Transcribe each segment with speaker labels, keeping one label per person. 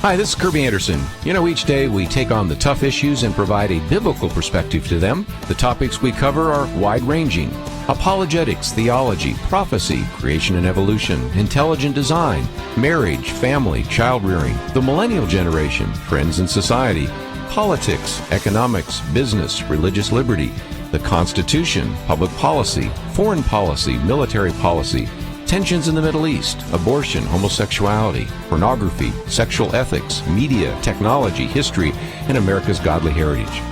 Speaker 1: Hi, this is Kerby Anderson. You know, each day we take on the tough issues and provide a biblical perspective to them. The topics we cover are wide-ranging: apologetics, theology, prophecy, creation and evolution, intelligent design, marriage, family, child-rearing, the millennial generation, trends in society, politics, economics, business, religious liberty, the Constitution, public policy, foreign policy, military policy, tensions in the Middle East, abortion, homosexuality, pornography, sexual ethics, media, technology, history, and America's godly heritage.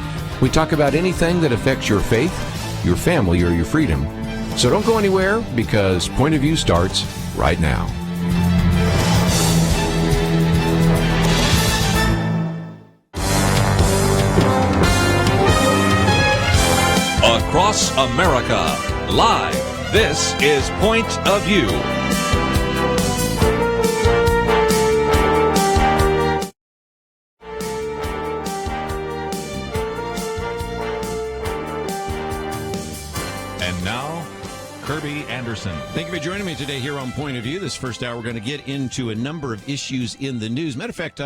Speaker 1: We talk about anything that affects your faith, your family, or your freedom. So don't go anywhere, because Point of View starts right now.
Speaker 2: Across America, live. This is Point of View. And now, Kerby Anderson.
Speaker 1: Thank you for joining me today here on Point of View. This first hour, we're going to get into a number of issues in the news. Matter of fact,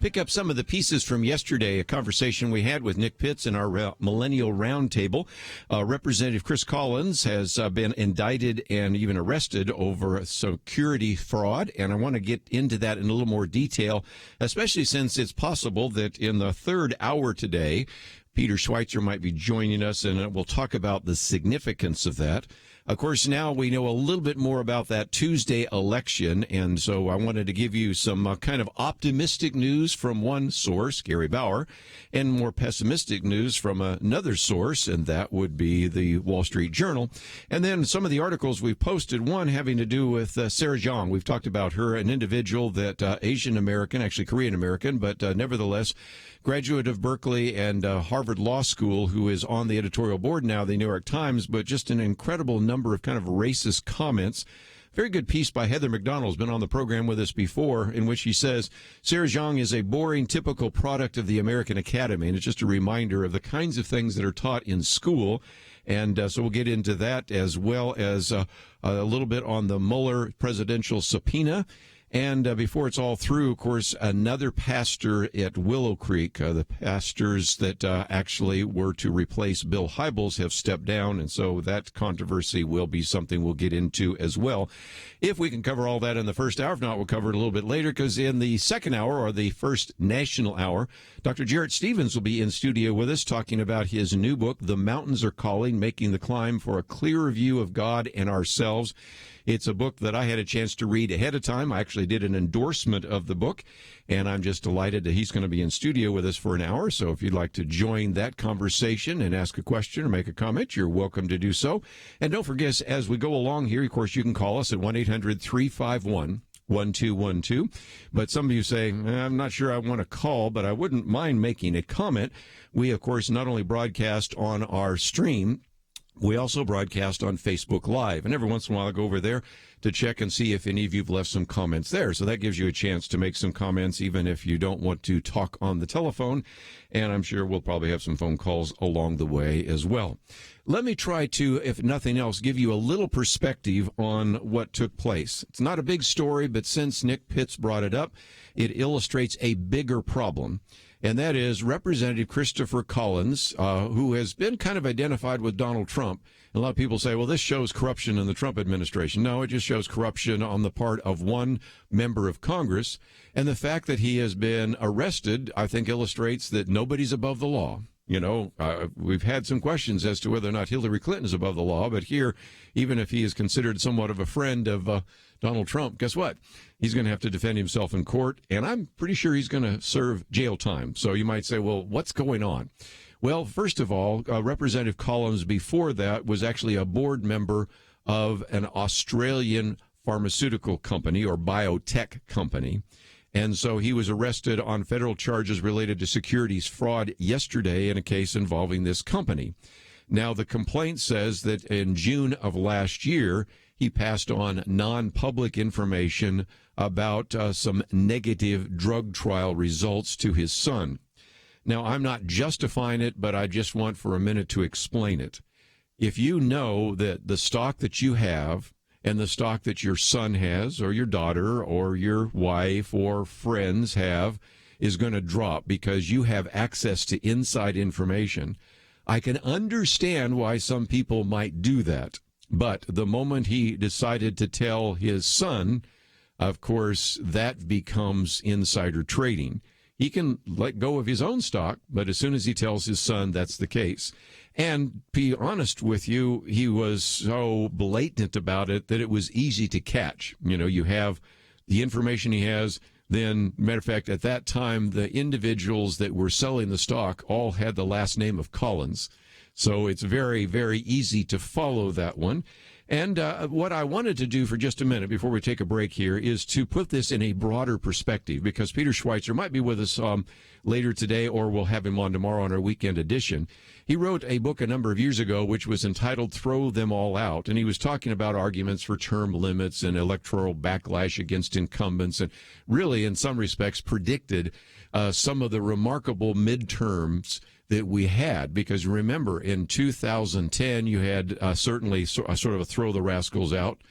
Speaker 1: pick up some of the pieces from yesterday, a conversation we had with Nick Pitts in our Millennial Roundtable. Representative Chris Collins has been indicted and even arrested over security fraud, and I want to get into that in a little more detail, especially since it's possible that in the third hour today, Peter Schweitzer might be joining us, and we'll talk about the significance of that. Of course, now we know a little bit more about that Tuesday election, and so I wanted to give you some kind of optimistic news from one source, Gary Bauer, and more pessimistic news from another source, and that would be the Wall Street Journal. And then some of the articles we've posted, one having to do with Sarah Jeong. We've talked about her, an individual that Asian American, actually Korean American, but nevertheless, graduate of Berkeley and Harvard Law School, who is on the editorial board now of the New York Times, but just an incredible number of kind of racist comments. Very good piece by Heather McDonald, has been on the program with us before, in which she says Sarah Jeong is a boring, typical product of the American Academy, and it's just a reminder of the kinds of things that are taught in school. And so we'll get into that, as well as a little bit on the Mueller presidential subpoena. And before it's all through, of course, another pastor at Willow Creek, the pastors that actually were to replace Bill Hybels have stepped down, and so that controversy will be something we'll get into as well. If we can cover all that in the first hour, if not, we'll cover it a little bit later, because in the second hour, or the first national hour, Dr. Jarrett Stephens will be in studio with us talking about his new book, The Mountains Are Calling, Making the Climb for a Clearer View of God and Ourselves. It's a book that I had a chance to read ahead of time. I actually did an endorsement of the book, and I'm just delighted that he's going to be in studio with us for an hour. So if you'd like to join that conversation and ask a question or make a comment, you're welcome to do so. And don't forget, as we go along here, of course, you can call us at 1-800-351-1212. But some of you say, I'm not sure I want to call, but I wouldn't mind making a comment. We, of course, not only broadcast on our stream, we also broadcast on Facebook Live, and every once in a while I go over there to check and see if any of you have left some comments there. So that gives you a chance to make some comments, even if you don't want to talk on the telephone, and I'm sure we'll probably have some phone calls along the way as well. Let me try to, if nothing else, give you a little perspective on what took place. It's not a big story, but since Nick Pitts brought it up, it illustrates a bigger problem. And that is Representative Christopher Collins, who has been kind of identified with Donald Trump. And a lot of people say, well, this shows corruption in the Trump administration. No, it just shows corruption on the part of one member of Congress. And the fact that he has been arrested, I think, illustrates that nobody's above the law. You know, we've had some questions as to whether or not Hillary Clinton is above the law, but here, even if he is considered somewhat of a friend of Donald Trump, guess what? He's going to have to defend himself in court, and I'm pretty sure he's going to serve jail time. So you might say, well, what's going on? Well, first of all, Representative Collins before that was actually a board member of an Australian pharmaceutical company or biotech company. And so he was arrested on federal charges related to securities fraud yesterday in a case involving this company. Now, the complaint says that in June of last year, he passed on non-public information about some negative drug trial results to his son. Now, I'm not justifying it, but I just want for a minute to explain it. If you know that the stock that you have and the stock that your son has or your daughter or your wife or friends have is going to drop because you have access to inside information, I can understand why some people might do that. But the moment he decided to tell his son, of course, that becomes insider trading. He can let go of his own stock, but as soon as he tells his son, that's the case. And be honest with you, he was so blatant about it that it was easy to catch. You know, you have the information he has. Then, matter of fact, at that time, the individuals that were selling the stock all had the last name of Collins. So it's very, very easy to follow that one. And what I wanted to do for just a minute before we take a break here is to put this in a broader perspective, because Peter Schweitzer might be with us later today, or we'll have him on tomorrow on our weekend edition. He wrote a book a number of years ago which was entitled Throw Them All Out, and he was talking about arguments for term limits and electoral backlash against incumbents, and really, in some respects, predicted some of the remarkable midterms that we had, because remember, in 2010, you had certainly sort of a throw the rascals out.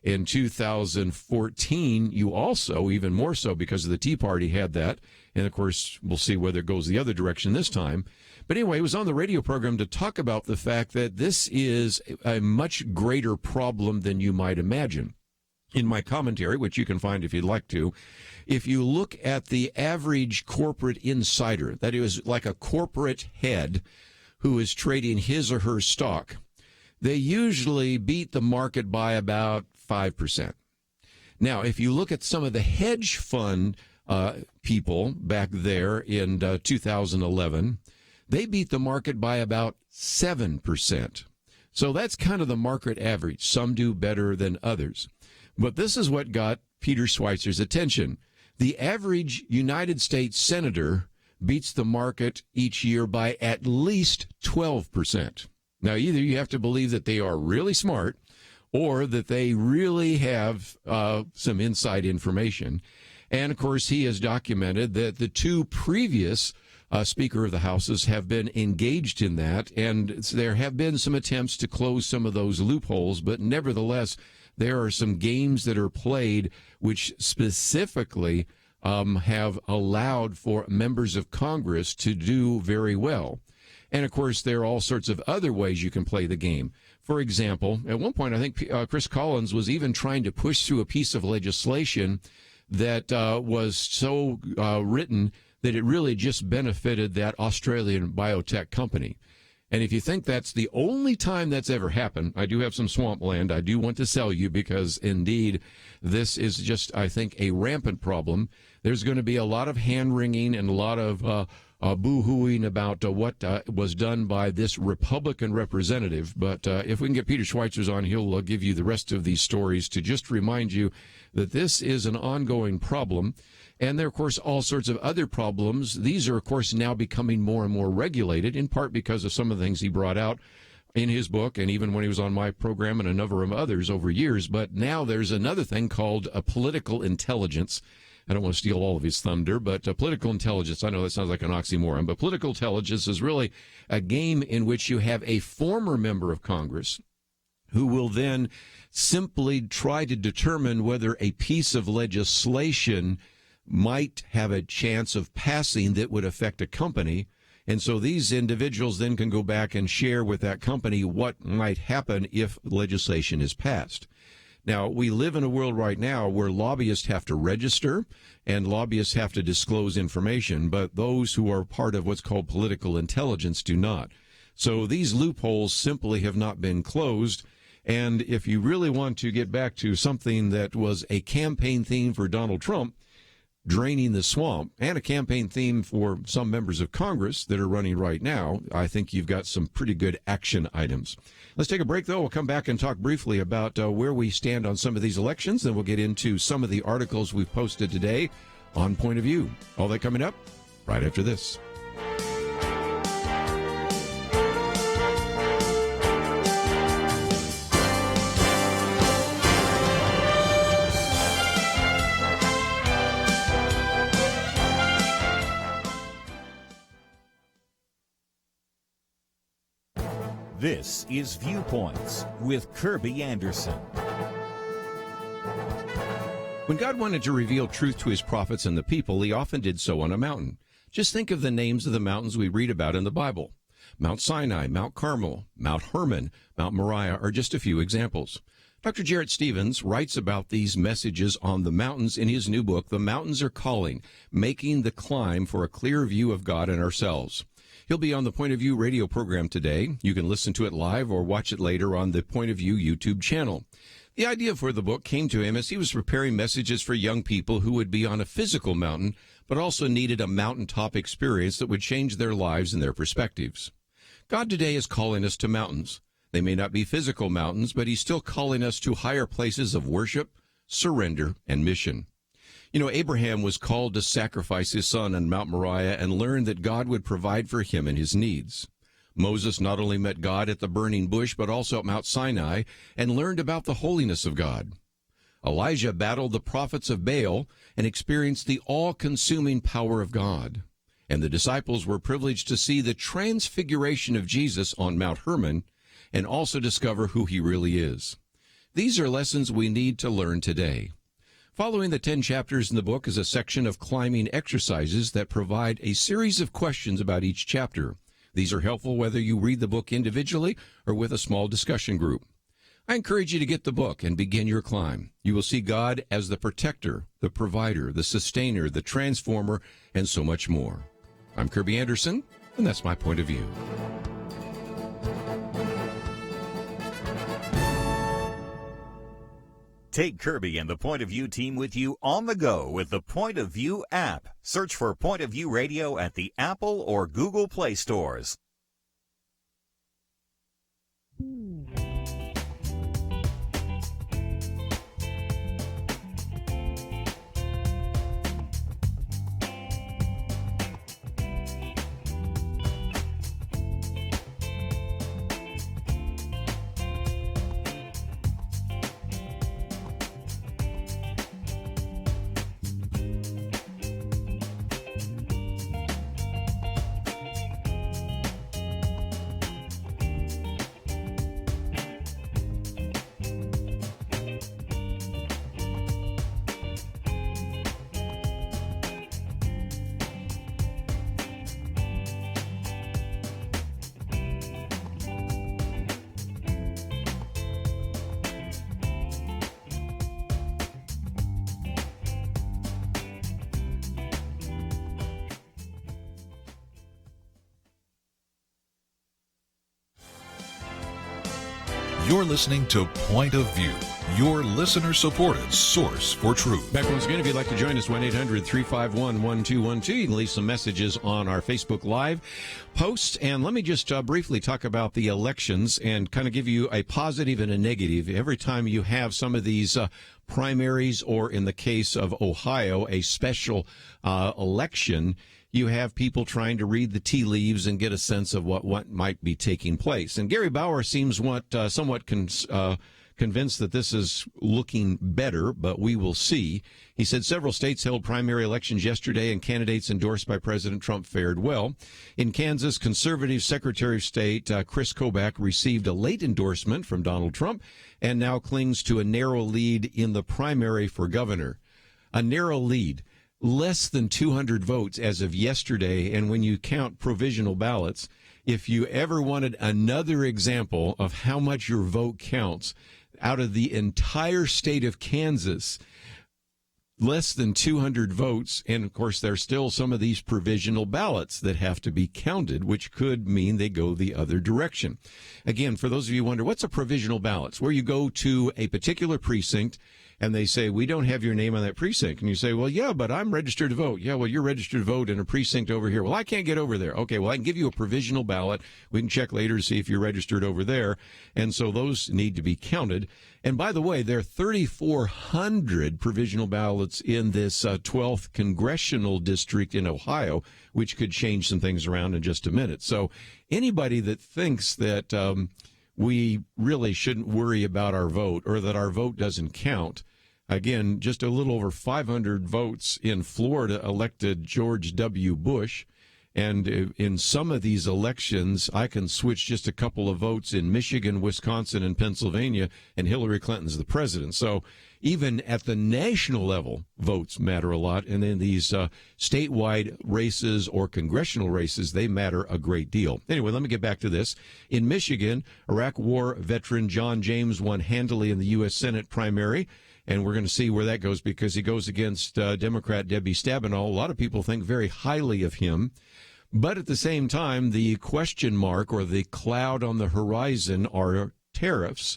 Speaker 1: In 2014, you also, even more so because of the Tea Party, had that. And, of course, we'll see whether it goes the other direction this time. But anyway, he was on the radio program to talk about the fact that this is a much greater problem than you might imagine. In my commentary, which you can find if you'd like to, if you look at the average corporate insider, that is like a corporate head who is trading his or her stock, they usually beat the market by about 5%. Now, if you look at some of the hedge fund people back there in 2011, they beat the market by about 7%. So that's kind of the market average. Some do better than others. But this is what got Peter Schweitzer's attention. The average United States senator beats the market each year by at least 12%. Now, either you have to believe that they are really smart or that they really have some inside information. And, of course, he has documented that the two previous Speaker of the Houses have been engaged in that, and there have been some attempts to close some of those loopholes, but nevertheless, there are some games that are played which specifically have allowed for members of Congress to do very well. And, of course, there are all sorts of other ways you can play the game. For example, at one point, I think Chris Collins was even trying to push through a piece of legislation that was so written that it really just benefited that Australian biotech company. And if you think that's the only time that's ever happened, I do have some swampland I do want to sell you, because indeed this is just, I think, a rampant problem. There's going to be a lot of hand-wringing and a lot of boo-hooing about what was done by this Republican representative. But if we can get Peter Schweitzer's on, he'll give you the rest of these stories to just remind you that this is an ongoing problem. And there are, of course, all sorts of other problems. These are, of course, now becoming more and more regulated, in part because of some of the things he brought out in his book, and even when he was on my program and a number of others over years. But now there's another thing called political intelligence. I don't want to steal all of his thunder, but political intelligence, I know that sounds like an oxymoron, but political intelligence is really a game in which you have a former member of Congress who will then simply try to determine whether a piece of legislation might have a chance of passing that would affect a company. And so these individuals then can go back and share with that company what might happen if legislation is passed. Now, we live in a world right now where lobbyists have to register and lobbyists have to disclose information, but those who are part of what's called political intelligence do not. So these loopholes simply have not been closed. And if you really want to get back to something that was a campaign theme for Donald Trump, draining the swamp, and a campaign theme for some members of Congress that are running right now, I think you've got some pretty good action items. Let's take a break, though. We'll come back and talk briefly about where we stand on some of these elections. Then we'll get into some of the articles we've posted today on Point of View. All that coming up right after this.
Speaker 3: This is Viewpoints with Kerby Anderson.
Speaker 1: When God wanted to reveal truth to his prophets and the people, he often did so on a mountain. Just think of the names of the mountains we read about in the Bible. Mount Sinai, Mount Carmel, Mount Hermon, Mount Moriah are just a few examples. Dr. Jarrett Stephens writes about these messages on the mountains in his new book, The Mountains Are Calling, Making the Climb for a Clear View of God and Ourselves. He'll be on the Point of View radio program today. You can listen to it live or watch it later on the Point of View YouTube channel. The idea for the book came to him as he was preparing messages for young people who would be on a physical mountain, but also needed a mountaintop experience that would change their lives and their perspectives. God today is calling us to mountains. They may not be physical mountains, but he's still calling us to higher places of worship, surrender, and mission. You know, Abraham was called to sacrifice his son on Mount Moriah and learned that God would provide for him and his needs. Moses not only met God at the burning bush, but also at Mount Sinai and learned about the holiness of God. Elijah battled the prophets of Baal and experienced the all-consuming power of God. And the disciples were privileged to see the transfiguration of Jesus on Mount Hermon and also discover who he really is. These are lessons we need to learn today. Following the 10 chapters in the book is a section of climbing exercises that provide a series of questions about each chapter. These are helpful whether you read the book individually or with a small discussion group. I encourage you to get the book and begin your climb. You will see God as the protector, the provider, the sustainer, the transformer, and so much more. I'm Kerby Anderson, and that's my point of view.
Speaker 3: Take Kerby and the Point of View team with you on the go with the Point of View app. Search for Point of View Radio at the Apple or Google Play stores.
Speaker 4: You're listening to Point of View, your listener-supported source for truth.
Speaker 1: Back once again, if you'd like to join us, 1-800-351-1212. You can leave some messages on our Facebook Live post. And let me just briefly talk about the elections and kind of give you a positive and a negative. Every time you have some of these primaries, or in the case of Ohio, a special election, you have people trying to read the tea leaves and get a sense of what might be taking place. And Gary Bauer seems somewhat convinced that this is looking better, but we will see. He said several states held primary elections yesterday, and candidates endorsed by President Trump fared well. In Kansas, conservative Secretary of State Chris Kobach received a late endorsement from Donald Trump and now clings to a narrow lead in the primary for governor. A narrow lead. Less than 200 votes as of yesterday, and when you count provisional ballots, if you ever wanted another example of how much your vote counts out of the entire state of Kansas, less than 200 votes, and of course there's still some of these provisional ballots that have to be counted, which could mean they go the other direction. Again, for those of you who wonder, what's a provisional ballot? It's where you go to a particular precinct and they say, we don't have your name on that precinct. And you say, well, yeah, but I'm registered to vote. Yeah, well, you're registered to vote in a precinct over here. Well, I can't get over there. Okay, well, I can give you a provisional ballot. We can check later to see if you're registered over there. And so those need to be counted. And by the way, there are 3,400 provisional ballots in this 12th congressional district in Ohio, which could change some things around in just a minute. So anybody that thinks that we really shouldn't worry about our vote or that our vote doesn't count. Again, just a little over 500 votes in Florida elected George W. Bush. And in some of these elections, I can switch just a couple of votes in Michigan, Wisconsin, and Pennsylvania, and Hillary Clinton's the president. So even at the national level, votes matter a lot. And then these statewide races or congressional races, they matter a great deal. Anyway, let me get back to this. In Michigan, Iraq War veteran John James won handily in the U.S. Senate primary. And we're going to see where that goes because he goes against Democrat Debbie Stabenow. A lot of people think very highly of him. But at the same time, the question mark or the cloud on the horizon are tariffs.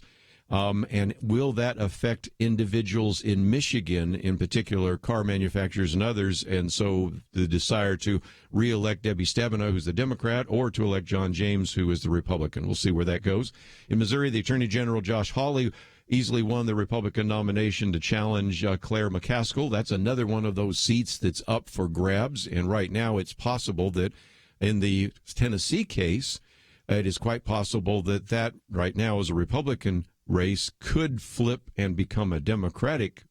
Speaker 1: And will that affect individuals in Michigan, in particular car manufacturers and others? And so the desire to reelect Debbie Stabenow, who's the Democrat, or to elect John James, who is the Republican. We'll see where that goes. In Missouri, the Attorney General Josh Hawley easily won the Republican nomination to challenge Claire McCaskill. That's another one of those seats that's up for grabs. And right now it's possible that in the Tennessee case, it is quite possible that that right now is a Republican race could flip and become a Democratic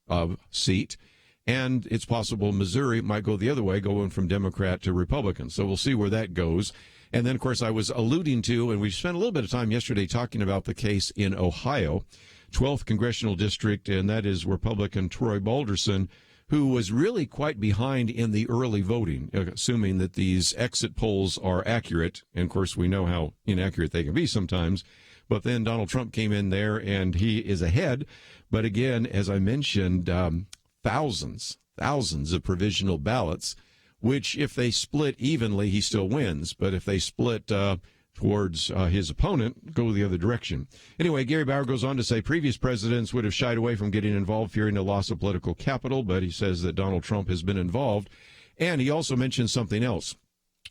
Speaker 1: seat. And it's possible Missouri might go the other way, going from Democrat to Republican. So we'll see where that goes. And then, of course, I was alluding to, and we spent a little bit of time yesterday talking about the case in Ohio, 12th Congressional District, and that is Republican Troy Balderson, who was really quite behind in the early voting, assuming that these exit polls are accurate. And, of course, we know how inaccurate they can be sometimes. But then Donald Trump came in there, and he is ahead. But again, as I mentioned, thousands of provisional ballots, which if they split evenly, he still wins. But if they split towards his opponent, go the other direction. Anyway, Gary Bauer goes on to say previous presidents would have shied away from getting involved, fearing the loss of political capital. But he says that Donald Trump has been involved. And he also mentioned something else.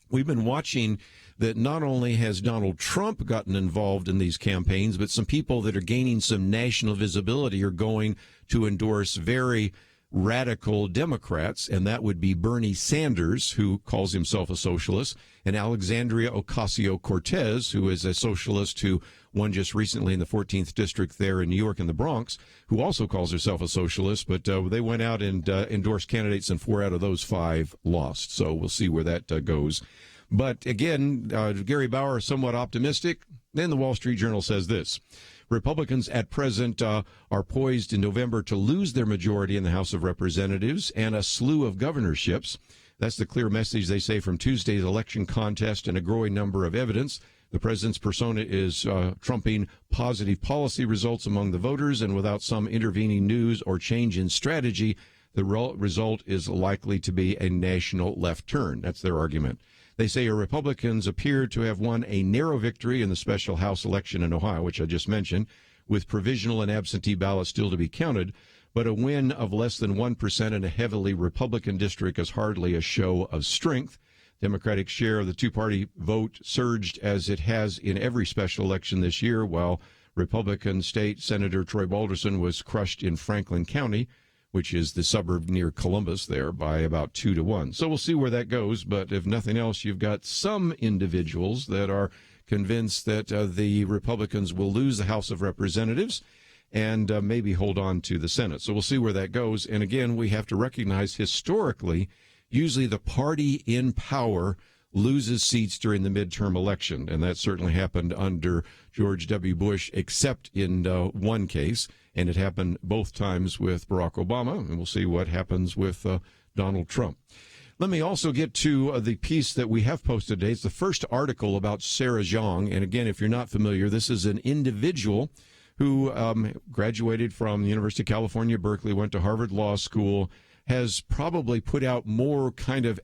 Speaker 1: We've been watching that not only has Donald Trump gotten involved in these campaigns, but some people that are gaining some national visibility are going to endorse very radical Democrats, and that would be Bernie Sanders, who calls himself a socialist, and Alexandria Ocasio-Cortez, who is a socialist who won just recently in the 14th District there in New York in the Bronx, who also calls herself a socialist, but they went out and endorsed candidates, and 4 out of those 5 lost. So we'll see where that goes. But again, Gary Bauer is somewhat optimistic. Then the Wall Street Journal says this. Republicans at present are poised in November to lose their majority in the House of Representatives and a slew of governorships. That's the clear message, they say, from Tuesday's election contest and a growing number of evidence. The president's persona is trumping positive policy results among the voters, and without some intervening news or change in strategy, the result is likely to be a national left turn. That's their argument. They say Republicans appear to have won a narrow victory in the special House election in Ohio, which I just mentioned, with provisional and absentee ballots still to be counted. But a win of less than 1% in a heavily Republican district is hardly a show of strength. Democratic share of the two-party vote surged as it has in every special election this year, while Republican State Senator Troy Balderson was crushed in Franklin County, which is the suburb near Columbus there, by about 2-1. So we'll see where that goes. But if nothing else, you've got some individuals that are convinced that the Republicans will lose the House of Representatives and maybe hold on to the Senate. So we'll see where that goes. And again, we have to recognize historically, usually the party in power loses seats during the midterm election. And that certainly happened under George W. Bush, except in one case. And it happened both times with Barack Obama, and we'll see what happens with Donald Trump. Let me also get to the piece that we have posted today. It's the first article about Sarah Zhang. And again, if you're not familiar, this is an individual who graduated from the University of California, Berkeley, went to Harvard Law School, has probably put out more kind of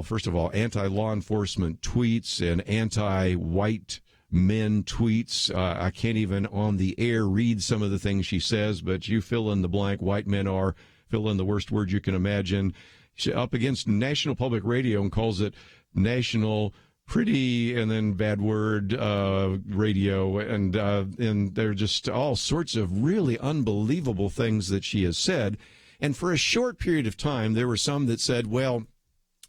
Speaker 1: first of all, anti-law enforcement tweets and anti-white men tweets. I can't even on the air read some of the things she says, but you fill in the blank. White men are, fill in the worst word you can imagine. She's up against National Public Radio and calls it National Pretty and then bad word radio. And there are just all sorts of really unbelievable things that she has said. And for a short period of time, there were some that said, well,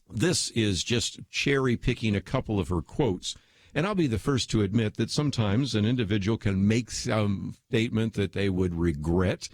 Speaker 1: this is just cherry picking a couple of her quotes. And I'll be the first to admit that sometimes an individual can make some statement that they would regret.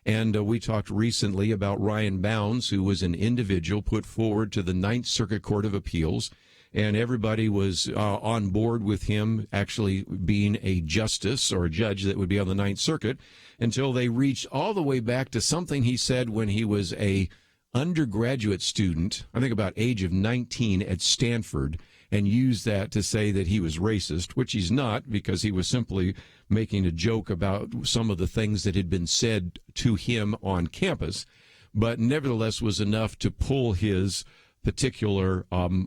Speaker 1: And we talked recently about Ryan Bounds, who was an individual put forward to the Ninth Circuit Court of Appeals. and everybody was on board with him actually being a justice or a judge that would be on the Ninth Circuit, until they reached all the way back to something he said when he was a undergraduate student, I think about age of 19 at Stanford, and used that to say that he was racist, which he's not, because he was simply making a joke about some of the things that had been said to him on campus, but nevertheless was enough to pull his particular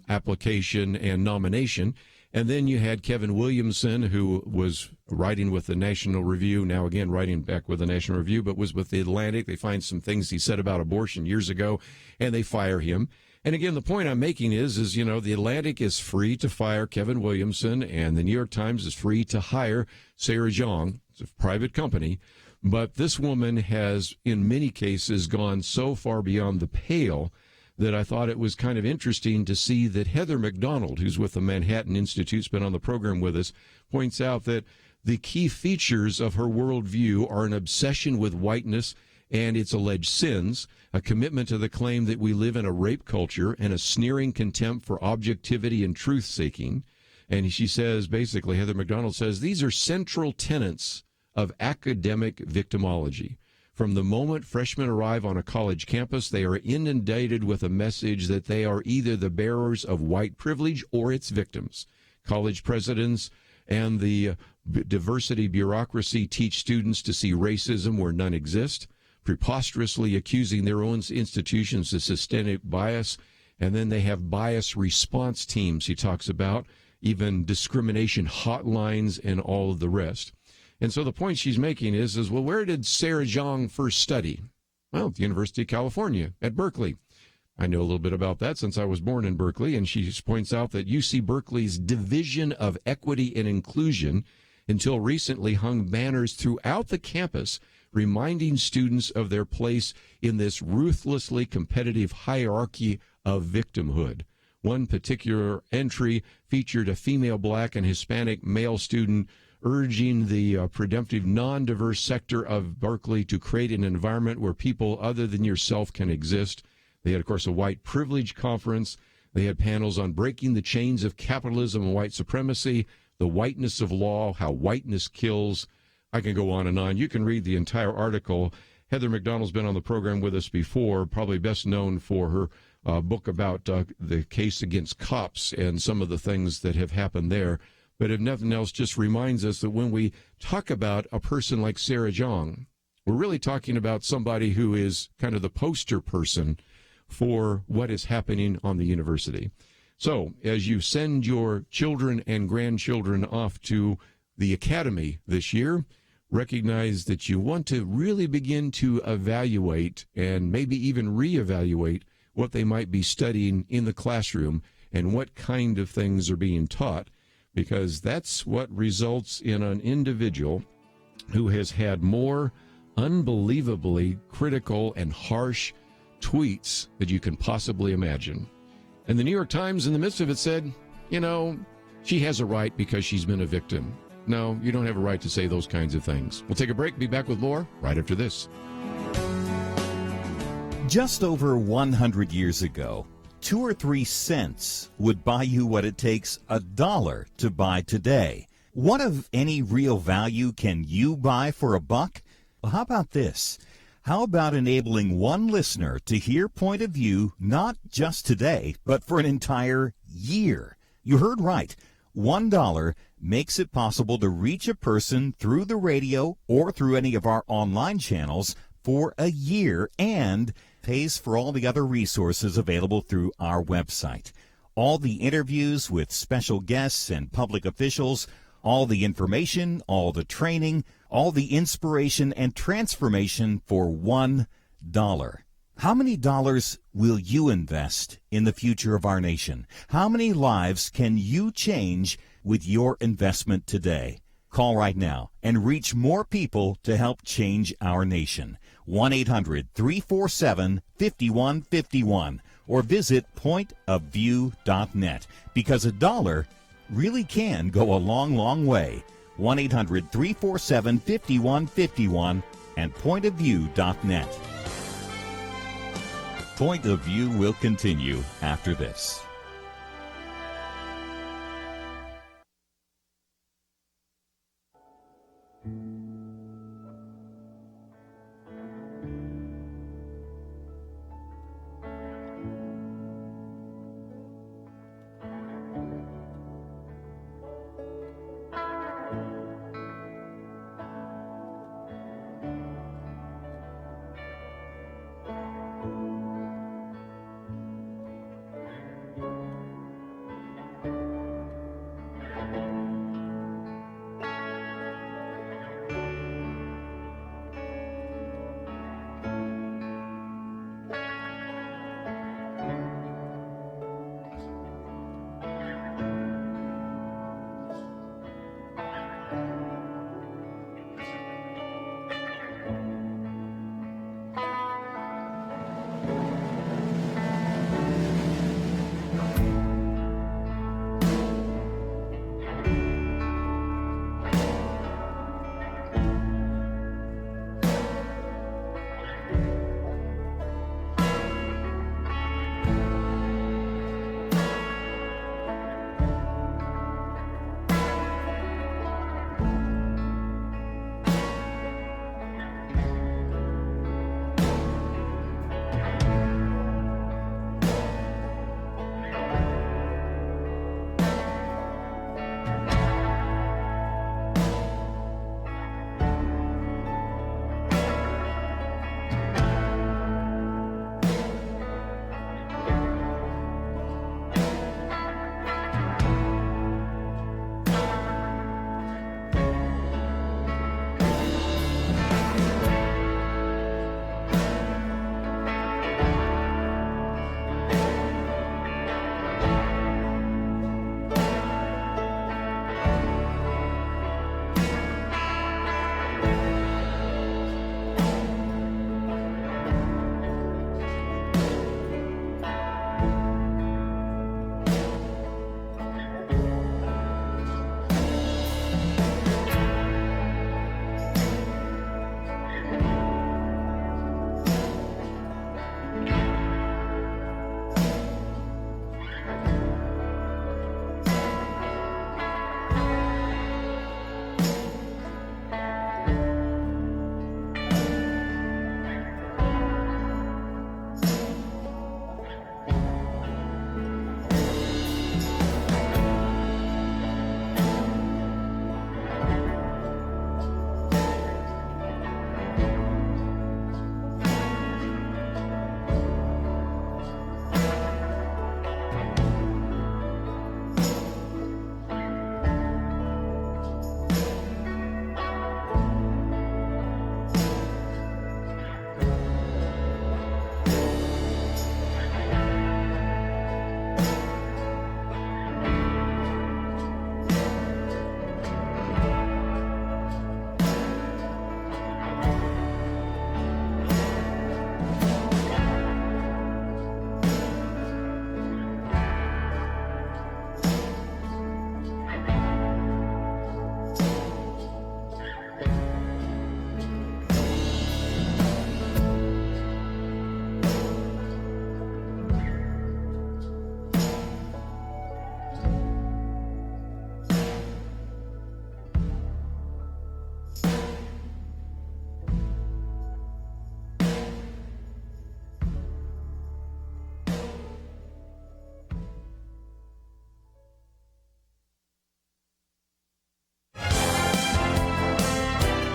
Speaker 1: application and nomination. And then you had Kevin Williamson, who was writing with the National Review, now again writing back with the National Review, but was with the Atlantic. They find some things he said about abortion years ago, and they fire him. And again, the point I'm making is, you know, the Atlantic is free to fire Kevin Williamson, and the New York Times is free to hire Sarah Jeong. It's a private company. But this woman has, in many cases, gone so far beyond the pale that I thought it was kind of interesting to see that Heather McDonald, who's with the Manhattan Institute, has been on the program with us, points out that the key features of her worldview are an obsession with whiteness and its alleged sins, a commitment to the claim that we live in a rape culture, and a sneering contempt for objectivity and truth-seeking. And she says, basically, Heather McDonald says, these are central tenets of academic victimology. From the moment freshmen arrive on a college campus, they are inundated with a message that they are either the bearers of white privilege or its victims. College presidents and the diversity bureaucracy teach students to see racism where none exists, preposterously accusing their own institutions of systemic bias. And then they have bias response teams, he talks about, even discrimination hotlines and all of the rest. And so the point she's making is, well, where did Sarah Jeong first study? Well, at the University of California, at Berkeley. I know a little bit about that since I was born in Berkeley, and she points out that UC Berkeley's Division of Equity and Inclusion until recently hung banners throughout the campus reminding students of their place in this ruthlessly competitive hierarchy of victimhood. One particular entry featured a female black and Hispanic male student urging the presumptive non-diverse sector of Berkeley to create an environment where people other than yourself can exist. They had, of course, a white privilege conference. They had panels on breaking the chains of capitalism and white supremacy, the whiteness of law, how whiteness kills. I can go on and on. You can read the entire article. Heather McDonald's been on the program with us before, probably best known for her book about the case against cops and some of the things that have happened there. But if nothing else, just reminds us that when we talk about a person like Sarah Jeong, we're really talking about somebody who is kind of the poster person for what is happening on the university. So as you send your children and grandchildren off to the academy this year, recognize that you want to really begin to evaluate and maybe even reevaluate what they might be studying in the classroom and what kind of things are being taught, because that's what results in an individual who has had more unbelievably critical and harsh tweets that you can possibly imagine. And the New York Times, in the midst of it, said, you know, she has a right because she's been a victim. No, you don't have a right to say those kinds of things. We'll take a break, be back with more right after this.
Speaker 3: Just over 100 years ago, 2 or 3 cents would buy you what it takes $1 to buy today. What of any real value can you buy for $1? Well, how about this? How about enabling one listener to hear Point of View not just today, but for an entire year? You heard right. $1 makes it possible to reach a person through the radio or through any of our online channels for a year, and pays for all the other resources available through our website. All the interviews with special guests and public officials, all the information, all the training, all the inspiration and transformation for $1. How many dollars will you invest in the future of our nation? How many lives can you change with your investment today? Call right now and reach more people to help change our nation. 1-800-347-5151 or visit pointofview.net, because $1 really can go a long, long way. 1-800-347-5151 and pointofview.net. Point of View will continue after this.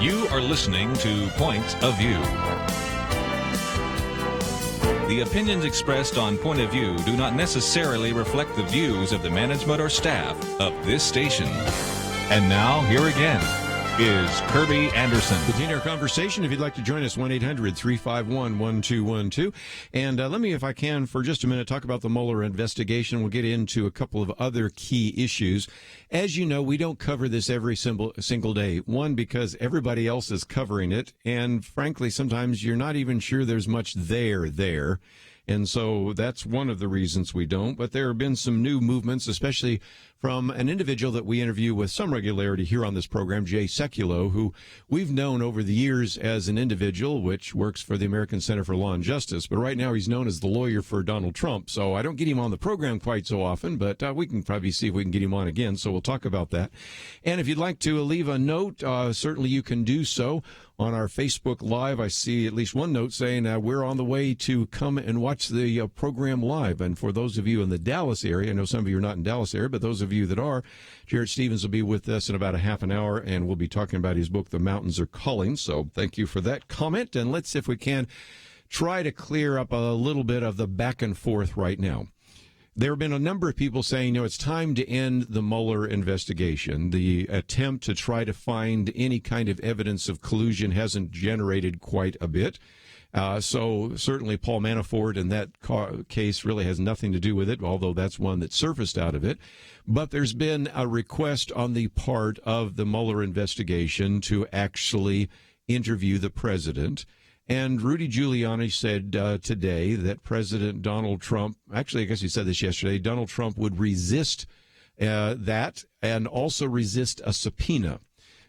Speaker 2: You are listening to Point of View. The opinions expressed on Point of View do not necessarily reflect the views of the management or staff of this station. And now, here again is Kerby Anderson.
Speaker 1: Continue our conversation. If you'd like to join us, 1-800-351-1212. And let me, if I can, for just a minute, talk about the Mueller investigation. We'll get into a couple of other key issues. As you know, we don't cover this every single day. One, because everybody else is covering it. And frankly, sometimes you're not even sure there's much there. And so that's one of the reasons we don't. But there have been some new movements, especially from an individual that we interview with some regularity here on this program, Jay Sekulow, who we've known over the years as an individual which works for the American Center for Law and Justice, but right now he's known as the lawyer for Donald Trump. So I don't get him on the program quite so often, but we can probably see if we can get him on again, so we'll talk about that. And if you'd like to leave a note, certainly you can do so. On our Facebook Live, I see at least one note saying we're on the way to come and watch the program live. And for those of you in the Dallas area, I know some of you are not in Dallas area, but those of you that are, Jarrett Stephens will be with us in about a half an hour, and we'll be talking about his book, The Mountains Are Calling. So thank you for that comment. And let's, if we can, try to clear up a little bit of the back and forth right now. There have been a number of people saying, it's time to end the Mueller investigation. The attempt to try to find any kind of evidence of collusion hasn't generated quite a bit. So certainly Paul Manafort in that case really has nothing to do with it, although that's one that surfaced out of it. But there's been a request on the part of the Mueller investigation to actually interview the president. And Rudy Giuliani said today that President Donald Trump, actually, I guess he said this yesterday, Donald Trump would resist that and also resist a subpoena.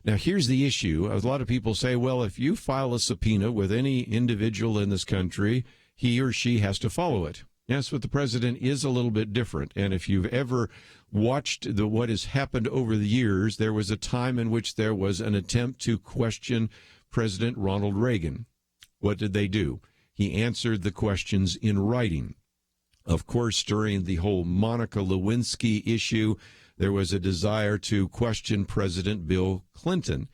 Speaker 1: Now, here's the issue. A lot of people say, well, if you file a subpoena with any individual in this country, he or she has to follow it. Yes, but the president is a little bit different. And if you've ever watched what has happened over the years, there was a time in which there was an attempt to question President Ronald Reagan. What did they do? He answered the questions in writing. Of course, during the whole Monica Lewinsky issue, there was a desire to question President Bill Clinton.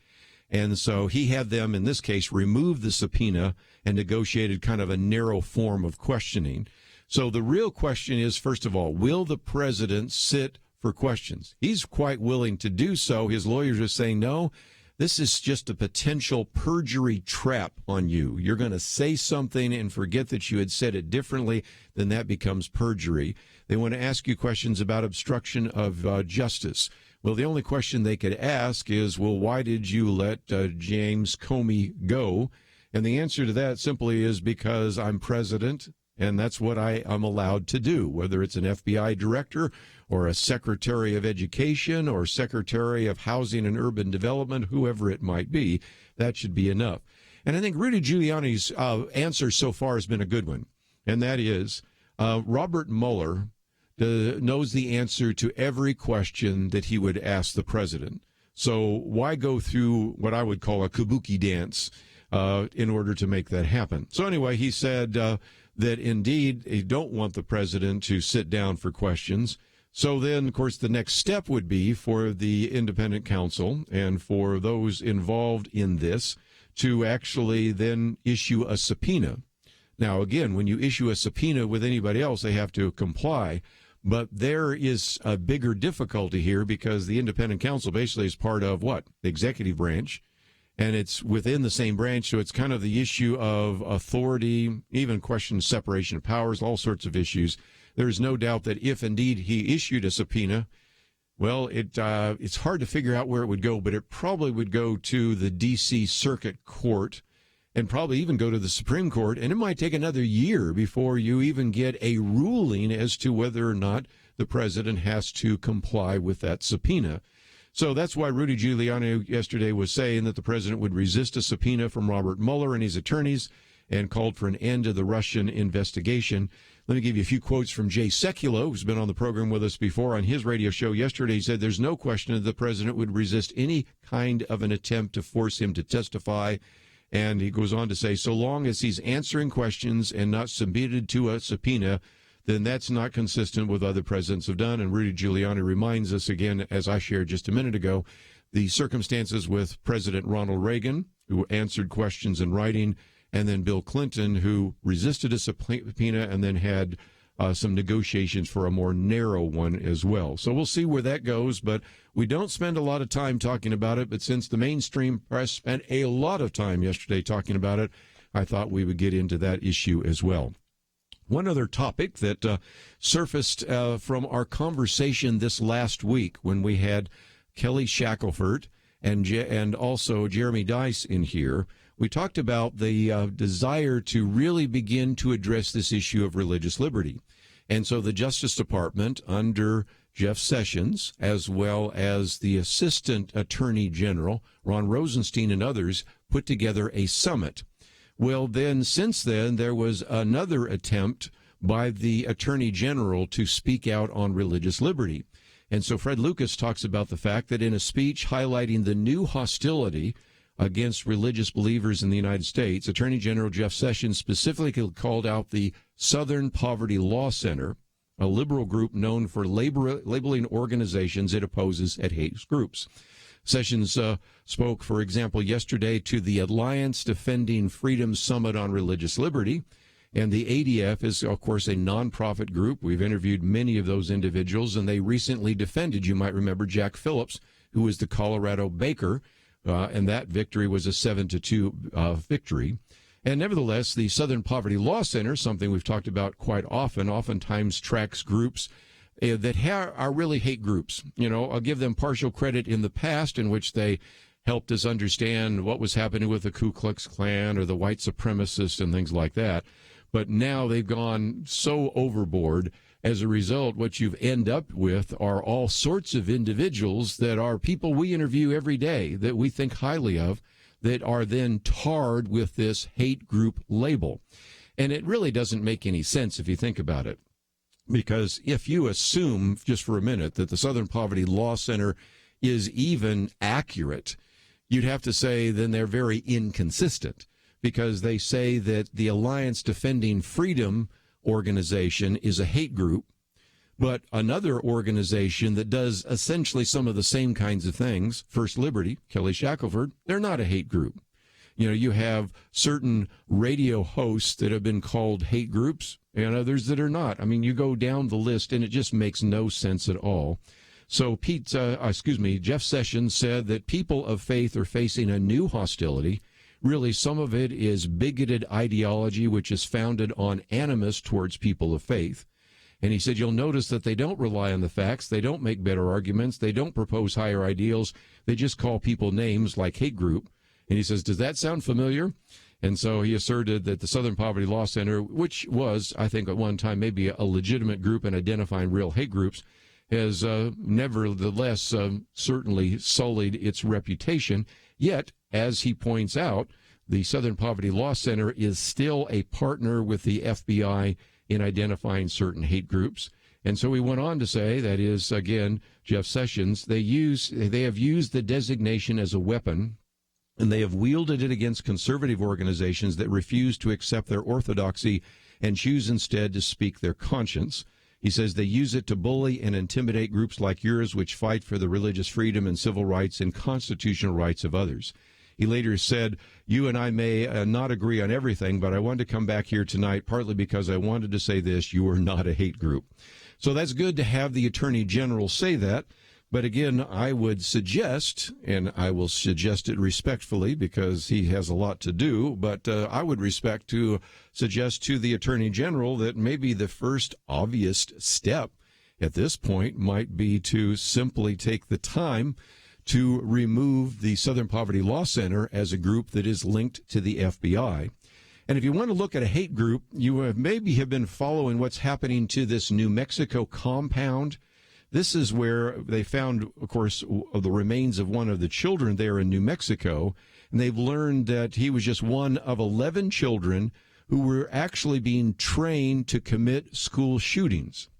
Speaker 1: And so he had them, in this case, remove the subpoena and negotiated kind of a narrow form of questioning. So the real question is, first of all, will the president sit for questions? He's quite willing to do so. His lawyers are saying, no, this is just a potential perjury trap on you. You're going to say something and forget that you had said it differently, then that becomes perjury. They want to ask you questions about obstruction of justice. Well, the only question they could ask is, well, why did you let James Comey go? And the answer to that simply is because I'm president, and that's what I am allowed to do, whether it's an FBI director or a secretary of education or secretary of housing and urban development, whoever it might be. That should be enough. And I think Rudy Giuliani's answer so far has been a good one, and that is Robert Mueller knows the answer to every question that he would ask the president. So why go through what I would call a kabuki dance in order to make that happen? So anyway, he said that indeed they don't want the president to sit down for questions. So then, of course, the next step would be for the independent counsel and for those involved in this to actually then issue a subpoena. Now, again, when you issue a subpoena with anybody else, they have to comply. But there is a bigger difficulty here because the independent counsel basically is part of what? The executive branch. And it's within the same branch, so it's kind of the issue of authority, even questions separation of powers, all sorts of issues. There's no doubt that if indeed he issued a subpoena, well, it's hard to figure out where it would go, but it probably would go to the D.C. Circuit Court and probably even go to the Supreme Court, and it might take another year before you even get a ruling as to whether or not the president has to comply with that subpoena. So that's why Rudy Giuliani yesterday was saying that the president would resist a subpoena from Robert Mueller and his attorneys and called for an end to the Russian investigation. Let me give you a few quotes from Jay Sekulow, who's been on the program with us before. On his radio show yesterday, he said there's no question that the president would resist any kind of an attempt to force him to testify. And he goes on to say, so long as he's answering questions and not submitted to a subpoena, then that's not consistent with what other presidents have done. And Rudy Giuliani reminds us again, as I shared just a minute ago, the circumstances with President Ronald Reagan, who answered questions in writing, and then Bill Clinton, who resisted a subpoena and then had some negotiations for a more narrow one as well. So we'll see where that goes, but we don't spend a lot of time talking about it. But since the mainstream press spent a lot of time yesterday talking about it, I thought we would get into that issue as well. One other topic that surfaced from our conversation this last week when we had Kelly Shackelford and also Jeremy Dice in here, we talked about the desire to really begin to address this issue of religious liberty. And so the Justice Department under Jeff Sessions, as well as the Assistant Attorney General, Ron Rosenstein, and others, put together a summit. Well, then, since then, there was another attempt by the Attorney General to speak out on religious liberty. And so Fred Lucas talks about the fact that in a speech highlighting the new hostility against religious believers in the United States, Attorney General Jeff Sessions specifically called out the Southern Poverty Law Center, a liberal group known for labeling organizations it opposes as hate groups. Sessions spoke, for example, yesterday to the Alliance Defending Freedom Summit on Religious Liberty. And the ADF is, of course, a nonprofit group. We've interviewed many of those individuals, and they recently defended, you might remember, Jack Phillips, who was the Colorado baker, and that victory was a 7-2 victory. And nevertheless, the Southern Poverty Law Center, something we've talked about quite often, oftentimes tracks groups that are really hate groups. You know, I'll give them partial credit in the past in which they helped us understand what was happening with the Ku Klux Klan or the white supremacists and things like that. But now they've gone so overboard. As a result, what you've end up with are all sorts of individuals that are people we interview every day that we think highly of, that are then tarred with this hate group label. And it really doesn't make any sense if you think about it. Because if you assume, just for a minute, that the Southern Poverty Law Center is even accurate, you'd have to say then they're very inconsistent, because they say that the Alliance Defending Freedom organization is a hate group, but another organization that does essentially some of the same kinds of things, First Liberty, Kelly Shackelford, they're not a hate group. You know, you have certain radio hosts that have been called hate groups and others that are not. I mean, you go down the list and it just makes no sense at all. So Jeff Sessions said that people of faith are facing a new hostility. Really, some of it is bigoted ideology, which is founded on animus towards people of faith. And he said, you'll notice that they don't rely on the facts. They don't make better arguments. They don't propose higher ideals. They just call people names like hate group. And he says, does that sound familiar? And so he asserted that the Southern Poverty Law Center, which was, I think, at one time maybe a legitimate group in identifying real hate groups, has nevertheless certainly sullied its reputation. Yet, as he points out, the Southern Poverty Law Center is still a partner with the FBI in identifying certain hate groups. And so he went on to say, that is, again, Jeff Sessions, they have used the designation as a weapon, and they have wielded it against conservative organizations that refuse to accept their orthodoxy and choose instead to speak their conscience. He says they use it to bully and intimidate groups like yours, which fight for the religious freedom and civil rights and constitutional rights of others. He later said, you and I may not agree on everything, but I wanted to come back here tonight partly because I wanted to say this, you are not a hate group. So that's good to have the Attorney General say that. But again, I would suggest, and I will suggest it respectfully because he has a lot to do, but I would suggest to the Attorney General that maybe the first obvious step at this point might be to simply take the time to remove the Southern Poverty Law Center as a group that is linked to the FBI. And if you want to look at a hate group, you have been following what's happening to this New Mexico compound. This is where they found, of course, the remains of one of the children there in New Mexico, and they've learned that he was just one of 11 children who were actually being trained to commit school shootings.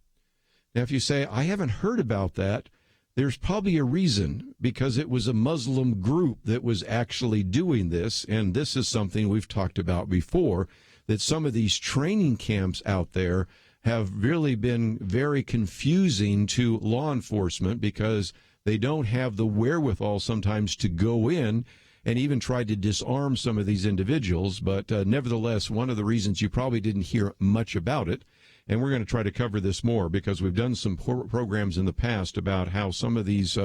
Speaker 1: Now, if you say, I haven't heard about that, there's probably a reason, because it was a Muslim group that was actually doing this, and this is something we've talked about before, that some of these training camps out there have really been very confusing to law enforcement because they don't have the wherewithal sometimes to go in and even try to disarm some of these individuals. But nevertheless, one of the reasons you probably didn't hear much about it, and we're going to try to cover this more because we've done some programs in the past about how some of these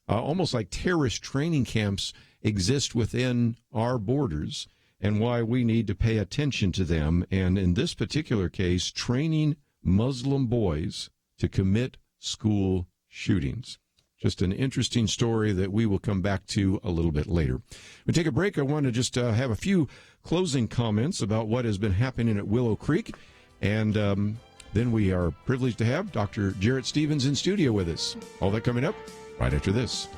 Speaker 1: almost like terrorist training camps exist within our borders and why we need to pay attention to them. And in this particular case, training Muslim boys to commit school shootings. Just an interesting story that we will come back to a little bit later. We take a break. I want to just have a few closing comments about what has been happening at Willow Creek. And then we are privileged to have Dr. Jarrett Stephens in studio with us. All that coming up right after this.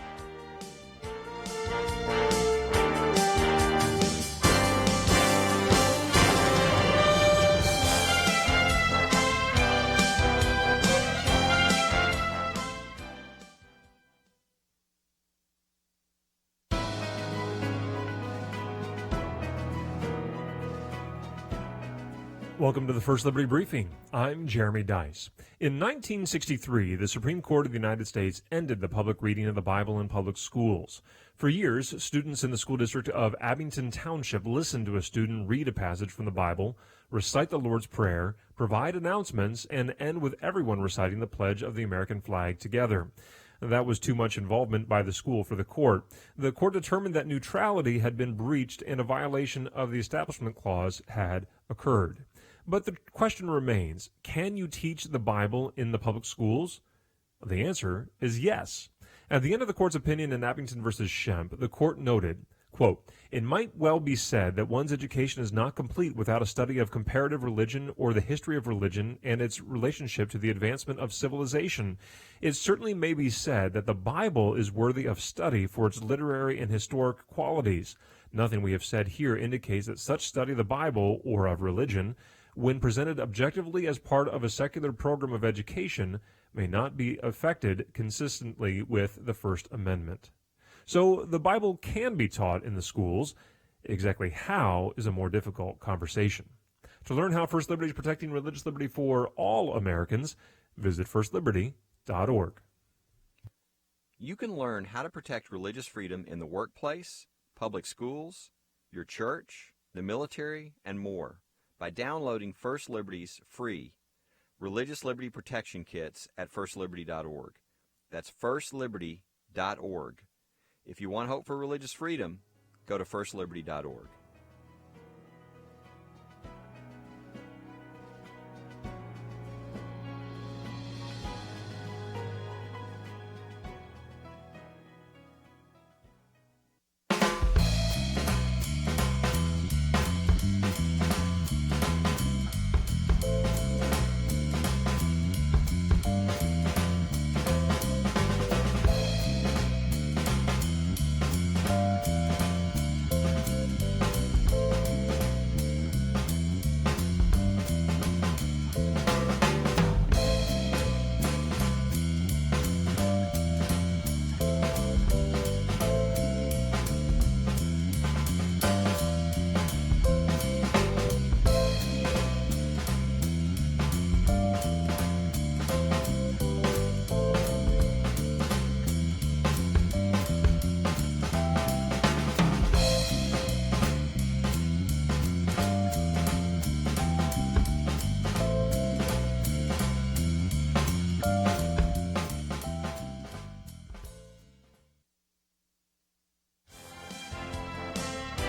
Speaker 5: Welcome to the First Liberty Briefing. I'm Jeremy Dice. In 1963, the Supreme Court of the United States ended the public reading of the Bible in public schools. For years, students in the school district of Abington Township listened to a student read a passage from the Bible, recite the Lord's Prayer, provide announcements, and end with everyone reciting the pledge of the American flag together. That was too much involvement by the school for the court. The court determined that neutrality had been breached and a violation of the Establishment Clause had occurred. But the question remains, can you teach the Bible in the public schools? The answer is yes. At the end of the court's opinion in Abington v. Shemp, the court noted, quote, "It might well be said that one's education is not complete without a study of comparative religion or the history of religion and its relationship to the advancement of civilization. It certainly may be said that the Bible is worthy of study for its literary and historic qualities. Nothing we have said here indicates that such study of the Bible or of religion, when presented objectively as part of a secular program of education, may not be affected consistently with the First Amendment." So the Bible can be taught in the schools. Exactly how is a more difficult conversation. To learn how First Liberty is protecting religious liberty for all Americans, visit firstliberty.org.
Speaker 6: You can learn how to protect religious freedom in the workplace, public schools, your church, the military, and more by downloading First Liberty's free Religious Liberty Protection Kits at firstliberty.org. That's firstliberty.org. If you want hope for religious freedom, go to firstliberty.org.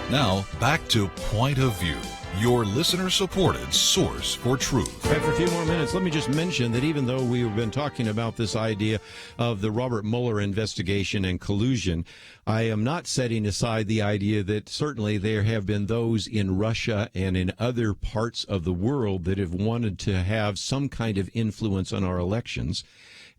Speaker 4: Now, back to Point of View, your listener-supported source for truth.
Speaker 1: Right, for a few more minutes, let me just mention that even though we've been talking about this idea of the Robert Mueller investigation and collusion, I am not setting aside the idea that certainly there have been those in Russia and in other parts of the world that have wanted to have some kind of influence on our elections.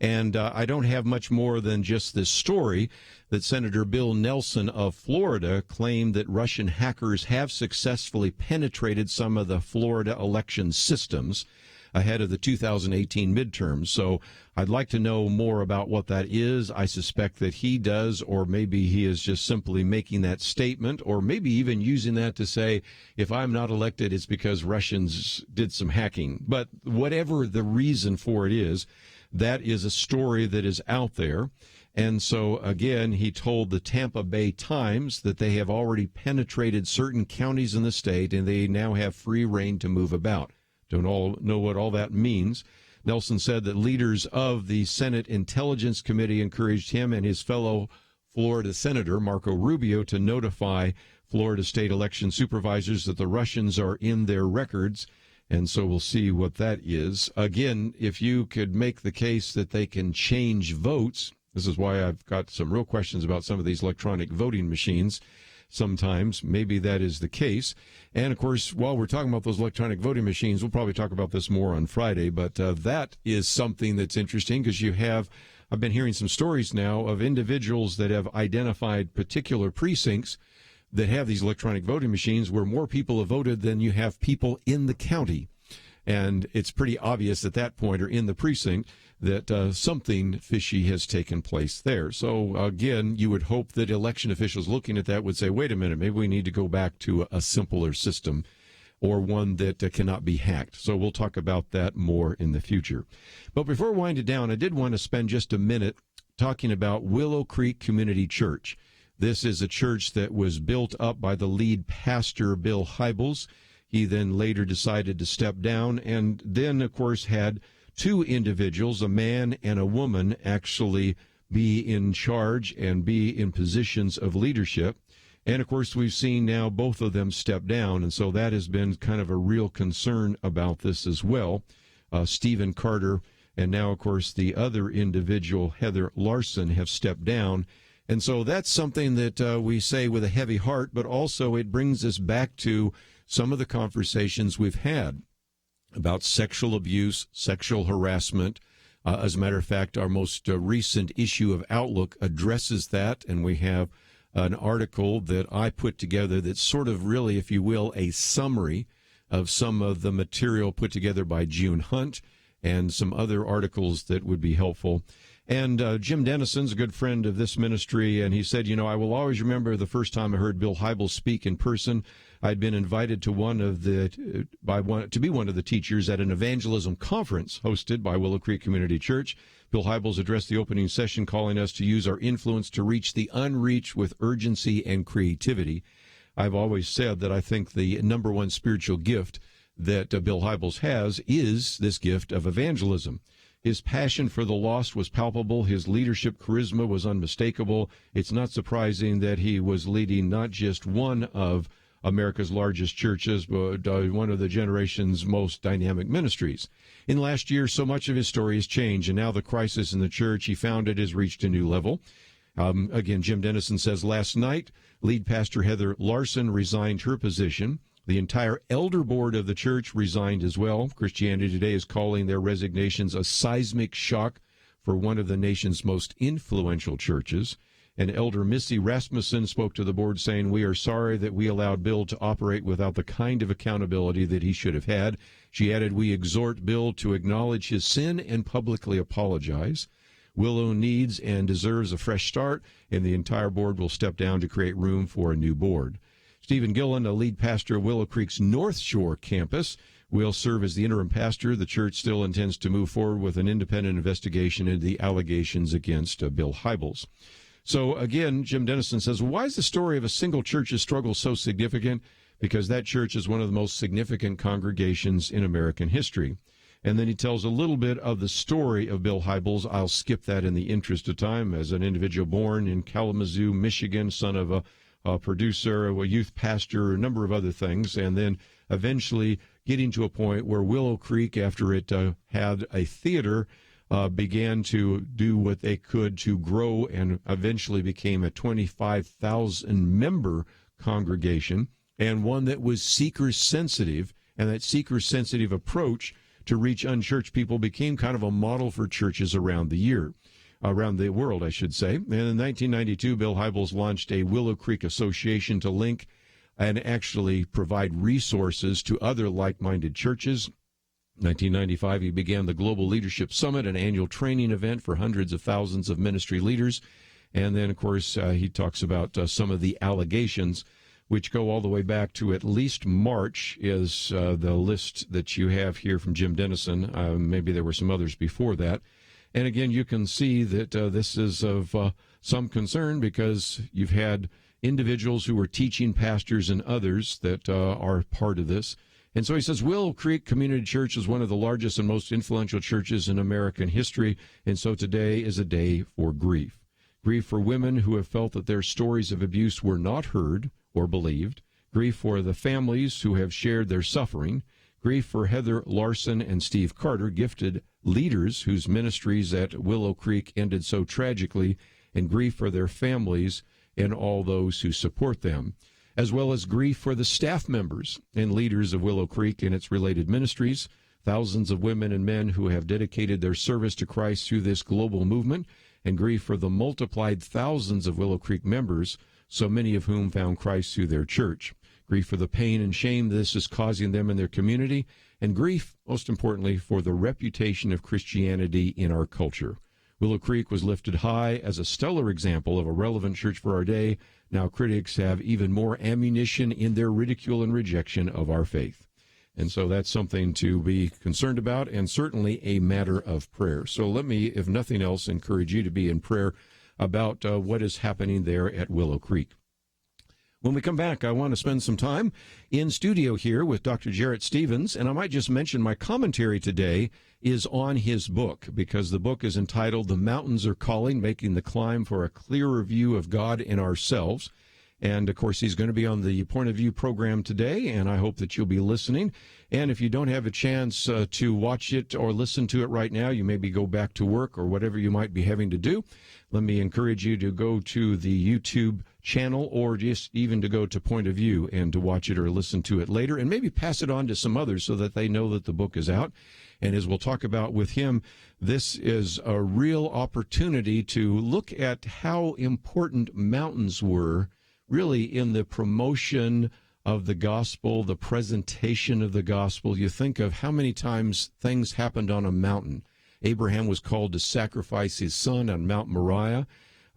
Speaker 1: And I don't have much more than just this story that Senator Bill Nelson of Florida claimed that Russian hackers have successfully penetrated some of the Florida election systems ahead of the 2018 midterms. So I'd like to know more about what that is. I suspect that he does, or maybe he is just simply making that statement, or maybe even using that to say, if I'm not elected, it's because Russians did some hacking. But whatever the reason for it is, that is a story that is out there. And so, again, he told the Tampa Bay Times that they have already penetrated certain counties in the state and they now have free rein to move about. Don't all know what all that means. Nelson said that leaders of the Senate Intelligence Committee encouraged him and his fellow Florida Senator Marco Rubio to notify Florida state election supervisors that the Russians are in their records. And so we'll see what that is. Again, if you could make the case that they can change votes, this is why I've got some real questions about some of these electronic voting machines. sometimes. Maybe that is the case. And, of course, while we're talking about those electronic voting machines, we'll probably talk about this more on Friday, but that is something that's interesting because I've been hearing some stories now of individuals that have identified particular precincts that have these electronic voting machines where more people have voted than you have people in the county. And it's pretty obvious at that point, or in the precinct, that something fishy has taken place there. So, again, you would hope that election officials looking at that would say, wait a minute, maybe we need to go back to a simpler system or one that cannot be hacked. So we'll talk about that more in the future. But before we wind it down, I did want to spend just a minute talking about Willow Creek Community Church. This is a church that was built up by the lead pastor, Bill Hybels. He then later decided to step down and then, of course, had two individuals, a man and a woman, actually be in charge and be in positions of leadership. And, of course, we've seen now both of them step down, and so that has been kind of a real concern about this as well. Stephen Carter and now, of course, the other individual, Heather Larson, have stepped down. And so that's something that we say with a heavy heart, but also it brings us back to some of the conversations we've had about sexual abuse, sexual harassment. As a matter of fact, our most recent issue of Outlook addresses that, and we have an article that I put together that's sort of really, if you will, a summary of some of the material put together by June Hunt and some other articles that would be helpful. And Jim Dennison's a good friend of this ministry, and he said, I will always remember the first time I heard Bill Hybels speak in person. I'd been invited to be one of the teachers at an evangelism conference hosted by Willow Creek Community Church. Bill Hybels addressed the opening session, calling us to use our influence to reach the unreached with urgency and creativity. I've always said that I think the number one spiritual gift that Bill Hybels has is this gift of evangelism. His passion for the lost was palpable. His leadership charisma was unmistakable. It's not surprising that he was leading not just one of America's largest churches, but one of the generation's most dynamic ministries. In last year, so much of his story has changed, and now the crisis in the church he founded has reached a new level. Again, Jim Dennison says, last night, lead pastor Heather Larson resigned her position. The entire elder board of the church resigned as well. Christianity Today is calling their resignations a seismic shock for one of the nation's most influential churches. And Elder Missy Rasmussen spoke to the board saying, we are sorry that we allowed Bill to operate without the kind of accountability that he should have had. She added, we exhort Bill to acknowledge his sin and publicly apologize. Willow needs and deserves a fresh start, and the entire board will step down to create room for a new board. Stephen Gillen, a lead pastor of Willow Creek's North Shore campus, will serve as the interim pastor. The church still intends to move forward with an independent investigation into the allegations against Bill Hybels. So, again, Jim Dennison says, why is the story of a single church's struggle so significant? Because that church is one of the most significant congregations in American history. And then he tells a little bit of the story of Bill Hybels. I'll skip that in the interest of time. As an individual born in Kalamazoo, Michigan, son of a producer, a youth pastor, a number of other things, and then eventually getting to a point where Willow Creek, after it had a theater, began to do what they could to grow and eventually became a 25,000-member congregation, and one that was seeker-sensitive, and that seeker-sensitive approach to reach unchurched people became kind of a model for churches around the world, I should say. And in 1992, Bill Hybels launched a Willow Creek Association to link and actually provide resources to other like-minded churches. 1995, he began the Global Leadership Summit, an annual training event for hundreds of thousands of ministry leaders. And then, of course, he talks about some of the allegations, which go all the way back to at least March, is the list that you have here from Jim Dennison. Maybe there were some others before that. And again, you can see that this is of some concern because you've had individuals who are teaching pastors and others that are part of this. And so he says, Willow Creek Community Church is one of the largest and most influential churches in American history, and so today is a day for grief. Grief for women who have felt that their stories of abuse were not heard or believed. Grief for the families who have shared their suffering. Grief for Heather Larson and Steve Carter, gifted leaders whose ministries at Willow Creek ended so tragically, and grief for their families and all those who support them, as well as grief for the staff members and leaders of Willow Creek and its related ministries, thousands of women and men who have dedicated their service to Christ through this global movement, and grief for the multiplied thousands of Willow Creek members, so many of whom found Christ through their church. Grief for the pain and shame this is causing them in their community, and grief, most importantly, for the reputation of Christianity in our culture. Willow Creek was lifted high as a stellar example of a relevant church for our day. Now critics have even more ammunition in their ridicule and rejection of our faith. And so that's something to be concerned about, and certainly a matter of prayer. So let me, if nothing else, encourage you to be in prayer about what is happening there at Willow Creek. When we come back, I want to spend some time in studio here with Dr. Jarrett Stephens, and I might just mention my commentary today is on his book, because the book is entitled The Mountains Are Calling, Making the Climb for a Clearer View of God in Ourselves. And, of course, he's going to be on the Point of View program today, and I hope that you'll be listening. And if you don't have a chance to watch it or listen to it right now, you maybe go back to work or whatever you might be having to do, let me encourage you to go to the YouTube channel or just even to go to Point of View and to watch it or listen to it later, and maybe pass it on to some others so that they know that the book is out. And as we'll talk about with him, this is a real opportunity to look at how important mountains were really in the promotion of the gospel, the presentation of the gospel. You think of how many times things happened on a mountain. Abraham was called to sacrifice his son on Mount Moriah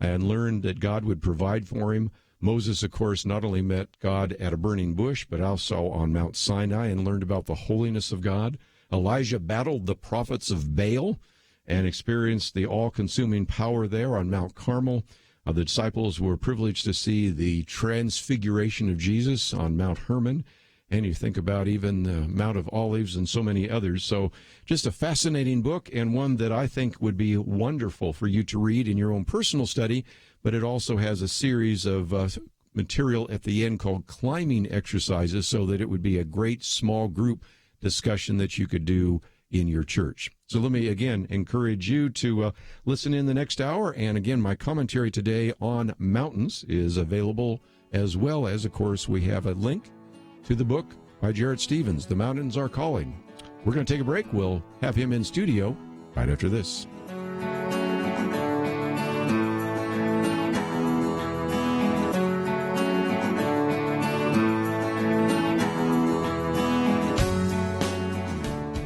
Speaker 1: and learned that God would provide for him. Moses, of course, not only met God at a burning bush, but also on Mount Sinai and learned about the holiness of God. Elijah battled the prophets of Baal and experienced the all-consuming power there on Mount Carmel. The disciples were privileged to see the transfiguration of Jesus on Mount Hermon, and you think about even the Mount of Olives and so many others. So just a fascinating book, and one that I think would be wonderful for you to read in your own personal study, but it also has a series of material at the end called climbing exercises, so that it would be a great small group discussion that you could do in your church. So let me again encourage you to listen in the next hour. And again, my commentary today on mountains is available, as well as, of course, we have a link to the book by Jarrett Stephens, The Mountains Are Calling. We're going to take a break. We'll have him in studio right after this.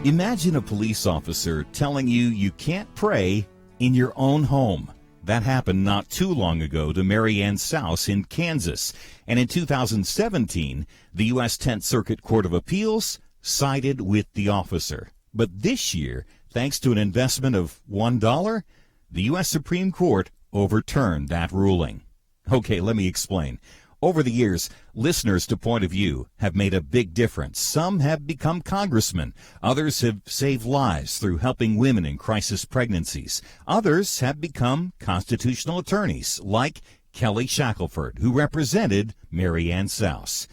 Speaker 3: Imagine a police officer telling you you can't pray in your own home. That happened not too long ago to Mary Ann Souse in Kansas. And in 2017, the U.S. 10th Circuit Court of Appeals sided with the officer. But this year, thanks to an investment of $1, the U.S. Supreme Court overturned that ruling. Okay, let me explain. Over the years, listeners to Point of View have made a big difference. Some have become congressmen. Others have saved lives through helping women in crisis pregnancies. Others have become constitutional attorneys, like Kelly Shackelford, who represented Mary Ann Souse.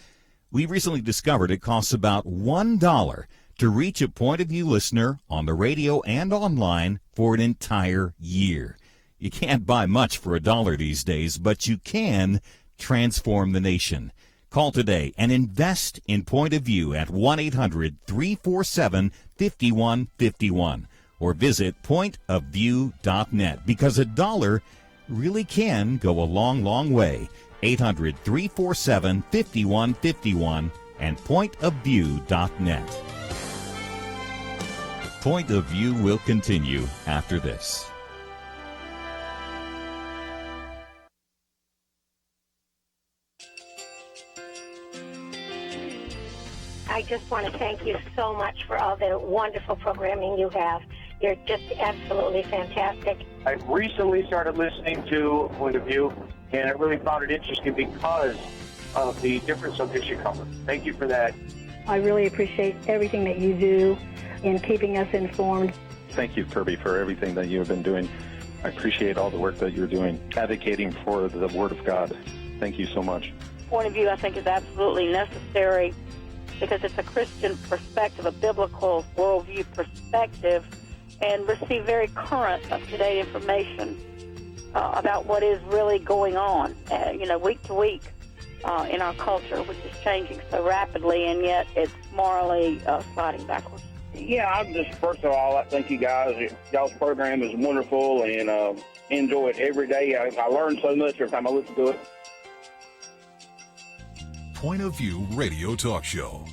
Speaker 3: We recently discovered it costs about $1 to reach a Point of View listener on the radio and online for an entire year. You can't buy much for $1 these days, but you can transform the nation. Call today and invest in Point of View at 1-800-347-5151 or visit pointofview.net, because $1 really can go a long, long way. 800-347-5151 and pointofview.net. Point of View will continue after this.
Speaker 7: I just want to thank you so much for all the wonderful programming you have. You're just absolutely fantastic.
Speaker 8: I recently started listening to Point of View, and I really found it interesting because of the different subjects you cover. Thank you for that.
Speaker 9: I really appreciate everything that you do in keeping us informed.
Speaker 10: Thank you, Kerby, for everything that you have been doing. I appreciate all the work that you're doing, advocating for the Word of God. Thank you so much.
Speaker 11: Point of View, I think, is absolutely necessary because it's a Christian perspective, a biblical worldview perspective, and receive very current, up-to-date information. about what is really going on, week to week in our culture, which is changing so rapidly, and yet it's morally sliding backwards.
Speaker 12: Yeah, I'm just, first of all, I thank you guys. Y'all's program is wonderful, and enjoy it every day. I learn so much every time I listen to it.
Speaker 4: Point of View Radio Talk Show.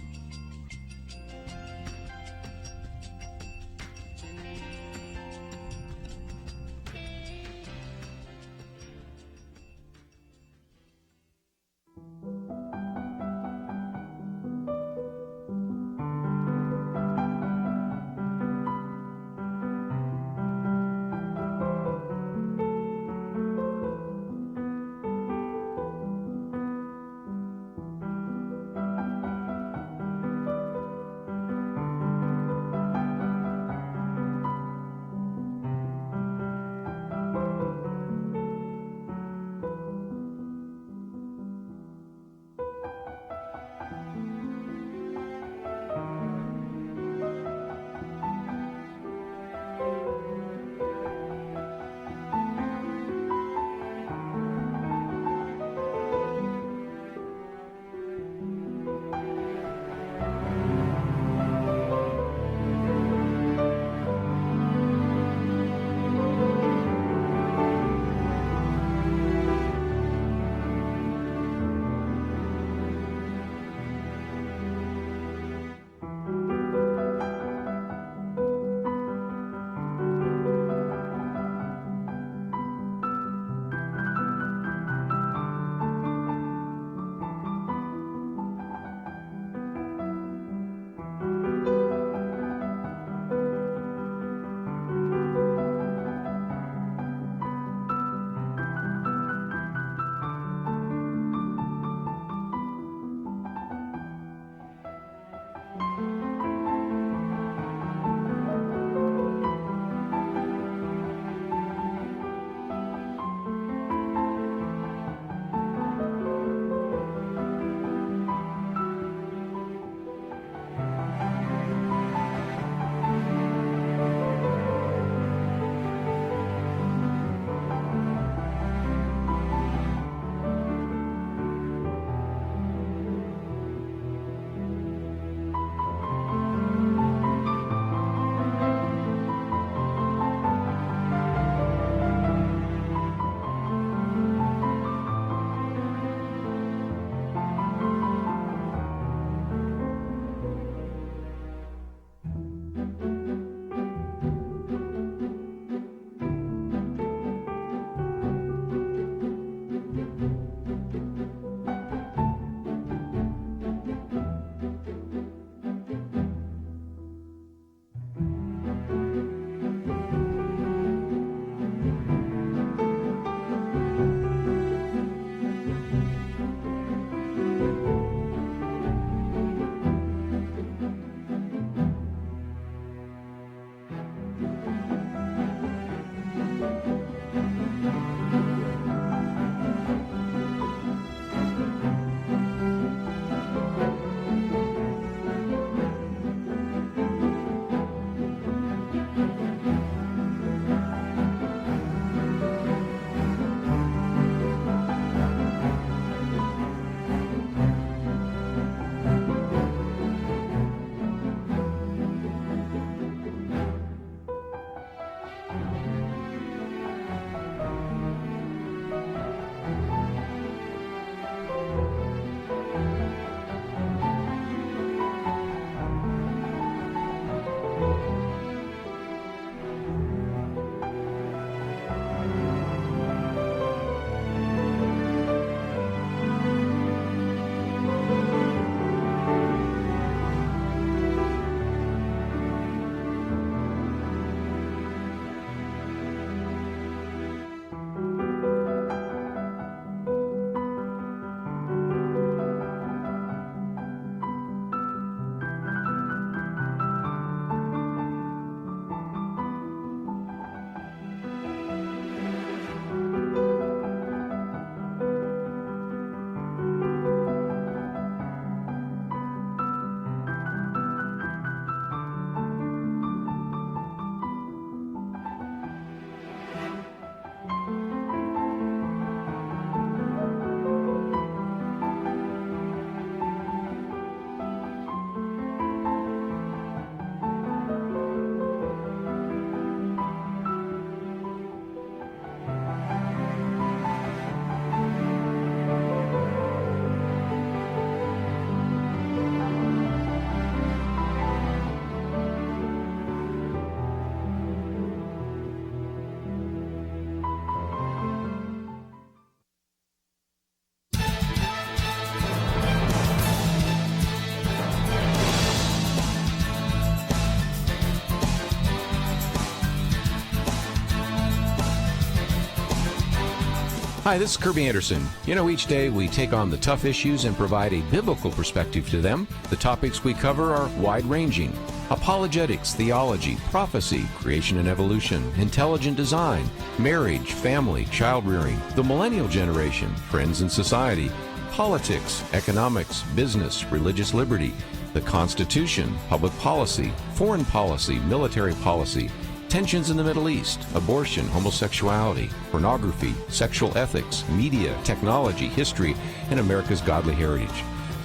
Speaker 1: Hi, this is Kerby Anderson. You know, each day we take on the tough issues and provide a biblical perspective to them. The topics we cover are wide-ranging: apologetics, theology, prophecy, creation and evolution, intelligent design, marriage, family, child-rearing, the millennial generation, friends and society, politics, economics, business, religious liberty, the Constitution, public policy, foreign policy, military policy, tensions in the Middle East, abortion, homosexuality, pornography, sexual ethics, media, technology, history, and America's godly heritage.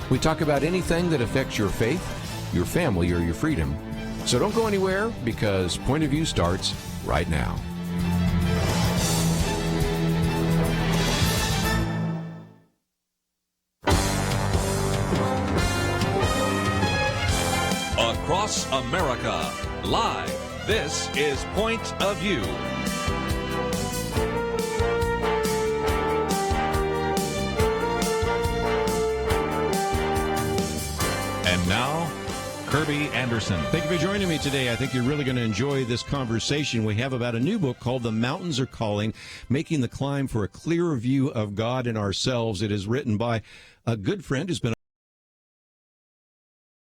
Speaker 1: We talk about anything that affects your faith, your family, or your freedom. So don't go anywhere, because Point of View starts right now.
Speaker 2: Across America, live. This is Point of View. And now, Kerby Anderson.
Speaker 1: Thank you for joining me today. I think you're really going to enjoy this conversation. We have about a new book called The Mountains Are Calling, Making the Climb for a Clearer View of God and Ourselves. It is written by a good friend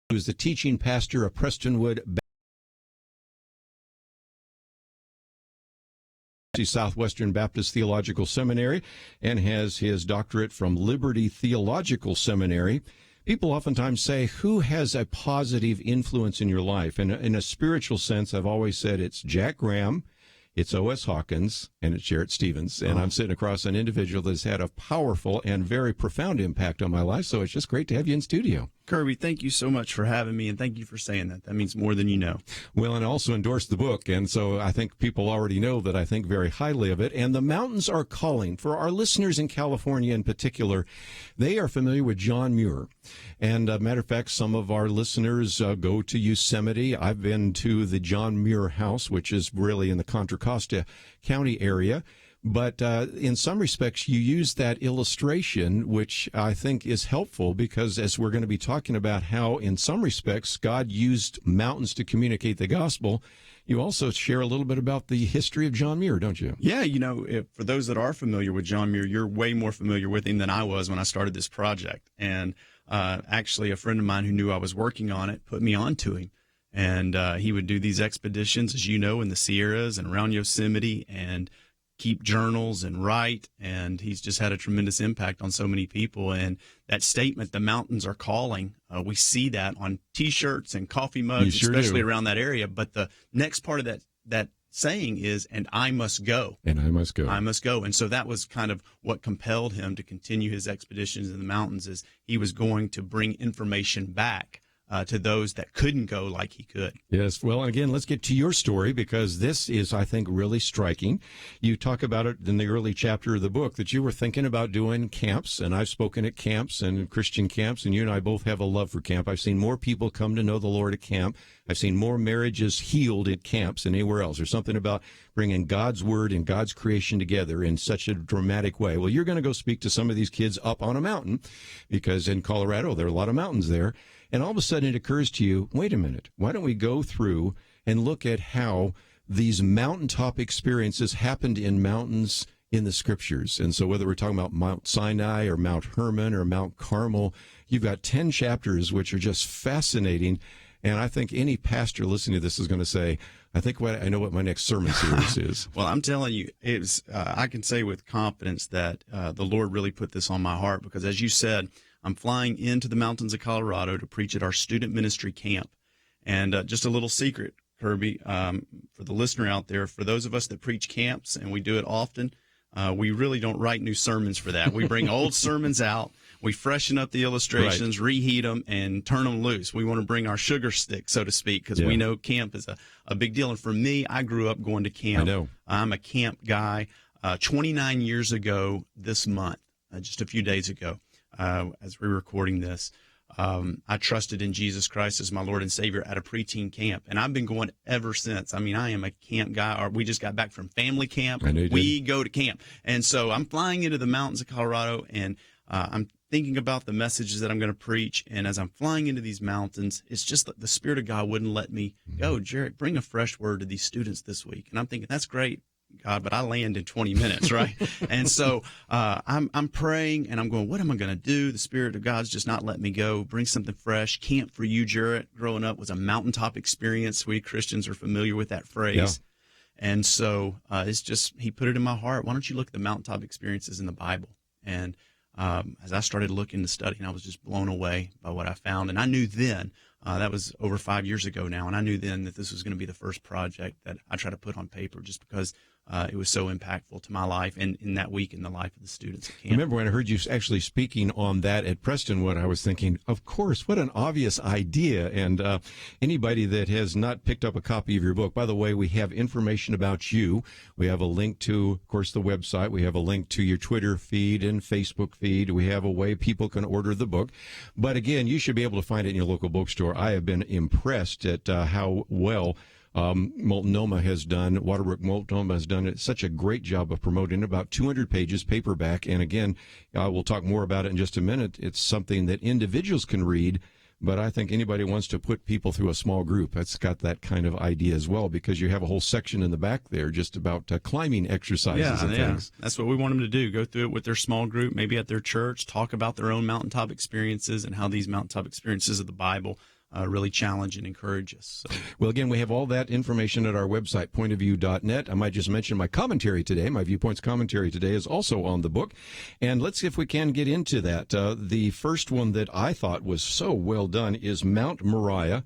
Speaker 1: who's the teaching pastor of Prestonwood Southwestern Baptist Theological Seminary, and has his doctorate from Liberty Theological Seminary. People oftentimes say, who has a positive influence in your life? And in a spiritual sense, I've always said it's Jack Graham, it's O.S. Hawkins, and it's Jarrett Stephens. And I'm sitting across an individual that's had a powerful and very profound impact on my life, so it's just great to have you in studio.
Speaker 13: Kerby, thank you so much for having me, and thank you for saying that. That means more than you know.
Speaker 1: Well, and also endorse the book, and so I think people already know that I think very highly of it. And The Mountains Are Calling. For our listeners in California in particular, they are familiar with John Muir. And matter of fact, some of our listeners go to Yosemite. I've been to the John Muir House, which is really in the Contra Costa County area. But in some respects, you use that illustration, which I think is helpful, because as we're going to be talking about how, in some respects, God used mountains to communicate the gospel, you also share a little bit about the history of John Muir, don't you?
Speaker 13: Yeah, you know, for those that are familiar with John Muir, you're way more familiar with him than I was when I started this project. And actually, a friend of mine who knew I was working on it put me on to him. And he would do these expeditions, as you know, in the Sierras and around Yosemite, and keep journals and write, and he's just had a tremendous impact on so many people. And that statement, the mountains are calling, we see that on T-shirts and coffee mugs, especially around that area. But the next part of that saying is, and I must go.
Speaker 1: And I must go.
Speaker 13: I must go. And so that was kind of what compelled him to continue his expeditions in the mountains, is he was going to bring information back to those that couldn't go like he could.
Speaker 1: Yes. Well, and again, let's get to your story, because this is, I think, really striking. You talk about it in the early chapter of the book, that you were thinking about doing camps, and I've spoken at camps and Christian camps, and you and I both have a love for camp. I've seen more people come to know the Lord at camp. I've seen more marriages healed at camps than anywhere else. There's something about bringing God's word and God's creation together in such a dramatic way. Well, you're going to go speak to some of these kids up on a mountain, because in Colorado, there are a lot of mountains there. And all of a sudden it occurs to you, wait a minute, why don't we go through and look at how these mountaintop experiences happened in mountains in the scriptures? And so whether we're talking about Mount Sinai or Mount Hermon or Mount Carmel, you've got 10 chapters which are just fascinating. And I think any pastor listening to this is going to say, I know what my next sermon series is.
Speaker 13: Well, I'm telling you, I can say with confidence that the Lord really put this on my heart, because as you said, I'm flying into the mountains of Colorado to preach at our student ministry camp. And just a little secret, Kerby, for the listener out there, for those of us that preach camps, and we do it often, we really don't write new sermons for that. We bring old sermons out, we freshen up the illustrations, reheat them, and turn them loose. We want to bring our sugar stick, so to speak, because we know camp is a big deal. And for me, I grew up going to camp.
Speaker 1: I know.
Speaker 13: I'm a camp guy. 29 years ago this month, just a few days ago, as we're recording this, I trusted in Jesus Christ as my Lord and Savior at a preteen camp, and I've been going ever since. I mean, I am a camp guy. We just got back from family camp. We go to camp. And so I'm flying into the mountains of Colorado, and I'm thinking about the messages that I'm going to preach. And as I'm flying into these mountains, it's just that the Spirit of God wouldn't let me go. Jarrett, bring a fresh word to these students this week. And I'm thinking, that's great. God, but I land in 20 minutes, right? And so I'm praying, and I'm going, what am I going to do? The Spirit of God's just not letting me go. Bring something fresh. Camp for you, Jarrett, growing up was a mountaintop experience. We Christians are familiar with that phrase. Yeah. And so it's just, he put it in my heart. Why don't you look at the mountaintop experiences in the Bible? And as I started looking to studying, I was just blown away by what I found. And I knew then, that was over 5 years ago now, and I knew then that this was going to be the first project that I try to put on paper just because it was so impactful to my life and in that week in the life of the students at camp.
Speaker 1: Remember when I heard you actually speaking on that at Prestonwood, I was thinking, of course, what an obvious idea. And anybody that has not picked up a copy of your book, by the way, we have information about you. We have a link to, of course, the website. We have a link to your Twitter feed and Facebook feed. We have a way people can order the book. But again, you should be able to find it in your local bookstore. I have been impressed at how well Multnomah has done, Waterbrook Multnomah has done such a great job of promoting about 200 pages paperback. And again, we'll talk more about it in just a minute. It's something that individuals can read, but I think anybody wants to put people through a small group, it's got that kind of idea as well, because you have a whole section in the back there just about climbing exercises and things.
Speaker 13: That's what we want them to do. Go through it with their small group, maybe at their church, talk about their own mountaintop experiences and how these mountaintop experiences of the Bible really challenge and encourage us. So.
Speaker 1: Well, again, we have all that information at our website, pointofview.net. I might just mention my commentary today. My Viewpoints commentary today is also on the book. And let's see if we can get into that. The first one that I thought was so well done is Mount Moriah.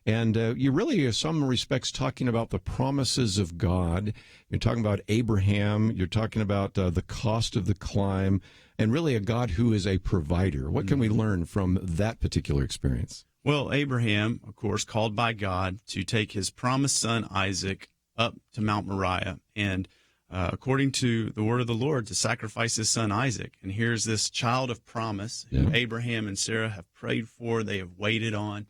Speaker 1: And you really, in some respects, talking about the promises of God. You're talking about Abraham. You're talking about the cost of the climb, and really a God who is a provider. What can we learn from that particular experience?
Speaker 13: Well, Abraham, of course, called by God to take his promised son Isaac up to Mount Moriah, and according to the word of the Lord, to sacrifice his son Isaac. And here's this child of promise who Abraham and Sarah have prayed for, they have waited on.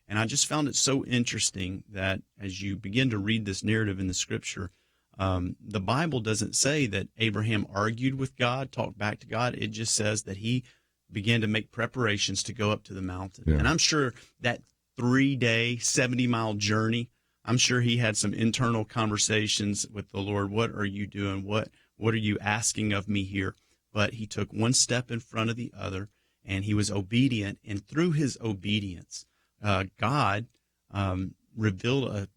Speaker 13: And I just found it so interesting that as you begin to read this narrative in the Scripture, the Bible doesn't say that Abraham argued with God, talked back to God. It just says that he began to make preparations to go up to the mountain. Yeah. And I'm sure that 3-day, 70-mile journey, I'm sure he had some internal conversations with the Lord. What are you doing? What are you asking of me here? But he took one step in front of the other, and he was obedient. And through his obedience, God revealed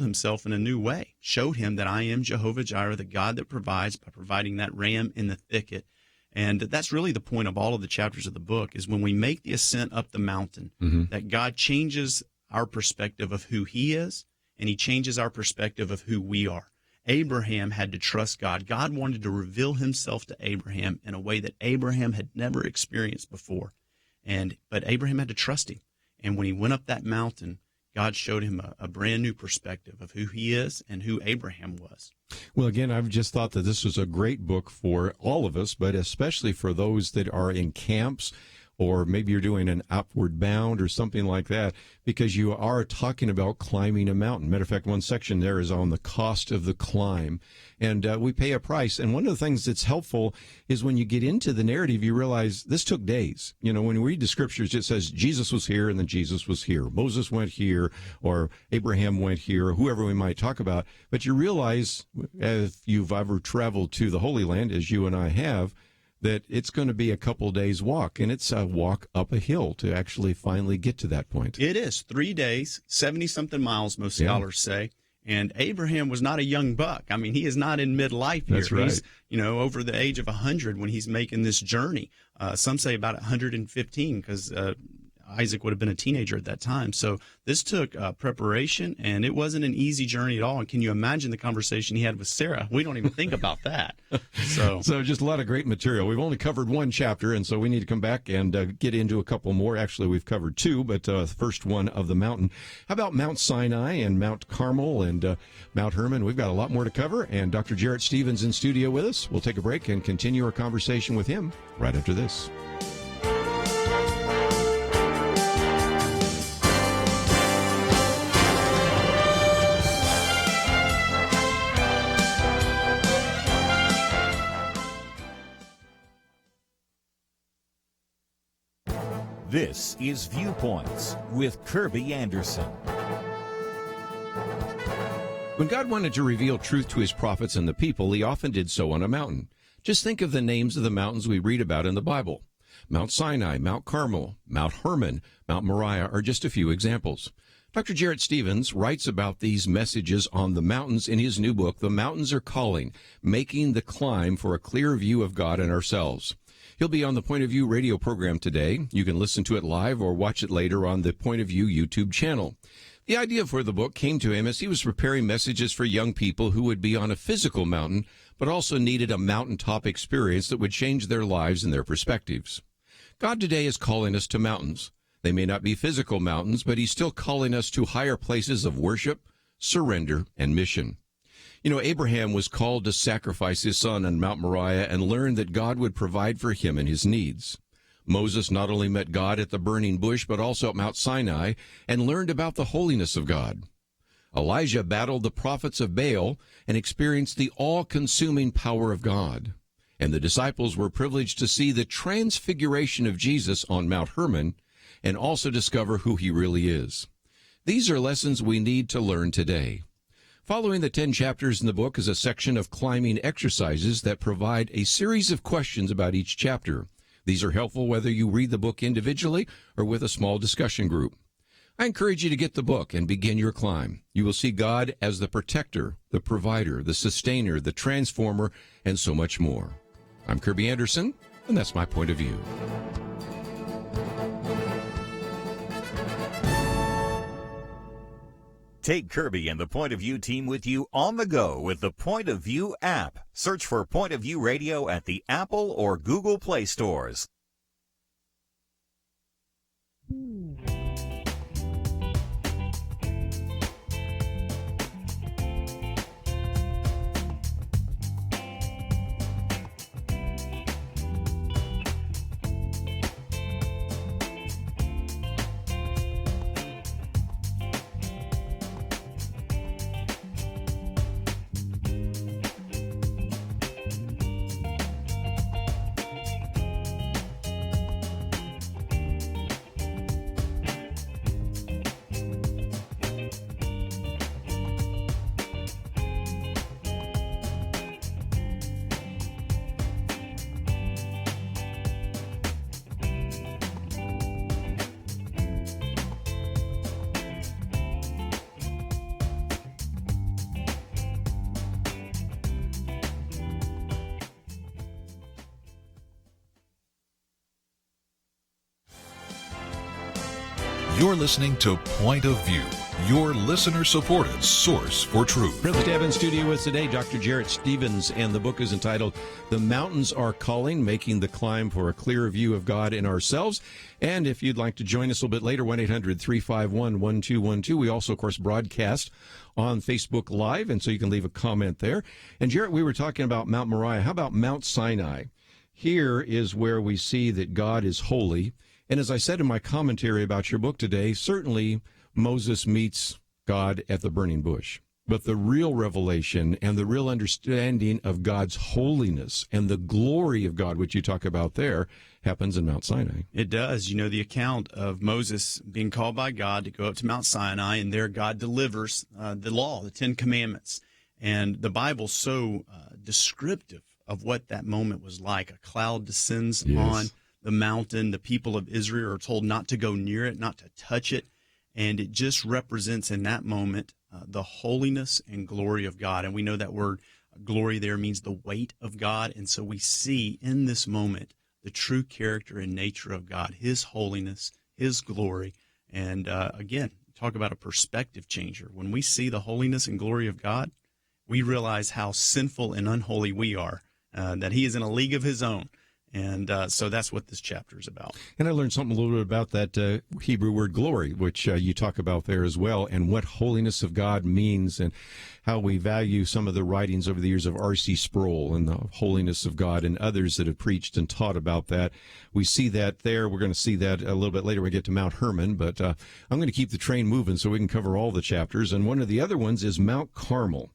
Speaker 13: himself in a new way, showed him that I am Jehovah Jireh, the God that provides, by providing that ram in the thicket. And that's really the point of all of the chapters of the book, is when we make the ascent up the mountain, that God changes our perspective of who he is, and he changes our perspective of who we are. Abraham had to trust God. God wanted to reveal himself to Abraham in a way that Abraham had never experienced before. But Abraham had to trust him. And when he went up that mountain, God showed him a brand new perspective of who he is and who Abraham was.
Speaker 1: Well, again, I've just thought that this was a great book for all of us, but especially for those that are in camps, or maybe you're doing an Outward Bound or something like that, because you are talking about climbing a mountain. Matter of fact, one section there is on the cost of the climb, and we pay a price. And one of the things that's helpful is when you get into the narrative, you realize this took days. You know, when you read the Scriptures, it says Jesus was here and then Jesus was here. Moses went here, or Abraham went here, or whoever we might talk about. But you realize, if you've ever traveled to the Holy Land, as you and I have, that it's going to be a couple days walk, and it's a walk up a hill to actually finally get to that point.
Speaker 13: It is 3 days, 70-something miles, most scholars say. And Abraham was not a young buck. I mean, he is not in midlife here.
Speaker 1: That's right.
Speaker 13: He's, over the age of 100 when he's making this journey. Some say about 115, because Isaac would have been a teenager at that time. So this took preparation, and it wasn't an easy journey at all. And can you imagine the conversation he had with Sarah? We don't even think about that. So
Speaker 1: just a lot of great material. We've only covered one chapter, and so we need to come back and get into a couple more. Actually, we've covered two, but the first one of the mountain. How about Mount Sinai and Mount Carmel and Mount Hermon? We've got a lot more to cover, and Dr. Jarrett Stephens in studio with us. We'll take a break and continue our conversation with him right after this.
Speaker 3: This is Viewpoints with Kerby Anderson.
Speaker 1: When God wanted to reveal truth to his prophets and the people, he often did so on a mountain. Just think of the names of the mountains we read about in the Bible. Mount Sinai, Mount Carmel, Mount Hermon, Mount Moriah are just a few examples. Dr. Jarrett Stephens writes about these messages on the mountains in his new book, The Mountains Are Calling, Making the Climb for a Clear View of God and Ourselves. He'll be on the Point of View radio program today. You can listen to it live or watch it later on the Point of View YouTube channel. The idea for the book came to him as he was preparing messages for young people who would be on a physical mountain, but also needed a mountaintop experience that would change their lives and their perspectives. God today is calling us to mountains. They may not be physical mountains, but he's still calling us to higher places of worship, surrender, and mission. You know, Abraham was called to sacrifice his son on Mount Moriah and learned that God would provide for him and his needs. Moses not only met God at the burning bush, but also at Mount Sinai and learned about the holiness of God. Elijah battled the prophets of Baal and experienced the all-consuming power of God. And the disciples were privileged to see the transfiguration of Jesus on Mount Hermon and also discover who he really is. These are lessons we need to learn today. Following the 10 chapters in the book is a section of climbing exercises that provide a series of questions about each chapter. These are helpful whether you read the book individually or with a small discussion group. I encourage you to get the book and begin your climb. You will see God as the protector, the provider, the sustainer, the transformer, and so much more. I'm Kerby Anderson, and that's my point of view.
Speaker 3: Take Kerby and the Point of View team with you on the go with the Point of View app. Search for Point of View Radio at the Apple or Google Play stores.
Speaker 4: You're listening to Point of View, your listener-supported source for truth.
Speaker 1: Privileged to have in studio with us today Dr. Jarrett Stephens, and the book is entitled The Mountains Are Calling, Making the Climb for a Clearer View of God and Ourselves. And if you'd like to join us a little bit later, 1-800-351-1212. We also, of course, broadcast on Facebook Live, and so you can leave a comment there. And Jarrett, we were talking about Mount Moriah. How about Mount Sinai? Here is where we see that God is holy. And as I said in my commentary about your book today, certainly Moses meets God at the burning bush. But the real revelation and the real understanding of God's holiness and the glory of God, which you talk about there, happens in Mount Sinai.
Speaker 13: It does. You know, the account of Moses being called by God to go up to Mount Sinai, and there God delivers the law, the 10 Commandments. And the Bible's so descriptive of what that moment was like. A cloud descends on the mountain. The people of Israel are told not to go near it, not to touch it. And it just represents in that moment the holiness and glory of God. And we know that word glory there means the weight of God. And so we see in this moment the true character and nature of God, his holiness, his glory. And again, talk about a perspective changer. When we see the holiness and glory of God, we realize how sinful and unholy we are, that he is in a league of his own. And so that's what this chapter is about.
Speaker 1: And I learned something a little bit about that Hebrew word glory, which you talk about there as well, and what holiness of God means, and how we value some of the writings over the years of R.C. Sproul and the holiness of God, and others that have preached and taught about that. We see that there. We're going to see that a little bit later when we get to Mount Hermon, but I'm going to keep the train moving so we can cover all the chapters. And one of the other ones is Mount Carmel.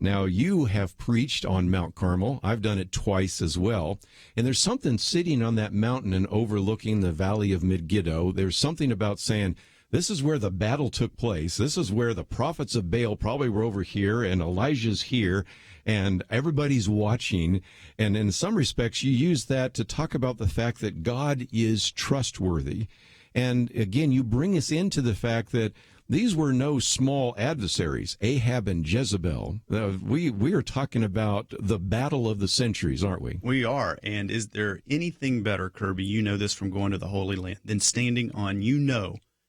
Speaker 1: Now, you have preached on Mount Carmel. I've done it twice as well. And there's something sitting on that mountain and overlooking the valley of Megiddo. There's something about saying, This is where the battle took place. This is where the prophets of Baal probably were over here, and Elijah's here, and everybody's watching. And in some respects, you use that to talk about the fact that God is trustworthy. And again, you bring us into the fact that these were no small adversaries, Ahab and Jezebel. We are talking about the battle of the centuries, aren't we?
Speaker 13: We are. And is there anything better, Kerby, you know this from going to the Holy Land, than standing on,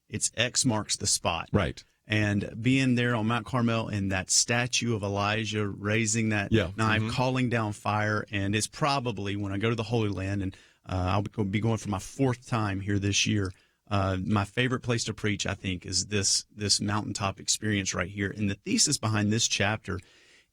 Speaker 13: it's X marks the spot.
Speaker 1: Right.
Speaker 13: And being there on Mount Carmel and that statue of Elijah raising that knife, calling down fire. And it's probably, when I go to the Holy Land, and I'll be going for my 4th time here this year, my favorite place to preach, I think, is this mountaintop experience right here. And the thesis behind this chapter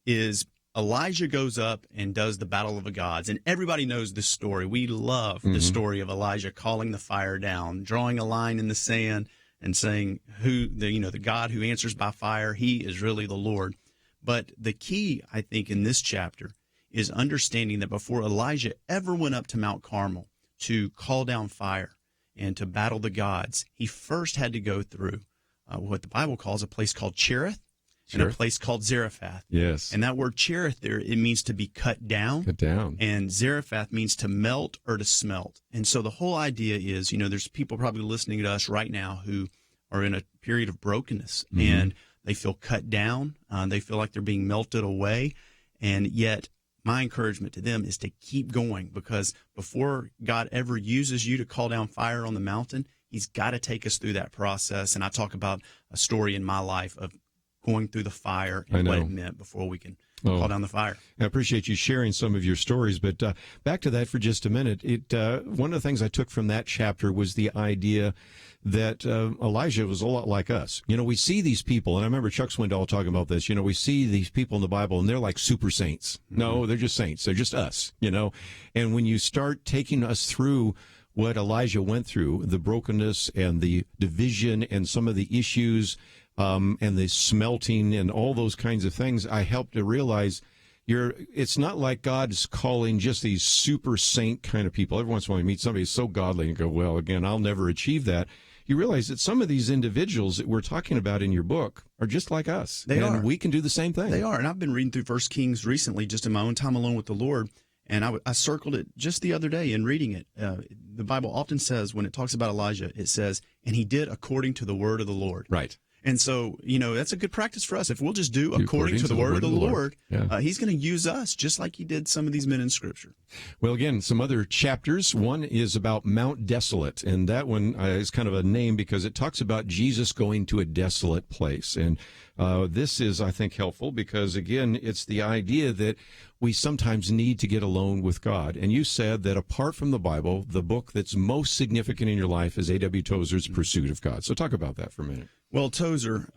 Speaker 13: is Elijah goes up and does the battle of the gods. And everybody knows this story. We love the story of Elijah calling the fire down, drawing a line in the sand, and saying the God who answers by fire, he is really the Lord. But the key, I think, in this chapter is understanding that before Elijah ever went up to Mount Carmel to call down fire and to battle the gods, he first had to go through what the Bible calls a place called Cherith and a place called Zarephath.
Speaker 1: Yes.
Speaker 13: And that word Cherith there, it means to be cut down.
Speaker 1: Cut down.
Speaker 13: And Zarephath means to melt or to smelt. And so the whole idea is, there's people probably listening to us right now who are in a period of brokenness, and they feel cut down. They feel like they're being melted away. And yet my encouragement to them is to keep going, because before God ever uses you to call down fire on the mountain, he's got to take us through that process. And I talk about a story in my life of going through the fire and what it meant before we can call down the fire.
Speaker 1: I appreciate you sharing some of your stories, but back to that for just a minute. One of the things I took from that chapter was the idea that Elijah was a lot like us. We see these people, and I remember Chuck Swindoll talking about this. We see these people in the Bible, and they're like super saints. No, they're just saints. They're just us, And when you start taking us through what Elijah went through, the brokenness and the division and some of the issues and the smelting and all those kinds of things, I helped to realize it's not like God's calling just these super saint kind of people. Every once in a while you meet somebody who's so godly and go, well, again, I'll never achieve that. You realize that some of these individuals that we're talking about in your book are just like us.
Speaker 13: They are.
Speaker 1: We can do the same thing.
Speaker 13: They are. And I've been reading through 1 Kings recently, just in my own time alone with the Lord. And I circled it just the other day in reading it. The Bible often says, when it talks about Elijah, it says, and he did according to the word of the Lord.
Speaker 1: Right.
Speaker 13: And so, that's a good practice for us. If we'll just do according to the word of the Lord, he's going to use us just like he did some of these men in Scripture.
Speaker 1: Well, again, some other chapters. One is about Mount Desolate, and that one is kind of a name because it talks about Jesus going to a desolate place. And this is, I think, helpful because, again, it's the idea that we sometimes need to get alone with God. And you said that apart from the Bible, the book that's most significant in your life is A.W. Tozer's Pursuit of God. So talk about that for a minute.
Speaker 13: Well, Tozer,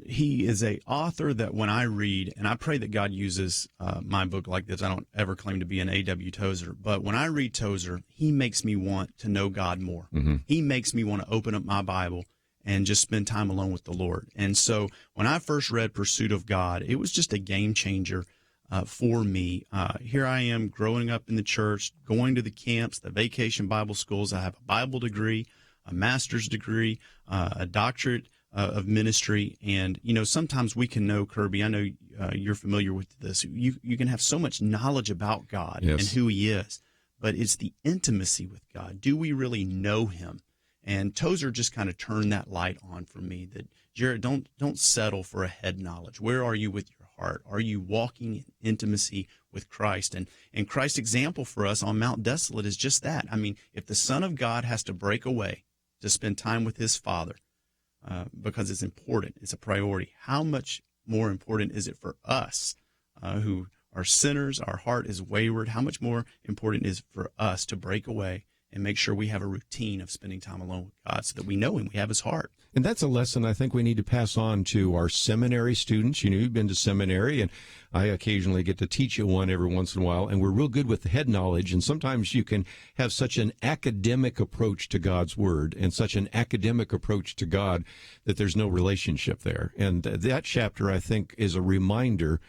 Speaker 13: he is a author that when I read, and I pray that God uses my book like this. I don't ever claim to be an A.W. Tozer, but when I read Tozer, he makes me want to know God more. He makes me want to open up my Bible and just spend time alone with the Lord. And so when I first read Pursuit of God, it was just a game changer for me. Here I am growing up in the church, going to the camps, the vacation Bible schools. I have a Bible degree, a master's degree, a doctorate of ministry. And, sometimes we can know, Kerby, I know you're familiar with this. You can have so much knowledge about God and who he is, but it's the intimacy with God. Do we really know him? And Tozer just kind of turned that light on for me that, Jarrett, don't settle for a head knowledge. Where are you with your heart? Are you walking in intimacy with Christ? And Christ's example for us on Mount Desolate is just that. I mean, if the Son of God has to break away to spend time with his Father, because it's important, it's a priority, how much more important is it for us who are sinners, our heart is wayward, how much more important is it for us to break away and make sure we have a routine of spending time alone with God so that we know him, we have his heart.
Speaker 1: And that's a lesson I think we need to pass on to our seminary students. You've been to seminary, and I occasionally get to teach you one every once in a while, and we're real good with the head knowledge, and sometimes you can have such an academic approach to God's Word and such an academic approach to God that there's no relationship there. And that chapter, I think, is a reminder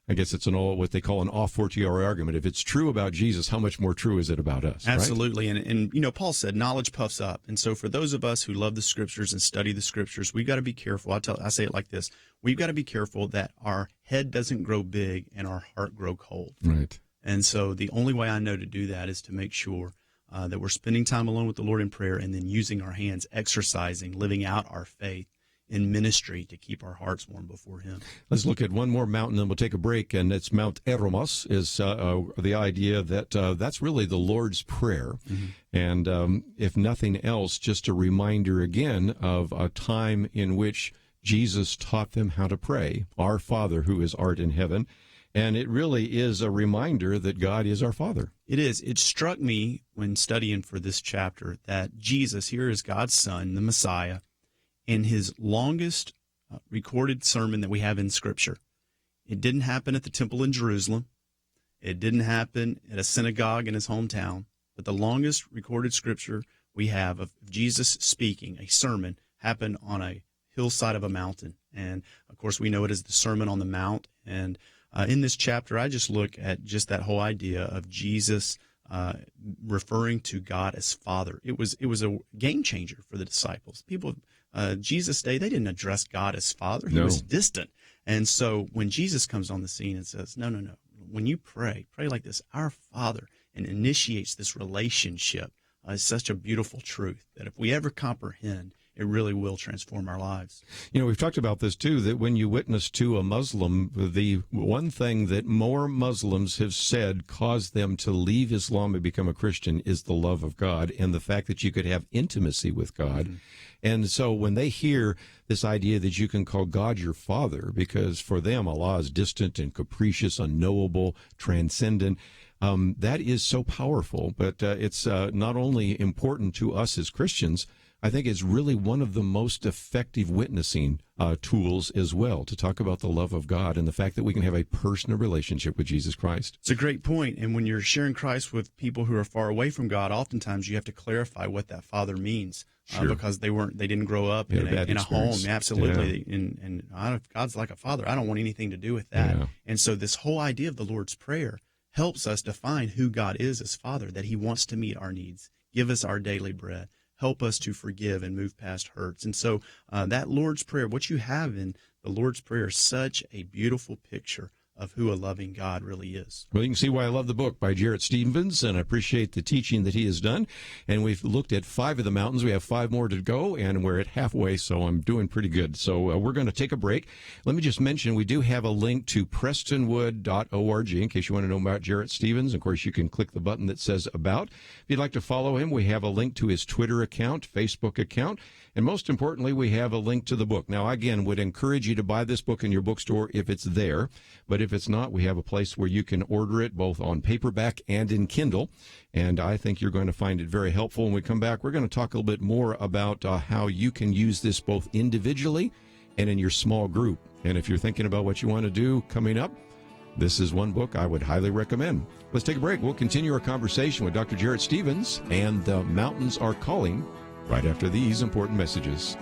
Speaker 1: I guess it's what they call an a fortiori argument. If it's true about Jesus, how much more true is it about us?
Speaker 13: Absolutely. Right? And Paul said, knowledge puffs up. And so for those of us who love the Scriptures and study the Scriptures, we've got to be careful. I say it like this. We've got to be careful that our head doesn't grow big and our heart grow cold.
Speaker 1: Right.
Speaker 13: And so the only way I know to do that is to make sure that we're spending time alone with the Lord in prayer and then using our hands, exercising, living out our faith in ministry to keep our hearts warm before Him.
Speaker 1: Let's look at one more mountain, then we'll take a break, and it's Mount Eremos, is the idea that that's really the Lord's Prayer. Mm-hmm. And if nothing else, just a reminder again of a time in which Jesus taught them how to pray, Our Father who art in heaven. And it really is a reminder that God is our Father.
Speaker 13: It is. It struck me when studying for this chapter that Jesus, here is God's Son, the Messiah, in his longest recorded sermon that we have in Scripture. It didn't happen at the temple in Jerusalem. It didn't happen at a synagogue in his hometown. But the longest recorded Scripture we have of Jesus speaking, a sermon, happened on a hillside of a mountain. And, of course, we know it as the Sermon on the Mount. And in this chapter, I just look at just that whole idea of Jesus referring to God as Father. It was a game changer for the disciples. People Jesus' day, they didn't address God as Father. He was distant. And so when Jesus comes on the scene and says, no, when you pray like this, Our Father, and initiates this relationship, is such a beautiful truth that if we ever comprehend, it really will transform our lives.
Speaker 1: We've talked about this, too, that when you witness to a Muslim, the one thing that more Muslims have said caused them to leave Islam and become a Christian is the love of God and the fact that you could have intimacy with God. Mm-hmm. And so when they hear this idea that you can call God your Father, because for them Allah is distant and capricious, unknowable, transcendent, that is so powerful. But it's not only important to us as Christians, I think it's really one of the most effective witnessing tools as well, to talk about the love of God and the fact that we can have a personal relationship with Jesus Christ.
Speaker 13: It's a great point. And when you're sharing Christ with people who are far away from God, oftentimes you have to clarify what that Father means.
Speaker 1: Sure.
Speaker 13: Because they didn't grow up in a home. Absolutely. Yeah. And God's like a father. I don't want anything to do with that. Yeah. And so this whole idea of the Lord's Prayer helps us define who God is as Father, that He wants to meet our needs, give us our daily bread, help us to forgive and move past hurts. And so that Lord's Prayer, what you have in the Lord's Prayer, is such a beautiful picture of who a loving God really is.
Speaker 1: Well, you can see why I love the book by Jarrett Stephens, and I appreciate the teaching that he has done. And we've looked at 5 of the mountains. We have 5 more to go, and we're at halfway, so I'm doing pretty good. So we're going to take a break. Let me just mention, we do have a link to prestonwood.org in case you want to know about Jarrett Stephens. Of course, you can click the button that says About. If you'd like to follow him, we have a link to his Twitter account, Facebook account, and most importantly, we have a link to the book. Now, again, would encourage you to buy this book in your bookstore if it's there, but if it's not, we have a place where you can order it both on paperback and in Kindle, and I think you're going to find it very helpful. When we come back, we're going to talk a little bit more about how you can use this both individually and in your small group. And if you're thinking about what you want to do coming up, this is one book I would highly recommend. Let's take a break. We'll continue our conversation with Dr. Jarrett Stephens and The Mountains Are Calling right after these important messages.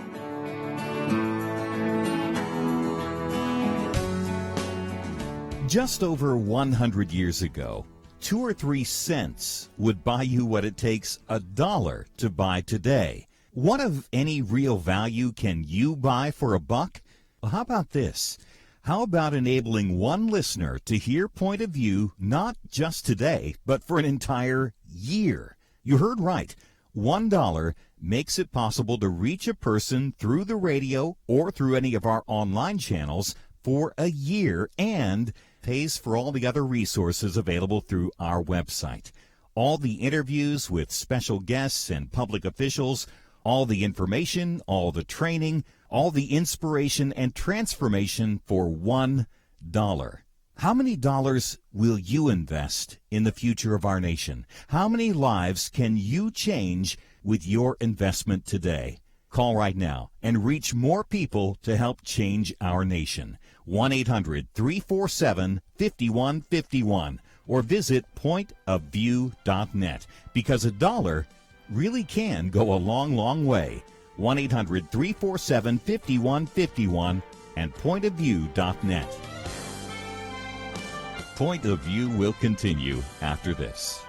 Speaker 3: Just over 100 years ago, 2 or 3 cents would buy you what it takes $1 to buy today. What of any real value can you buy for $1? Well, how about this? How about enabling one listener to hear Point of View not just today, but for an entire year? You heard right. $1 makes it possible to reach a person through the radio or through any of our online channels for a year, and pays for all the other resources available through our website. All the interviews with special guests and public officials, all the information, all the training, all the inspiration and transformation for $1. How many dollars will you invest in the future of our nation? How many lives can you change with your investment today? Call right now and reach more people to help change our nation. 1-800-347-5151 or visit pointofview.net, because $1 really can go a long, long way. 1-800-347-5151 and pointofview.net. Point of View will continue after this.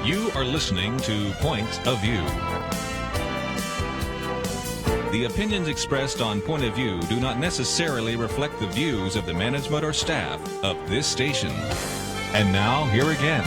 Speaker 2: You are listening to Point of View. The opinions expressed on Point of View do not necessarily reflect the views of the management or staff of this station. And now, here again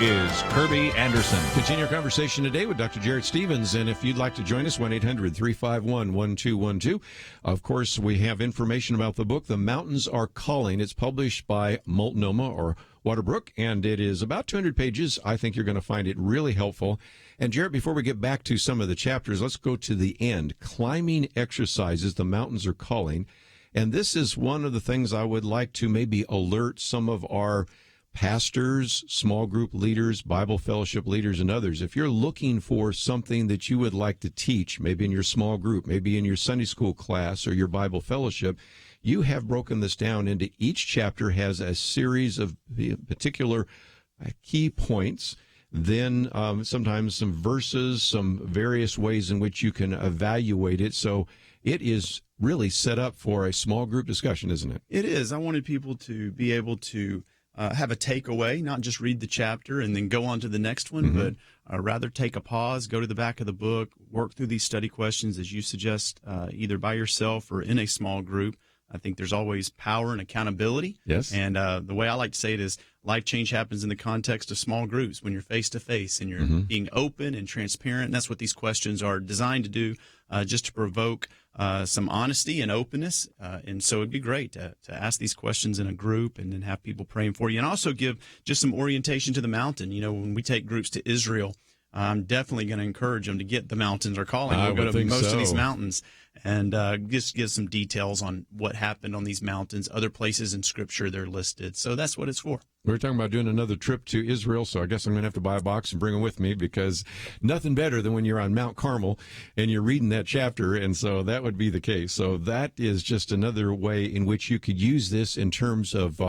Speaker 2: is Kerby Anderson.
Speaker 1: Continue our conversation today with Dr. Jarrett Stephens. And if you'd like to join us, 1-800-351-1212. Of course, we have information about the book, The Mountains Are Calling. It's published by Multnomah or Waterbrook, and it is about 200 pages. I think you're going to find it really helpful. And Jarrett, before we get back to some of the chapters, let's go to the end. Climbing exercises, The Mountains Are Calling. And this is one of the things I would like to maybe alert some of our pastors, small group leaders, Bible fellowship leaders, and others, if you're looking for something that you would like to teach, maybe in your small group, maybe in your Sunday school class or your Bible fellowship, you have broken this down into each chapter has a series of particular key points, then sometimes some verses, some various ways in which you can evaluate it. So it is really set up for a small group discussion, isn't it?
Speaker 13: It is. I wanted people to be able to have a takeaway, not just read the chapter and then go on to the next one, but rather take a pause, go to the back of the book, work through these study questions as you suggest, either by yourself or in a small group. I think there's always power and accountability.
Speaker 1: Yes.
Speaker 13: And the way I like to say it is life change happens in the context of small groups when you're face to face and you're being open and transparent. And that's what these questions are designed to do, just to provoke some honesty and openness. And so it'd be great to ask these questions in a group and then have people praying for you, and also give just some orientation to the mountain. You know, when we take groups to Israel, I'm definitely going to encourage them to get the mountains are calling. We'll go to most of these mountains and just give some details on what happened on these mountains, other places in Scripture they're listed. So that's what it's for.
Speaker 1: We're talking about doing another trip to Israel, so I guess I'm going to have to buy a box and bring them with me, because nothing better than when you're on Mount Carmel and you're reading that chapter, and so that would be the case. So that is just another way in which you could use this in terms of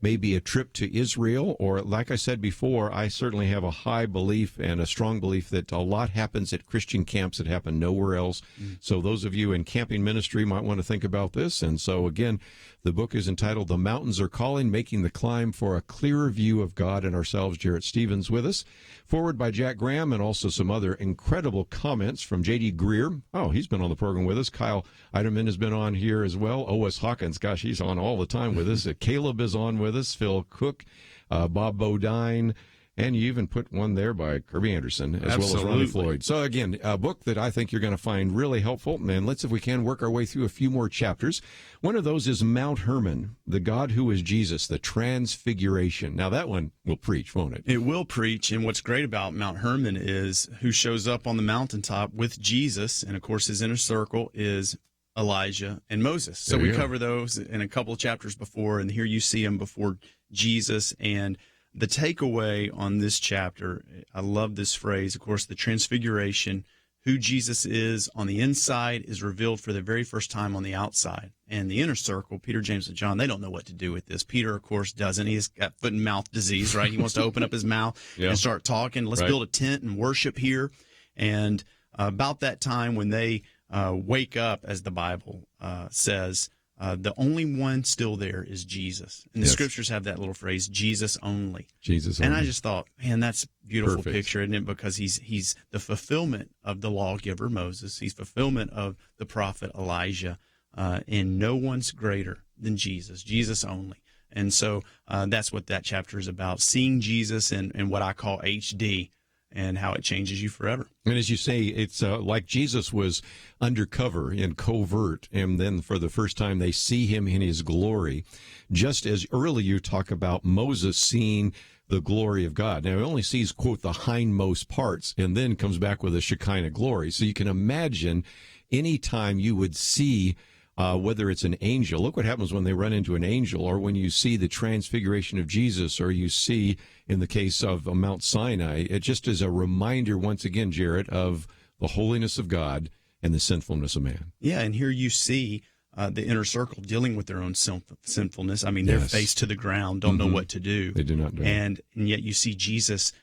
Speaker 1: maybe a trip to Israel, or like I said before, I certainly have a high belief and a strong belief that a lot happens at Christian camps that happen nowhere else. So those of you in camping ministry might want to think about this. And so again, the book is entitled The Mountains Are Calling, Making the Climb for a Clearer View of God and Ourselves. Jarrett Stephens with us. Forward by Jack Graham, and also some other incredible comments from J.D. Greer. Oh, he's been on the program with us. Kyle Eiderman has been on here as well. O.S. Hawkins, gosh, he's on all the time with us. Caleb is on with us. Phil Cook, Bob Bodine. And you even put one there by Kerby Anderson, as well as Ronnie Floyd. So, again, a book that I think you're going to find really helpful. And let's, if we can, work our way through a few more chapters. One of those is Mount Hermon, the God who is Jesus, the Transfiguration. Now, that one will preach, won't it?
Speaker 13: It will preach. And what's great about Mount Hermon is who shows up on the mountaintop with Jesus. And, of course, his inner circle is Elijah and Moses. So we cover those in a couple of chapters before. And here you see them before Jesus. And the takeaway on this chapter, I love this phrase, of course, the Transfiguration, who Jesus is on the inside is revealed for the very first time on the outside. And the inner circle, Peter, James, and John, they don't know what to do with this. Peter, of course, doesn't. He's got foot and mouth disease, right? He wants to open up his mouth and start talking. Let's build a tent and worship here. And about that time when they wake up, as the Bible says, the only one still there is Jesus. And the Scriptures have that little phrase, Jesus only.
Speaker 1: Jesus only.
Speaker 13: And I just thought, man, that's a beautiful picture, isn't it? Because he's the fulfillment of the lawgiver, Moses. He's fulfillment of the prophet Elijah. And no one's greater than Jesus, Jesus only. And so that's what that chapter is about, seeing Jesus in what I call HD, and how it changes you forever.
Speaker 1: And as you say, it's like Jesus was undercover and covert, and then for the first time they see him in his glory. Just as earlier you talk about Moses seeing the glory of God. Now, he only sees, quote, the hindmost parts, and then comes back with a Shekinah glory. So you can imagine any time you would see whether it's an angel. Look what happens when they run into an angel, or when you see the transfiguration of Jesus, or you see, in the case of Mount Sinai, it just is a reminder, once again, Jarrett, of the holiness of God and the sinfulness of man.
Speaker 13: Yeah, and here you see the inner circle dealing with their own sinfulness. I mean, they're face to the ground, don't know what to do.
Speaker 1: They do not know.
Speaker 13: And yet you see Jesus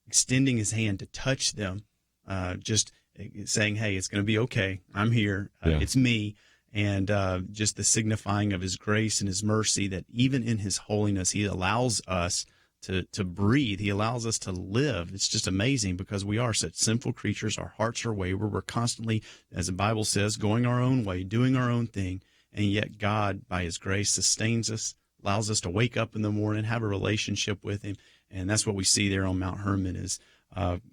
Speaker 13: extending his hand to touch them, just saying, hey, it's going to be okay. I'm here. It's me. And just the signifying of his grace and his mercy, that even in his holiness, he allows us to breathe. He allows us to live. It's just amazing, because we are such sinful creatures. Our hearts are wayward. We're constantly, as the Bible says, going our own way, doing our own thing. And yet God, by his grace, sustains us, allows us to wake up in the morning, have a relationship with him. And that's what we see there on Mount Hermon is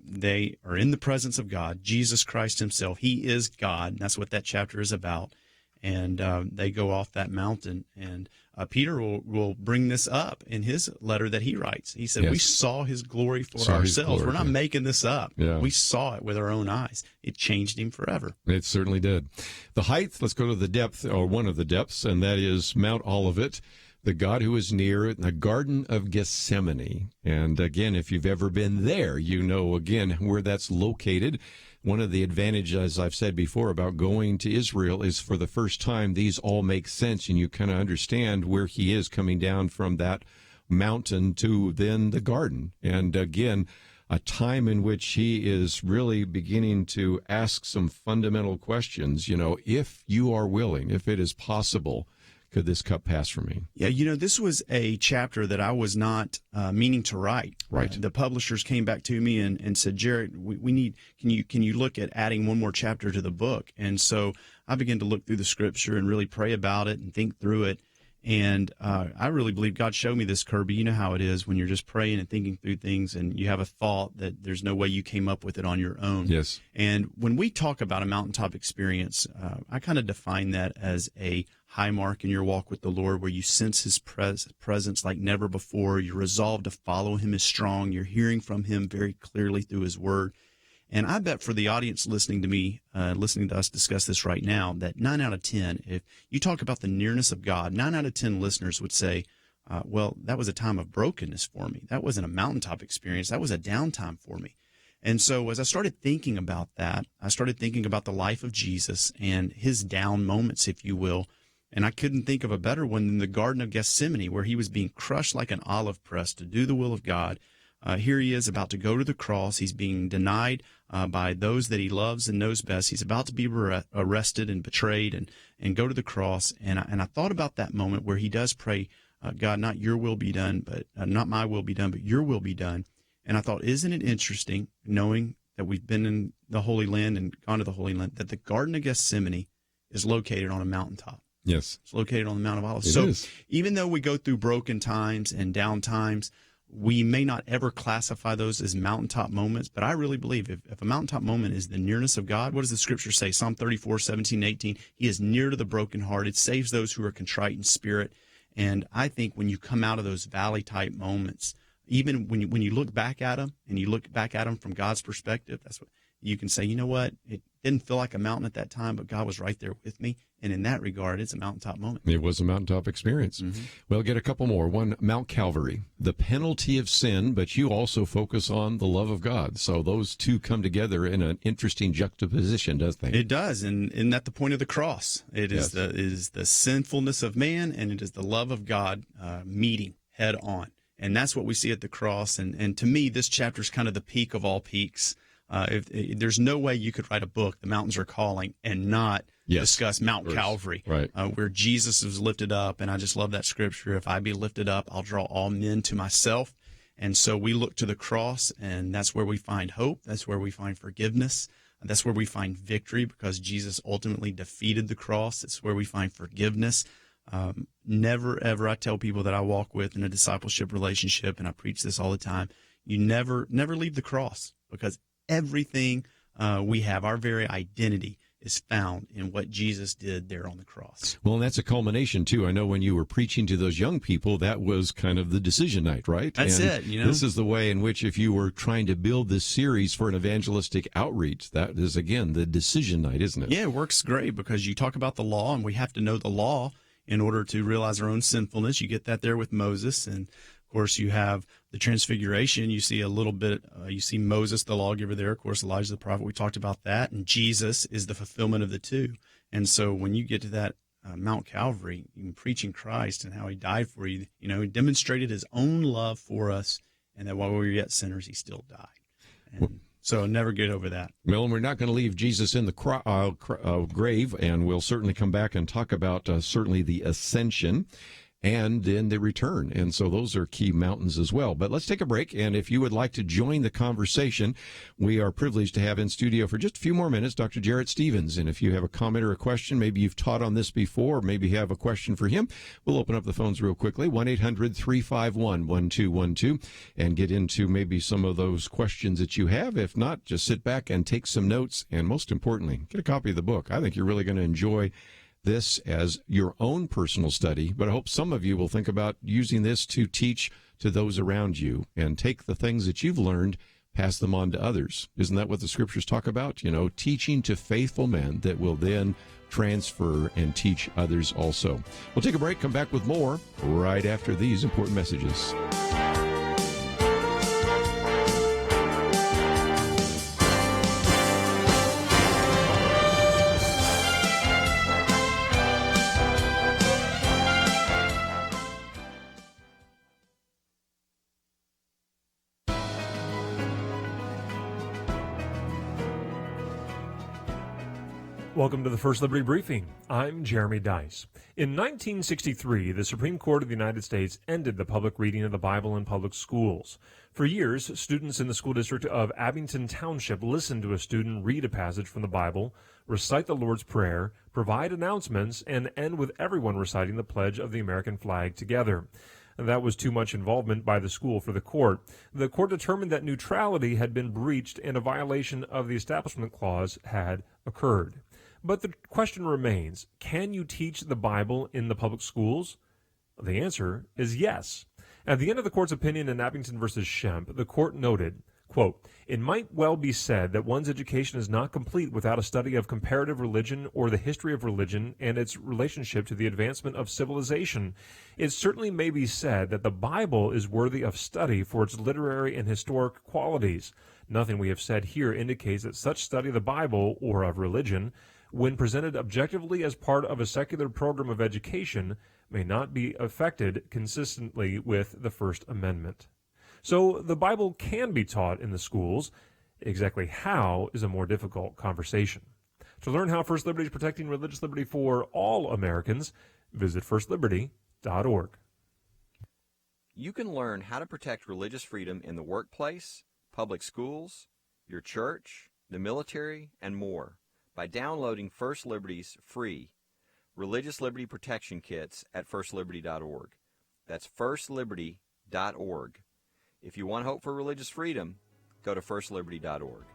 Speaker 13: they are in the presence of God, Jesus Christ himself. He is God. And that's what that chapter is about. And they go off that mountain, and Peter will bring this up in his letter that he writes. He said, we saw his glory for ourselves. We're not making this up. We saw it with our own eyes. It changed him forever.
Speaker 1: It certainly did. The height, let's go to the depth, or one of the depths, and that is Mount Olivet. The God who is near in the Garden of Gethsemane. And again, if you've ever been there, you know, again, where that's located. One of the advantages, as I've said before, about going to Israel is for the first time, these all make sense, and you kind of understand where he is coming down from that mountain to then the garden. And again, a time in which he is really beginning to ask some fundamental questions. You know, if you are willing, if it is possible, could this cup pass from me?
Speaker 13: Yeah, you know, this was a chapter that I was not meaning to write.
Speaker 1: Right.
Speaker 13: The publishers came back to me and said, Jarrett, we need, can you look at adding one more chapter to the book? And so I began to look through the scripture and really pray about it and think through it. And I really believe God showed me this, Kerby. You know how it is when you're just praying and thinking through things and you have a thought that there's no way you came up with it on your own.
Speaker 1: Yes.
Speaker 13: And when we talk about a mountaintop experience, I kind of define that as a high mark in your walk with the Lord where you sense his presence like never before. Your resolve to follow him is strong. You're hearing from him very clearly through his word. And I bet for the audience listening to me, listening to us discuss this right now, that 9 out of 10, if you talk about the nearness of God, 9 out of 10 listeners would say, well, that was a time of brokenness for me. That wasn't a mountaintop experience. That was a downtime for me. And so as I started thinking about that, I started thinking about the life of Jesus and his down moments, if you will. And I couldn't think of a better one than the Garden of Gethsemane, where he was being crushed like an olive press to do the will of God. Here he is about to go to the cross. He's being denied by those that he loves and knows best. He's about to be arrested and betrayed and go to the cross. And I thought about that moment where he does pray, God, not your will be done, but not my will be done, but your will be done. And I thought, isn't it interesting, knowing that we've been in the Holy Land and gone to the Holy Land, that the Garden of Gethsemane is located on a mountaintop.
Speaker 1: Yes.
Speaker 13: It's located on the Mount of Olives.
Speaker 1: It
Speaker 13: so
Speaker 1: is.
Speaker 13: Even though we go through broken times and down times, we may not ever classify those as mountaintop moments, but I really believe if a mountaintop moment is the nearness of God, what does the scripture say? Psalm 34, 17, 18, he is near to the brokenhearted, saves those who are contrite in spirit. And I think when you come out of those valley-type moments, even when you look back at them, and you look back at them from God's perspective, that's what you can say, you know what? It didn't feel like a mountain at that time, but God was right there with me. And in that regard, it's a mountaintop moment.
Speaker 1: It was a mountaintop experience. Mm-hmm. Well, get a couple more. One, Mount Calvary, the penalty of sin, but you also focus on the love of God. So those two come together in an interesting juxtaposition, doesn't they?
Speaker 13: It does. And isn't that the point of the cross? It is the sinfulness of man, and it is the love of God meeting head on. And that's what we see at the cross. And to me, this chapter is kind of the peak of all peaks. There's no way you could write a book, The Mountains Are Calling, and not discuss Mount Calvary,
Speaker 1: right.
Speaker 13: Where Jesus was lifted up. And I just love that scripture. If I be lifted up, I'll draw all men to myself. And so we look to the cross, and that's where we find hope. That's where we find forgiveness. That's where we find victory, because Jesus ultimately defeated the cross. It's where we find forgiveness. Never, ever, I tell people that I walk with in a discipleship relationship, and I preach this all the time, you never leave the cross, because everything we have, our very identity, is found in what Jesus did there on the cross.
Speaker 1: Well, and that's a culmination, too. I know when you were preaching to those young people, that was kind of the decision night, right?
Speaker 13: That's
Speaker 1: and
Speaker 13: it, you know.
Speaker 1: This is the way in which, if you were trying to build this series for an evangelistic outreach, that is, again, the decision night, isn't it?
Speaker 13: Yeah, it works great, because you talk about the law, and we have to know the law in order to realize our own sinfulness. You get that there with Moses, and of course you have the transfiguration. You see a little bit, you see Moses, the lawgiver there, of course Elijah the prophet, we talked about that, and Jesus is the fulfillment of the two. And so when you get to that Mount Calvary, preaching Christ and how he died for you, you know, he demonstrated his own love for us, and that while we were yet sinners, he still died. And so never get over that.
Speaker 1: Well, and we're not going to leave Jesus in the grave, and we'll certainly come back and talk about certainly the ascension and then the return. And so those are key mountains as well. But let's take a break. And if you would like to join the conversation, we are privileged to have in studio for just a few more minutes Dr. Jarrett Stephens. And if you have a comment or a question, maybe you've taught on this before, or maybe you have a question for him, we'll open up the phones real quickly, 1-800-351-1212, and get into maybe some of those questions that you have. If not, just sit back and take some notes. And most importantly, get a copy of the book. I think you're really going to enjoy this as your own personal study, but I hope some of you will think about using this to teach to those around you and take the things that you've learned, pass them on to others. Isn't that what the scriptures talk about? Teaching to faithful men that will then transfer and teach others also. We'll take a break, come back with more right after these important messages.
Speaker 5: Welcome to the First Liberty Briefing. I'm Jeremy Dice. In 1963, the Supreme Court of the United States ended the public reading of the Bible in public schools. For years, students in the school district of Abington Township listened to a student read a passage from the Bible, recite the Lord's Prayer, provide announcements, and end with everyone reciting the pledge of the American flag together. That was too much involvement by the school for the court. The court determined that neutrality had been breached and a violation of the Establishment Clause had occurred. But the question remains, can you teach the Bible in the public schools? The answer is yes. At the end of the court's opinion in Abington v. Shemp, the court noted, quote, "It might well be said that one's education is not complete without a study of comparative religion or the history of religion and its relationship to the advancement of civilization. It certainly may be said that the Bible is worthy of study for its literary and historic qualities. Nothing we have said here indicates that such study of the Bible or of religion, when presented objectively as part of a secular program of education, may not be affected consistently with the First Amendment." So the Bible can be taught in the schools. Exactly how is a more difficult conversation. To learn how First Liberty is protecting religious liberty for all Americans, visit firstliberty.org.
Speaker 6: You can learn how to protect religious freedom in the workplace, public schools, your church, the military, and more by downloading First Liberty's free Religious Liberty Protection Kits at firstliberty.org. That's firstliberty.org. If you want hope for religious freedom, go to firstliberty.org.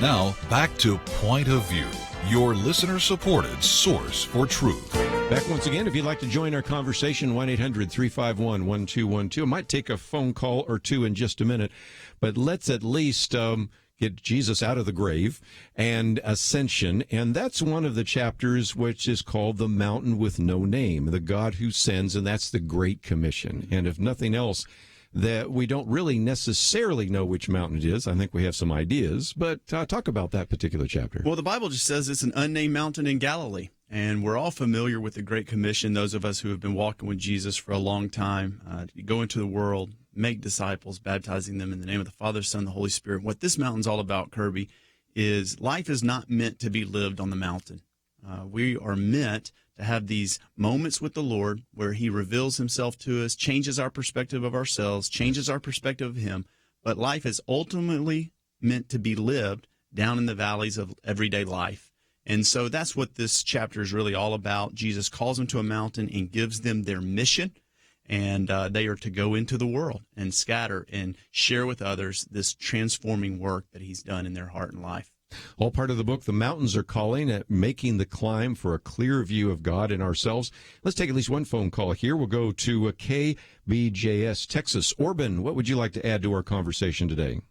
Speaker 4: Now, back to Point of View, your listener-supported source for truth.
Speaker 1: Back once again. If you'd like to join our conversation, 1-800-351-1212. I might take a phone call or two in just a minute, but let's at least get Jesus out of the grave and ascension. And that's one of the chapters which is called The Mountain with No Name, the God who sends, and that's the Great Commission. And if nothing else, that we don't really necessarily know which mountain it is. I think we have some ideas, but talk about that particular chapter.
Speaker 13: Well, the Bible just says it's an unnamed mountain in Galilee, and we're all familiar with the Great Commission, those of us who have been walking with Jesus for a long time. Go into the world, make disciples, baptizing them in the name of the Father, Son, and the Holy Spirit. What this mountain's all about, Kerby, is life is not meant to be lived on the mountain. We are meant to have these moments with the Lord where he reveals himself to us, changes our perspective of ourselves, changes our perspective of him. But life is ultimately meant to be lived down in the valleys of everyday life. And so that's what this chapter is really all about. Jesus calls them to a mountain and gives them their mission, and they are to go into the world and scatter and share with others this transforming work that he's done in their heart and life.
Speaker 1: All part of the book, The Mountains Are Calling, at making the climb for a clear view of God and ourselves. Let's take at least one phone call here. We'll go to KBJS, Texas. Orban, what would you like to add to our conversation today?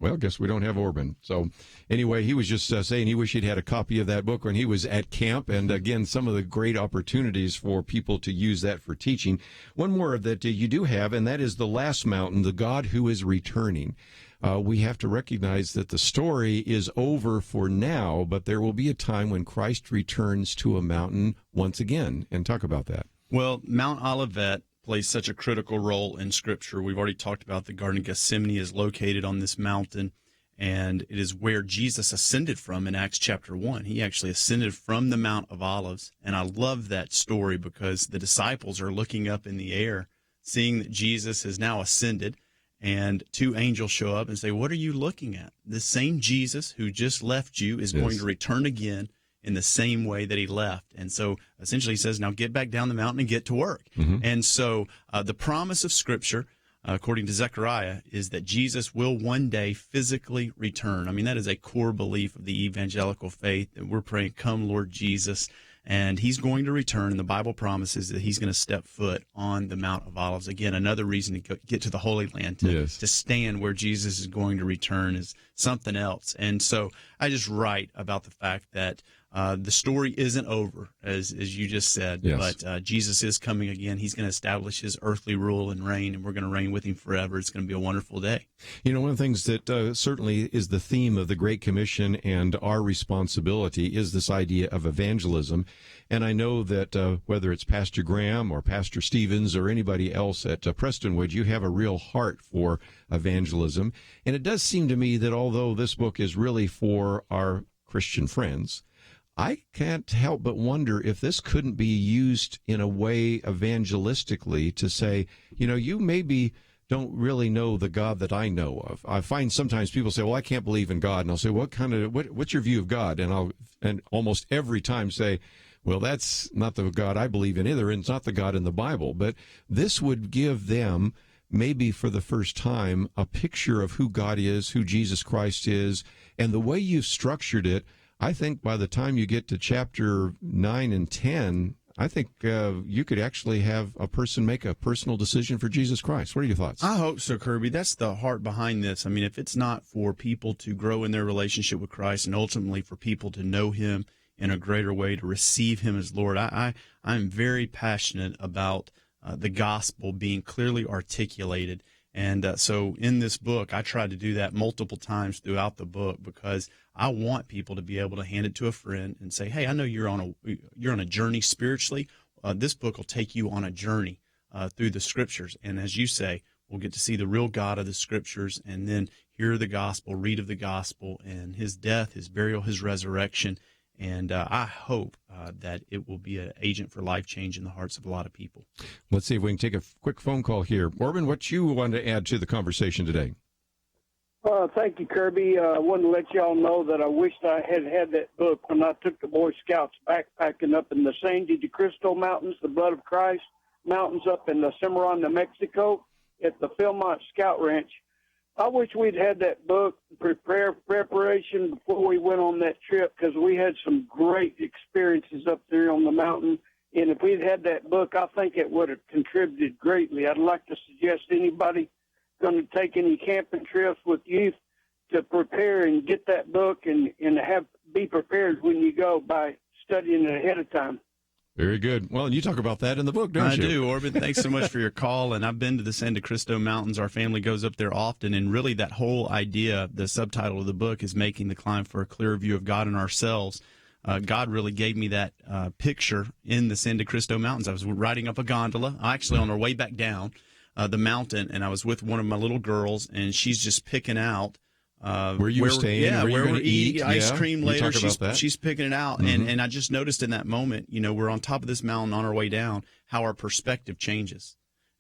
Speaker 1: Well, guess we don't have Orban. So anyway, he was just saying he wished he'd had a copy of that book when he was at camp. And again, some of the great opportunities for people to use that for teaching. One more of that you do have, and that is The Last Mountain, the God who is returning. We have to recognize that the story is over for now, but there will be a time when Christ returns to a mountain once again. And talk about that.
Speaker 13: Well, Mount Olivet plays such a critical role in Scripture. We've already talked about the Garden of Gethsemane is located on this mountain, and it is where Jesus ascended from in Acts chapter 1. He actually ascended from the Mount of Olives, and I love that story because the disciples are looking up in the air, seeing that Jesus has now ascended, and two angels show up and say, "What are you looking at? The same Jesus who just left you is going to return again in the same way that he left." And so essentially he says, now get back down the mountain and get to work. And so the promise of Scripture, according to Zechariah, is that Jesus will one day physically return. I mean, that is a core belief of the evangelical faith, that we're praying, come, Lord Jesus. And he's going to return, and the Bible promises that he's going to step foot on the Mount of Olives. Again, another reason to get to the Holy Land, to stand where Jesus is going to return is something else. And so I just write about the fact that the story isn't over, as you just said, but Jesus is coming again. He's going to establish his earthly rule and reign, and we're going to reign with him forever. It's going to be a wonderful day.
Speaker 1: You know, one of the things that certainly is the theme of the Great Commission and our responsibility is this idea of evangelism. And I know that whether it's Pastor Graham or Pastor Stephens or anybody else at Prestonwood, you have a real heart for evangelism. And it does seem to me that although this book is really for our Christian friends, I can't help but wonder if this couldn't be used in a way evangelistically to say, you know, you maybe don't really know the God that I know of. I find sometimes people say, well, I can't believe in God. And I'll say, what's your view of God? And I'll almost every time say, well, that's not the God I believe in either, and it's not the God in the Bible. But this would give them, maybe for the first time, a picture of who God is, who Jesus Christ is, and the way you've structured it. I think by the time you get to chapter 9 and 10, I think you could actually have a person make a personal decision for Jesus Christ. What are your thoughts?
Speaker 13: I hope so, Kerby. That's the heart behind this. I mean, if it's not for people to grow in their relationship with Christ and ultimately for people to know him in a greater way, to receive him as Lord, I'm very passionate about the gospel being clearly articulated. And so in this book, I tried to do that multiple times throughout the book because I want people to be able to hand it to a friend and say, hey, I know you're on a journey spiritually. This book will take you on a journey through the Scriptures. And as you say, we'll get to see the real God of the Scriptures and then hear the gospel, read of the gospel and his death, his burial, his resurrection. And I hope that it will be an agent for life change in the hearts of a lot of people.
Speaker 1: Let's see if we can take a quick phone call here. Orban, what you want to add to the conversation today?
Speaker 14: Thank you, Kerby. I wanted to let y'all know that I wished I had had that book when I took the Boy Scouts backpacking up in the San de Cristo Mountains, the Blood of Christ Mountains up in the Cimarron, New Mexico, at the Philmont Scout Ranch. I wish we'd had that book preparation before we went on that trip because we had some great experiences up there on the mountain. And if we'd had that book, I think it would have contributed greatly. I'd like to suggest anybody going to take any camping trips with youth to prepare and get that book and be prepared when you go by studying it ahead of time.
Speaker 1: Very good. Well, you talk about that in the book, don't you?
Speaker 13: I do, Orban. Thanks so much for your call. And I've been to the San de Cristo Mountains. Our family goes up there often. And really that whole idea, the subtitle of the book is Making the Climb for a Clearer View of God and Ourselves. God really gave me that picture in the San de Cristo Mountains. I was riding up a gondola, actually on our way back down the mountain, and I was with one of my little girls, and she's just picking out
Speaker 1: where you were staying,
Speaker 13: where we're eating ice cream later.
Speaker 1: She's
Speaker 13: picking it out, and I just noticed in that moment, we're on top of this mountain on our way down, how our perspective changes.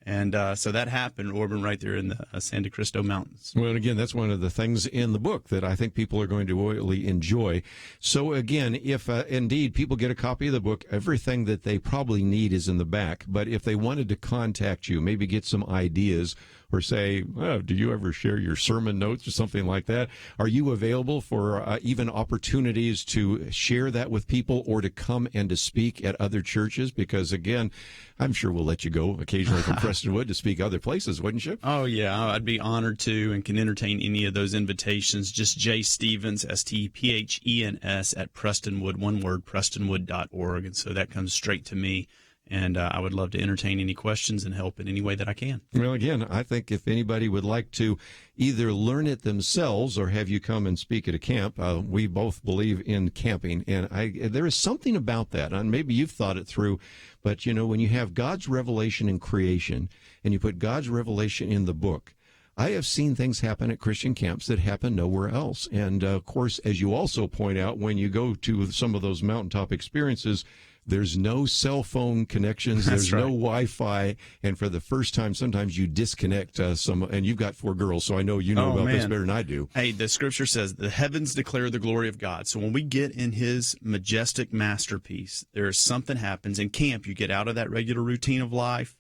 Speaker 13: And so that happened, Orban, right there in the San de Cristo Mountains.
Speaker 1: Well, again, that's one of the things in the book that I think people are going to really enjoy. So, again, if indeed people get a copy of the book, everything that they probably need is in the back. But if they wanted to contact you, maybe get some ideas, or say, oh, do you ever share your sermon notes or something like that? Are you available for even opportunities to share that with people or to come and to speak at other churches? Because, again, I'm sure we'll let you go occasionally from Prestonwood to speak other places, wouldn't you?
Speaker 13: Oh, yeah. I'd be honored to and can entertain any of those invitations. Just J. Stephens, Stephens, at Prestonwood, one word, prestonwood.org. And so that comes straight to me. And I would love to entertain any questions and help in any way that I can.
Speaker 1: Well, again, I think if anybody would like to either learn it themselves or have you come and speak at a camp, we both believe in camping. And there is something about that, and maybe you've thought it through, but, when you have God's revelation in creation and you put God's revelation in the book, I have seen things happen at Christian camps that happen nowhere else. And, of course, as you also point out, when you go to some of those mountaintop experiences, there's no cell phone connections. There's no Wi-Fi. And for the first time, sometimes you disconnect and you've got 4 girls, so I know you know about this better than I do.
Speaker 13: Hey, the scripture says the heavens declare the glory of God. So when we get in his majestic masterpiece, there's something happens. In camp, you get out of that regular routine of life.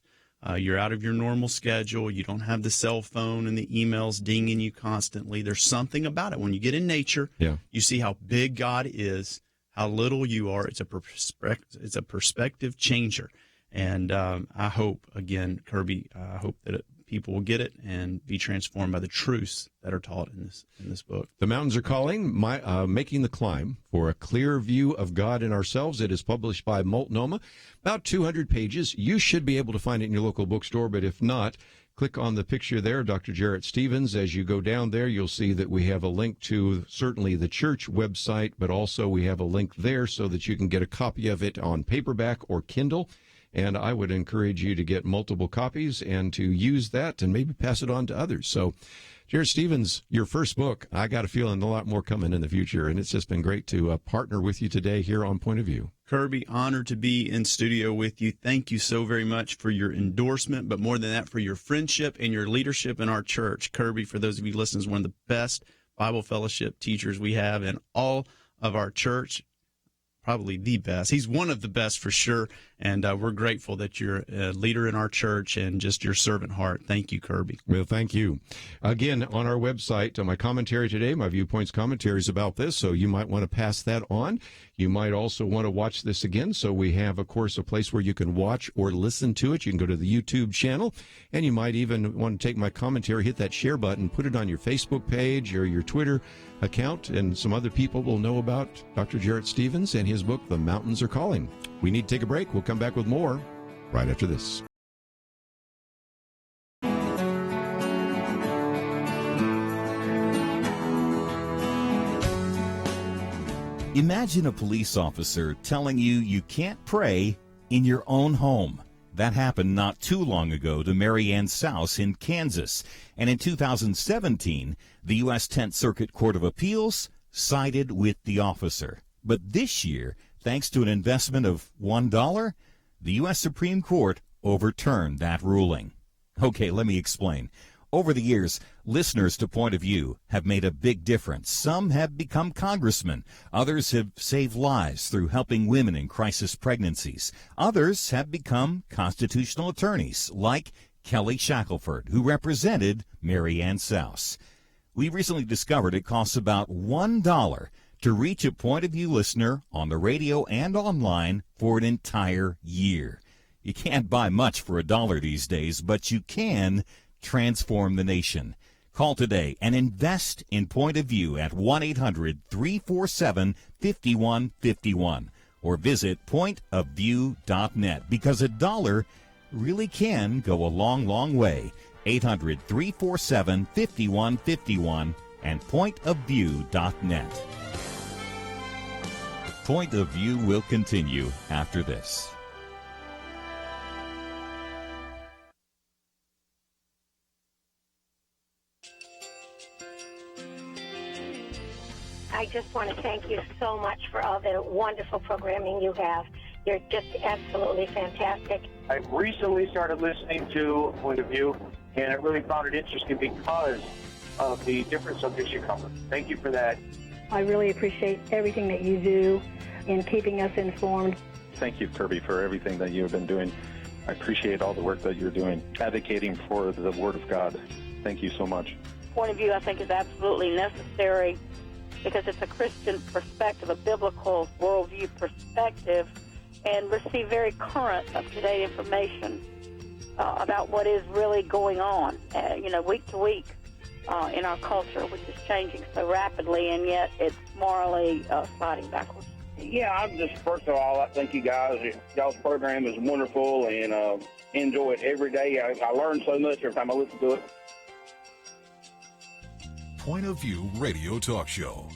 Speaker 13: You're out of your normal schedule. You don't have the cell phone and the emails dinging you constantly. There's something about it. When you get in nature, you see how big God is, how little you are. It's a perspective changer. And I hope, again, Kerby, I hope that people will get it and be transformed by the truths that are taught in this book.
Speaker 1: The Mountains Are Calling, Making the Climb for a Clear View of God and Ourselves. It is published by Multnomah, about 200 pages. You should be able to find it in your local bookstore, but if not, click on the picture there, Dr. Jarrett Stephens. As you go down there, you'll see that we have a link to certainly the church website, but also we have a link there so that you can get a copy of it on paperback or Kindle. And I would encourage you to get multiple copies and to use that and maybe pass it on to others. So, Jarrett Stephens, your first book, I got a feeling a lot more coming in the future, and it's just been great to partner with you today here on Point of View.
Speaker 13: Kerby, honored to be in studio with you. Thank you so very much for your endorsement, but more than that, for your friendship and your leadership in our church. Kerby, for those of you listening, is one of the best Bible fellowship teachers we have in all of our church. Probably the best. He's one of the best for sure, and we're grateful that you're a leader in our church and just your servant heart. Thank you, Kerby.
Speaker 1: Well, thank you. Again, on our website, my commentary today, my Viewpoints commentaries about this, so you might want to pass that on. You might also want to watch this again, so we have, of course, a place where you can watch or listen to it. You can go to the YouTube channel, and you might even want to take my commentary, hit that share button, put it on your Facebook page or your Twitter account, and some other people will know about Dr. Jarrett Stephens and his book, The Mountains Are Calling. We need to take a break. We'll come back with more right after this.
Speaker 3: Imagine a police officer telling you you can't pray in your own home. That happened not too long ago to Mary Ann Souse in Kansas. And in 2017, the U.S. 10th Circuit Court of Appeals sided with the officer. But this year, thanks to an investment of $1, the U.S. Supreme Court overturned that ruling. Okay, let me explain. Over the years, listeners to Point of View have made a big difference. Some have become congressmen. Others have saved lives through helping women in crisis pregnancies. Others have become constitutional attorneys, like Kelly Shackelford, who represented Mary Ann Souse. We recently discovered it costs about $1 to reach a Point of View listener on the radio and online for an entire year. You can't buy much for $1 these days, but you can transform the nation. Call today and invest in Point of View at 1-800-347-5151 or visit pointofview.net, because $1 really can go a long, long way. 800-347-5151 and pointofview.net. Point of View will continue after this.
Speaker 7: I just want to thank you so much for all the wonderful programming you have. You're just absolutely fantastic.
Speaker 8: I recently started listening to Point of View, and I really found it interesting because of the different subjects you cover. Thank you for that.
Speaker 9: I really appreciate everything that you do in keeping us informed.
Speaker 10: Thank you, Kerby, for everything that you've been doing, I appreciate all the work that you're doing, advocating for the Word of God. Thank you so much.
Speaker 11: Point of view, I think, is absolutely necessary because it's a Christian perspective, a biblical worldview perspective, and receive very current, up-to-date information about what is really going on, week to week in our culture, which is changing so rapidly, and yet it's morally sliding backwards.
Speaker 12: Yeah, I'm just, first of all, I thank you guys. Y'all's program is wonderful, and enjoy it every day. I learn so much every time I listen to it.
Speaker 4: Point of View Radio Talk Show.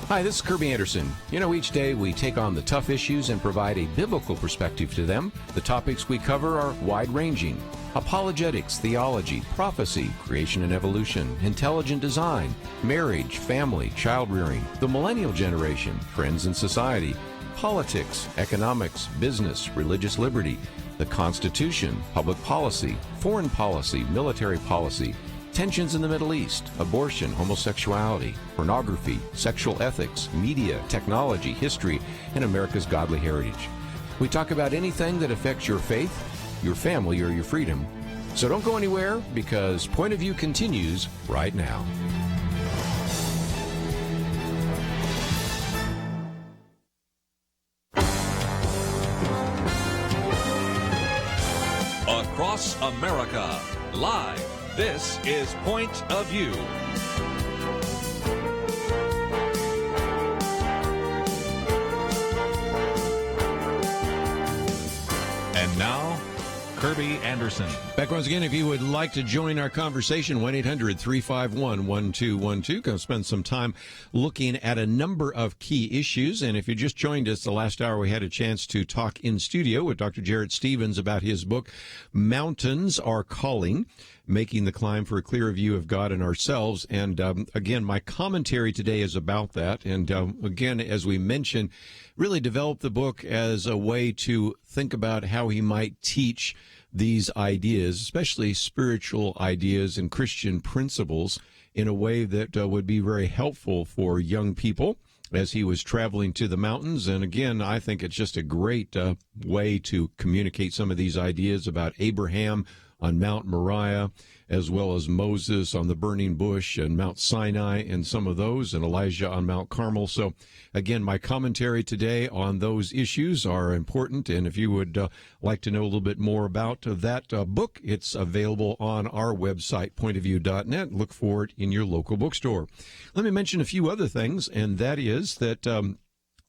Speaker 1: Hi, this is Kerby Anderson. You know, each day we take on the tough issues and provide a biblical perspective to them. The topics we cover are wide-ranging: apologetics, theology, prophecy, creation and evolution, intelligent design, marriage, family, child-rearing, the millennial generation, friends and society, politics, economics, business, religious liberty, the Constitution, public policy, foreign policy, military policy, tensions in the Middle East, abortion, homosexuality, pornography, sexual ethics, media, technology, history, and America's godly heritage. We talk about anything that affects your faith, your family, or your freedom. So don't go anywhere, because Point of View continues right now.
Speaker 2: Across America, live. This is Point of View. And now, Kerby Anderson.
Speaker 1: Back once again, if you would like to join our conversation, 1-800-351-1212. Going to spend some time looking at a number of key issues. And if you just joined us the last hour, we had a chance to talk in studio with Dr. Jarrett Stephens about his book, Mountains Are Calling, Making the Climb for a Clearer View of God and Ourselves. And again, my commentary today is about that. And again, as we mentioned, really developed the book as a way to think about how he might teach these ideas, especially spiritual ideas and Christian principles, in a way that would be very helpful for young people as he was traveling to the mountains. And again, I think it's just a great way to communicate some of these ideas about Abraham on Mount Moriah, as well as Moses on the burning bush and Mount Sinai and some of those, and Elijah on Mount Carmel. So again, my commentary today on those issues are important. And if you would like to know a little bit more about that book, it's available on our website, pointofview.net. Look for it in your local bookstore. Let me mention a few other things, and that is that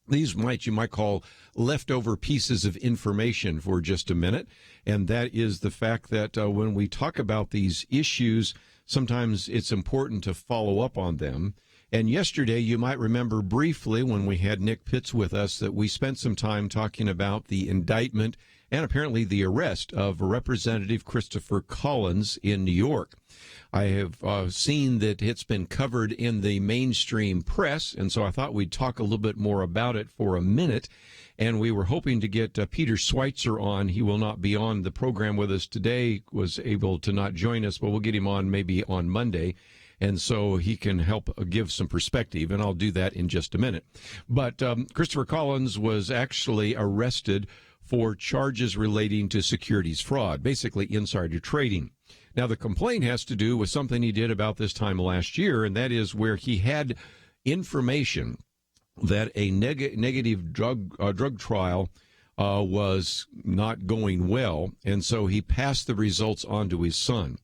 Speaker 1: these you might call leftover pieces of information for just a minute. And that is the fact that when we talk about these issues, sometimes it's important to follow up on them. And yesterday, you might remember briefly when we had Nick Pitts with us that we spent some time talking about the indictment and apparently the arrest of Representative Christopher Collins in New York. I have seen that it's been covered in the mainstream press, and so I thought we'd talk a little bit more about it for a minute. And we were hoping to get Peter Schweitzer on. He will not be on the program with us today, was able to not join us, but we'll get him on maybe on Monday. And so he can help give some perspective, and I'll do that in just a minute. But Christopher Collins was actually arrested for charges relating to securities fraud, basically insider trading. Now, the complaint has to do with something he did about this time last year, and that is where he had information that a negative drug trial was not going well, and so he passed the results on to his son.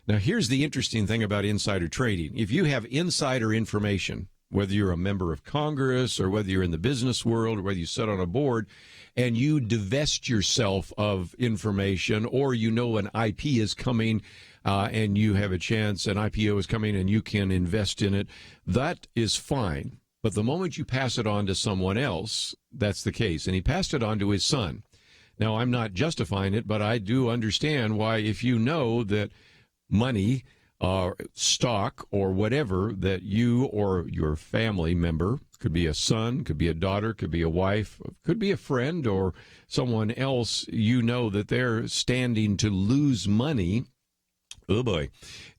Speaker 1: Now, here's the interesting thing about insider trading. If you have insider information, whether you're a member of Congress or whether you're in the business world or whether you sit on a board, and you divest yourself of information, or you know an IP is coming and you have a chance, an IPO is coming and you can invest in it, that is fine. But the moment you pass it on to someone else, that's the case. And he passed it on to his son. Now, I'm not justifying it, but I do understand why, if you know that money or stock or whatever that you or your family member, could be a son, could be a daughter, could be a wife, could be a friend or someone else, you know that they're standing to lose money, oh boy,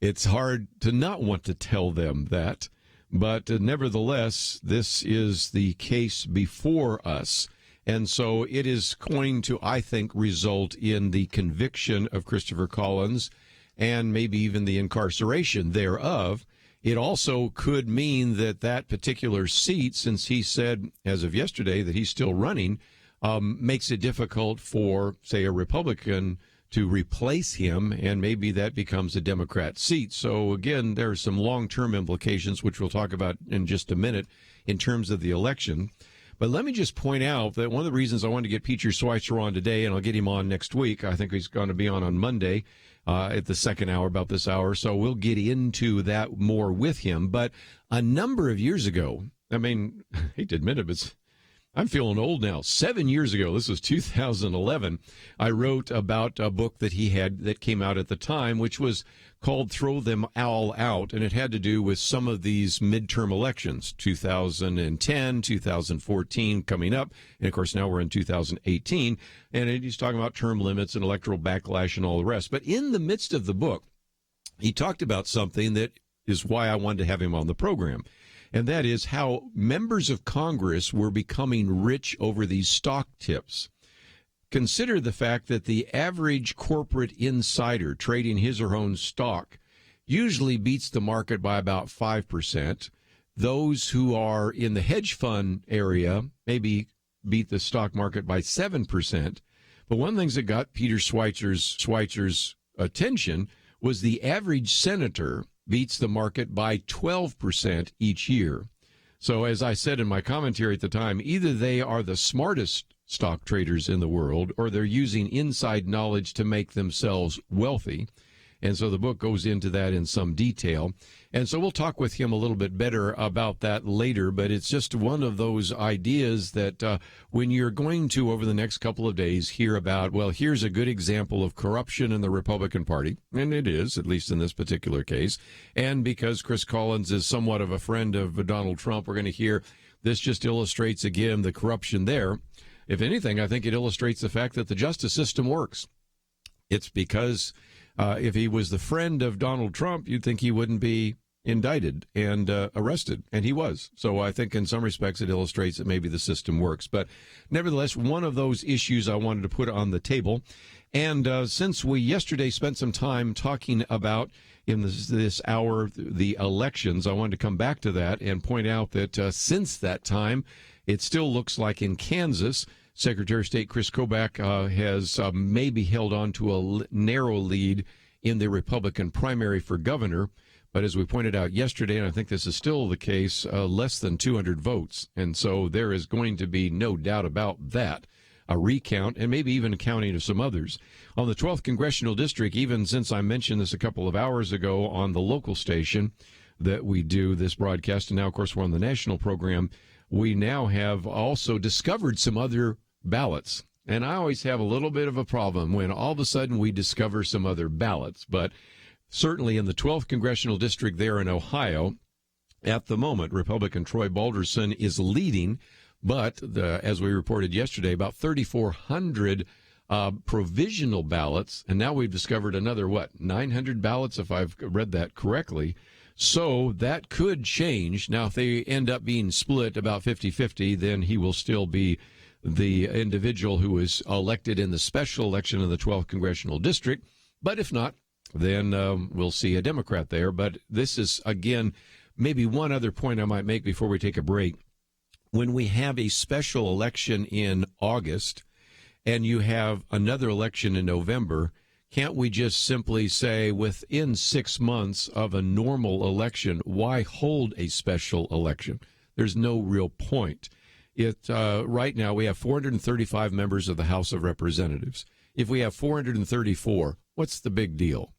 Speaker 1: it's hard to not want to tell them that. But nevertheless, this is the case before us. And so it is going to, I think, result in the conviction of Christopher Collins and maybe even the incarceration thereof. It also could mean that that particular seat, since he said as of yesterday that he's still running, makes it difficult for, say, a Republican to replace him, and maybe that becomes a Democrat seat. So, again, there are some long-term implications, which we'll talk about in just a minute, in terms of the election. But let me just point out that one of the reasons I wanted to get Peter Schweitzer on today, and I'll get him on next week, I think he's going to be on Monday at the second hour, about this hour, so we'll get into that more with him. But a number of years ago, I mean, I hate to admit it, but I'm feeling old now. 7 years ago, this was 2011, I wrote about a book that he had that came out at the time, which was called Throw Them All Out, and it had to do with some of these midterm elections, 2010, 2014 coming up, and of course now we're in 2018, and he's talking about term limits and electoral backlash and all the rest. But in the midst of the book, he talked about something that is why I wanted to have him on the program. And that is how members of Congress were becoming rich over these stock tips. Consider the fact that the average corporate insider trading his or her own stock usually beats the market by about 5%. Those who are in the hedge fund area maybe beat the stock market by 7%. But one of the things that got Peter Schweitzer's attention was the average senator beats the market by 12% each year. So as I said in my commentary at the time, either they are the smartest stock traders in the world or they're using inside knowledge to make themselves wealthy. And so the book goes into that in some detail. And so we'll talk with him a little bit better about that later, but it's just one of those ideas that when you're going to, over the next couple of days, hear about, well, here's a good example of corruption in the Republican Party, and it is, at least in this particular case, and because Chris Collins is somewhat of a friend of Donald Trump, we're going to hear this just illustrates, again, the corruption there. If anything, I think it illustrates the fact that the justice system works. It's because if he was the friend of Donald Trump, you'd think he wouldn't be indicted and arrested, and he was. So I think in some respects it illustrates that maybe the system works. But nevertheless, one of those issues I wanted to put on the table. And since we yesterday spent some time talking about, in this hour, the elections, I wanted to come back to that and point out that since that time, it still looks like in Kansas, Secretary of State Chris Kobach has maybe held on to a narrow lead in the Republican primary for governor. But as we pointed out yesterday, and I think this is still the case, less than 200 votes. And so there is going to be no doubt about that, a recount and maybe even a counting of some others. On the 12th Congressional District, even since I mentioned this a couple of hours ago on the local station that we do this broadcast, and now, of course, we're on the national program, we now have also discovered some other ballots. And I always have a little bit of a problem when all of a sudden we discover some other ballots. But certainly in the 12th Congressional District there in Ohio, at the moment, Republican Troy Balderson is leading. But as we reported yesterday, about 3,400 provisional ballots. And now we've discovered another, 900 ballots, if I've read that correctly. So that could change. Now, if they end up being split about 50-50, then he will still be the individual who was elected in the special election in the 12th Congressional District. But if not, then we'll see a Democrat there. But this is, again, maybe one other point I might make before we take a break. When we have a special election in August and you have another election in November, can't we just simply say within 6 months of a normal election, why hold a special election? There's no real point. Right now, we have 435 members of the House of Representatives. If we have 434, what's the big deal?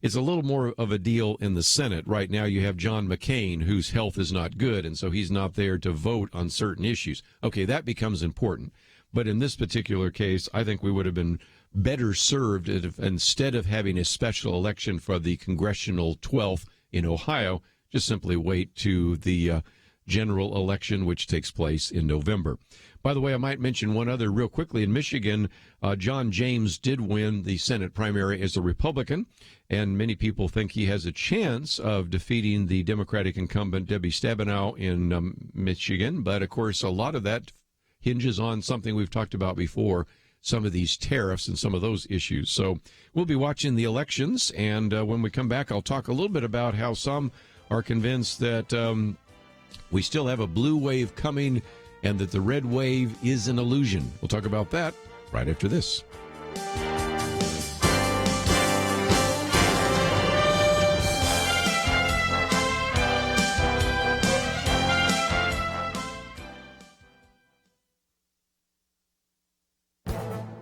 Speaker 1: It's a little more of a deal in the Senate. Right now, you have John McCain, whose health is not good, and so he's not there to vote on certain issues. Okay, that becomes important. But in this particular case, I think we would have been better served if, instead of having a special election for the congressional 12th in Ohio, just simply wait to the general election, which takes place in November. By the way, I might mention one other real quickly. In Michigan, John James did win the Senate primary as a Republican, and many people think he has a chance of defeating the Democratic incumbent Debbie Stabenow in Michigan. But, of course, a lot of that hinges on something we've talked about before, some of these tariffs and some of those issues. So we'll be watching the elections, and when we come back, I'll talk a little bit about how some are convinced that we still have a blue wave coming and that the red wave is an illusion. We'll talk about that right after this.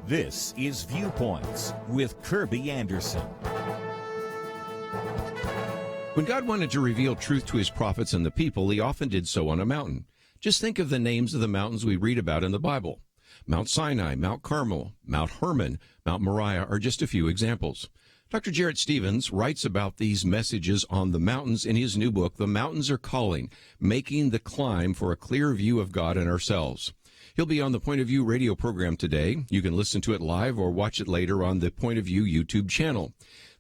Speaker 3: This is Viewpoints with Kerby Anderson.
Speaker 1: When God wanted to reveal truth to his prophets and the people, he often did so on a mountain. Just think of the names of the mountains we read about in the Bible. Mount Sinai, Mount Carmel, Mount Hermon, Mount Moriah are just a few examples. Dr. Jarrett Stephens writes about these messages on the mountains in his new book, The Mountains Are Calling, Making the Climb for a Clear View of God and Ourselves. He'll be on the Point of View radio program today. You can listen to it live or watch it later on the Point of View YouTube channel.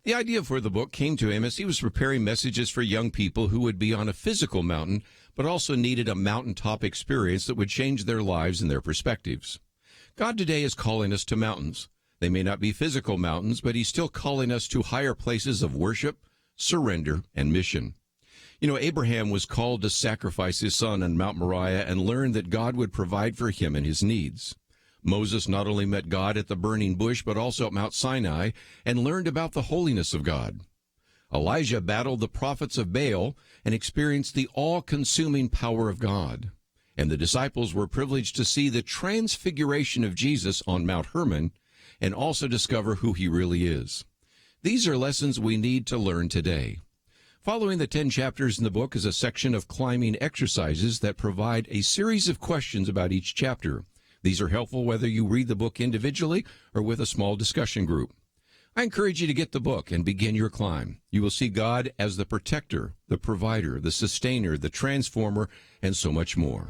Speaker 1: The idea for the book came to him as he was preparing messages for young people who would be on a physical mountain, but also needed a mountaintop experience that would change their lives and their perspectives. God today is calling us to mountains. They may not be physical mountains, but he's still calling us to higher places of worship, surrender, and mission. You know, Abraham was called to sacrifice his son on Mount Moriah and learned that God would provide for him and his needs. Moses not only met God at the burning bush, but also at Mount Sinai and learned about the holiness of God. Elijah battled the prophets of Baal and experienced the all-consuming power of God. And the disciples were privileged to see the transfiguration of Jesus on Mount Hermon and also discover who he really is. These are lessons we need to learn today. Following the 10 chapters in the book is a section of climbing exercises that provide a series of questions about each chapter. These are helpful whether you read the book individually or with a small discussion group. I encourage you to get the book and begin your climb. You will see God as the protector, the provider, the sustainer, the transformer, and so much more.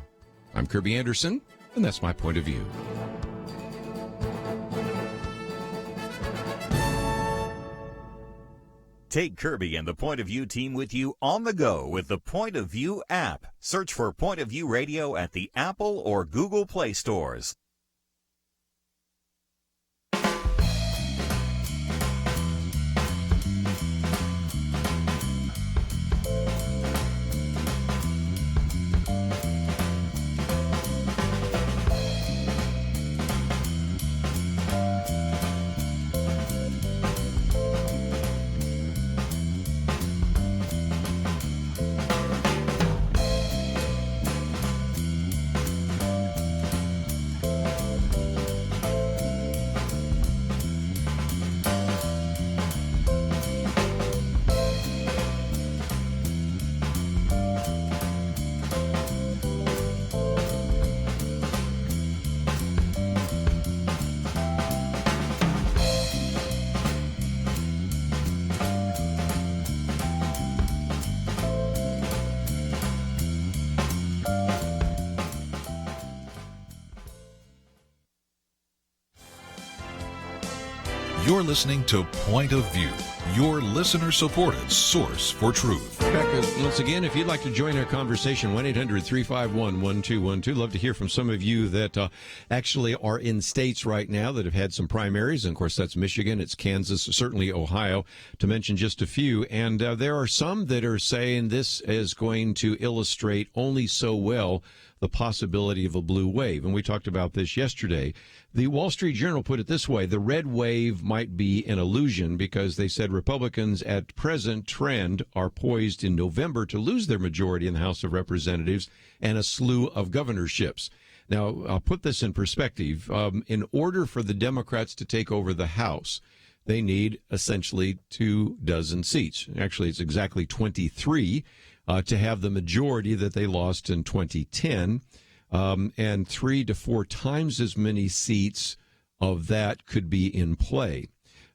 Speaker 1: I'm Kerby Anderson, and that's my point of view.
Speaker 3: Take Kerby and the Point of View team with you on the go with the Point of View app. Search for Point of View Radio at the Apple or Google Play stores.
Speaker 4: You're listening to Point of View, your listener-supported source for truth.
Speaker 1: Once again, if you'd like to join our conversation, 1-800-351-1212. Love to hear from some of you that actually are in states right now that have had some primaries. And, of course, that's Michigan, it's Kansas, certainly Ohio, to mention just a few. And there are some that are saying this is going to illustrate only so well the possibility of a blue wave. And we talked about this yesterday. The Wall Street Journal put it this way: the red wave might be an illusion because they said Republicans at present trend are poised in November to lose their majority in the House of Representatives and a slew of governorships. Now, I'll put this in perspective. In order for the Democrats to take over the House, they need essentially 24 seats. Actually, it's exactly 23 to have the majority that they lost in 2010. And 3 to 4 times as many seats of that could be in play.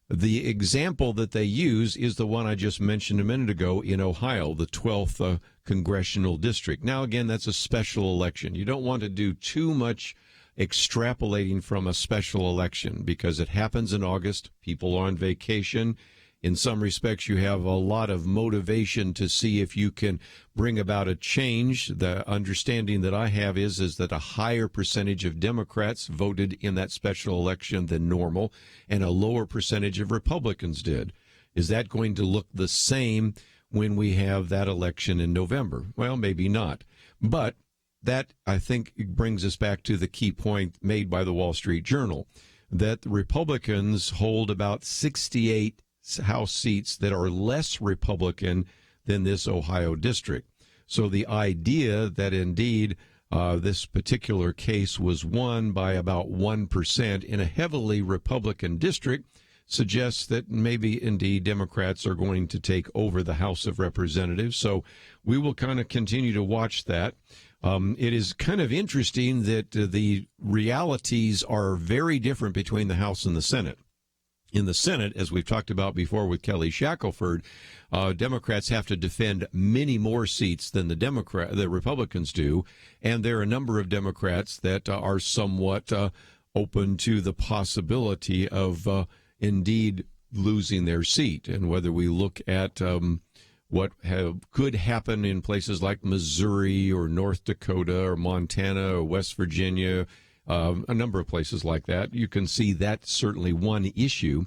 Speaker 1: The example that they use is the one I just mentioned a minute ago in Ohio, the 12th congressional district. Now, again, that's a special election. You don't want to do too much extrapolating from a special election because it happens in August. People are on vacation. In some respects, you have a lot of motivation to see if you can bring about a change. The understanding that I have is that a higher percentage of Democrats voted in that special election than normal, and a lower percentage of Republicans did. Is that going to look the same when we have that election in November? Well, maybe not. But that, I think, brings us back to the key point made by the Wall Street Journal, that the Republicans hold about 68 House seats that are less Republican than this Ohio district. So the idea that indeed this particular case was won by about 1% in a heavily Republican district suggests that maybe indeed Democrats are going to take over the House of Representatives. So we will kind of continue to watch that. It is kind of interesting that the realities are very different between the House and the Senate. In the Senate, as we've talked about before with Kelly Shackelford, Democrats have to defend many more seats than the Republicans do, and there are a number of Democrats that are somewhat open to the possibility of indeed losing their seat. And whether we look at what could happen in places like Missouri or North Dakota or Montana or West Virginia, a number of places like that, you can see that's certainly one issue.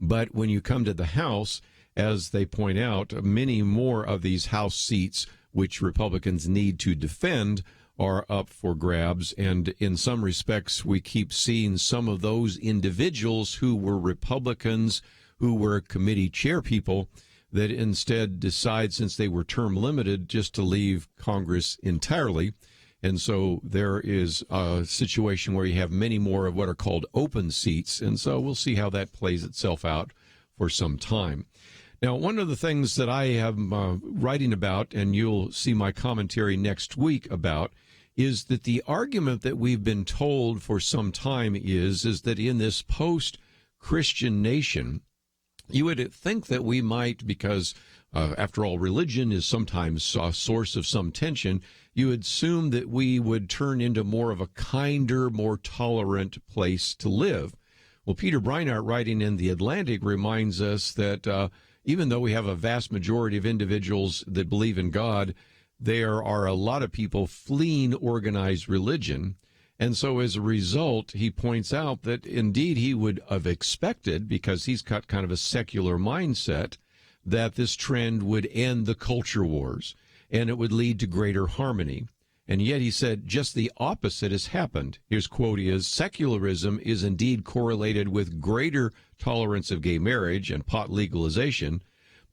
Speaker 1: But when you come to the House, as they point out, many more of these House seats which Republicans need to defend are up for grabs. And in some respects, we keep seeing some of those individuals who were Republicans, who were committee chair people, that instead decide, since they were term limited, just to leave Congress entirely. And so there is a situation where you have many more of what are called open seats. And so we'll see how that plays itself out for some time. Now, one of the things that I am writing about, and you'll see my commentary next week about, is that the argument that we've been told for some time is that in this post-Christian nation, you would think that we might, because after all, religion is sometimes a source of some tension, you would assume that we would turn into more of a kinder, more tolerant place to live. Well, Peter Breinart, writing in The Atlantic, reminds us that even though we have a vast majority of individuals that believe in God, there are a lot of people fleeing organized religion. And so as a result, he points out that indeed he would have expected, because he's got kind of a secular mindset, that this trend would end the culture wars and it would lead to greater harmony. And yet he said just the opposite has happened. His quote is, "Secularism is indeed correlated with greater tolerance of gay marriage and pot legalization,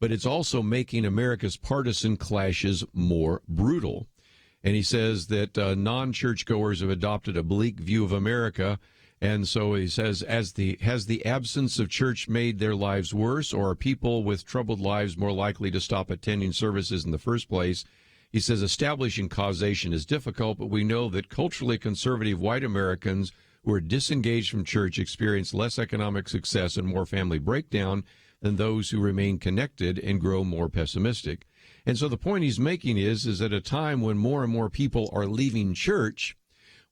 Speaker 1: but it's also making America's partisan clashes more brutal." And he says that non-churchgoers have adopted a bleak view of America. And so he says, has the absence of church made their lives worse, or are people with troubled lives more likely to stop attending services in the first place? He says establishing causation is difficult, but we know that culturally conservative white Americans who are disengaged from church experience less economic success and more family breakdown than those who remain connected and grow more pessimistic. And so the point he's making is at a time when more and more people are leaving church,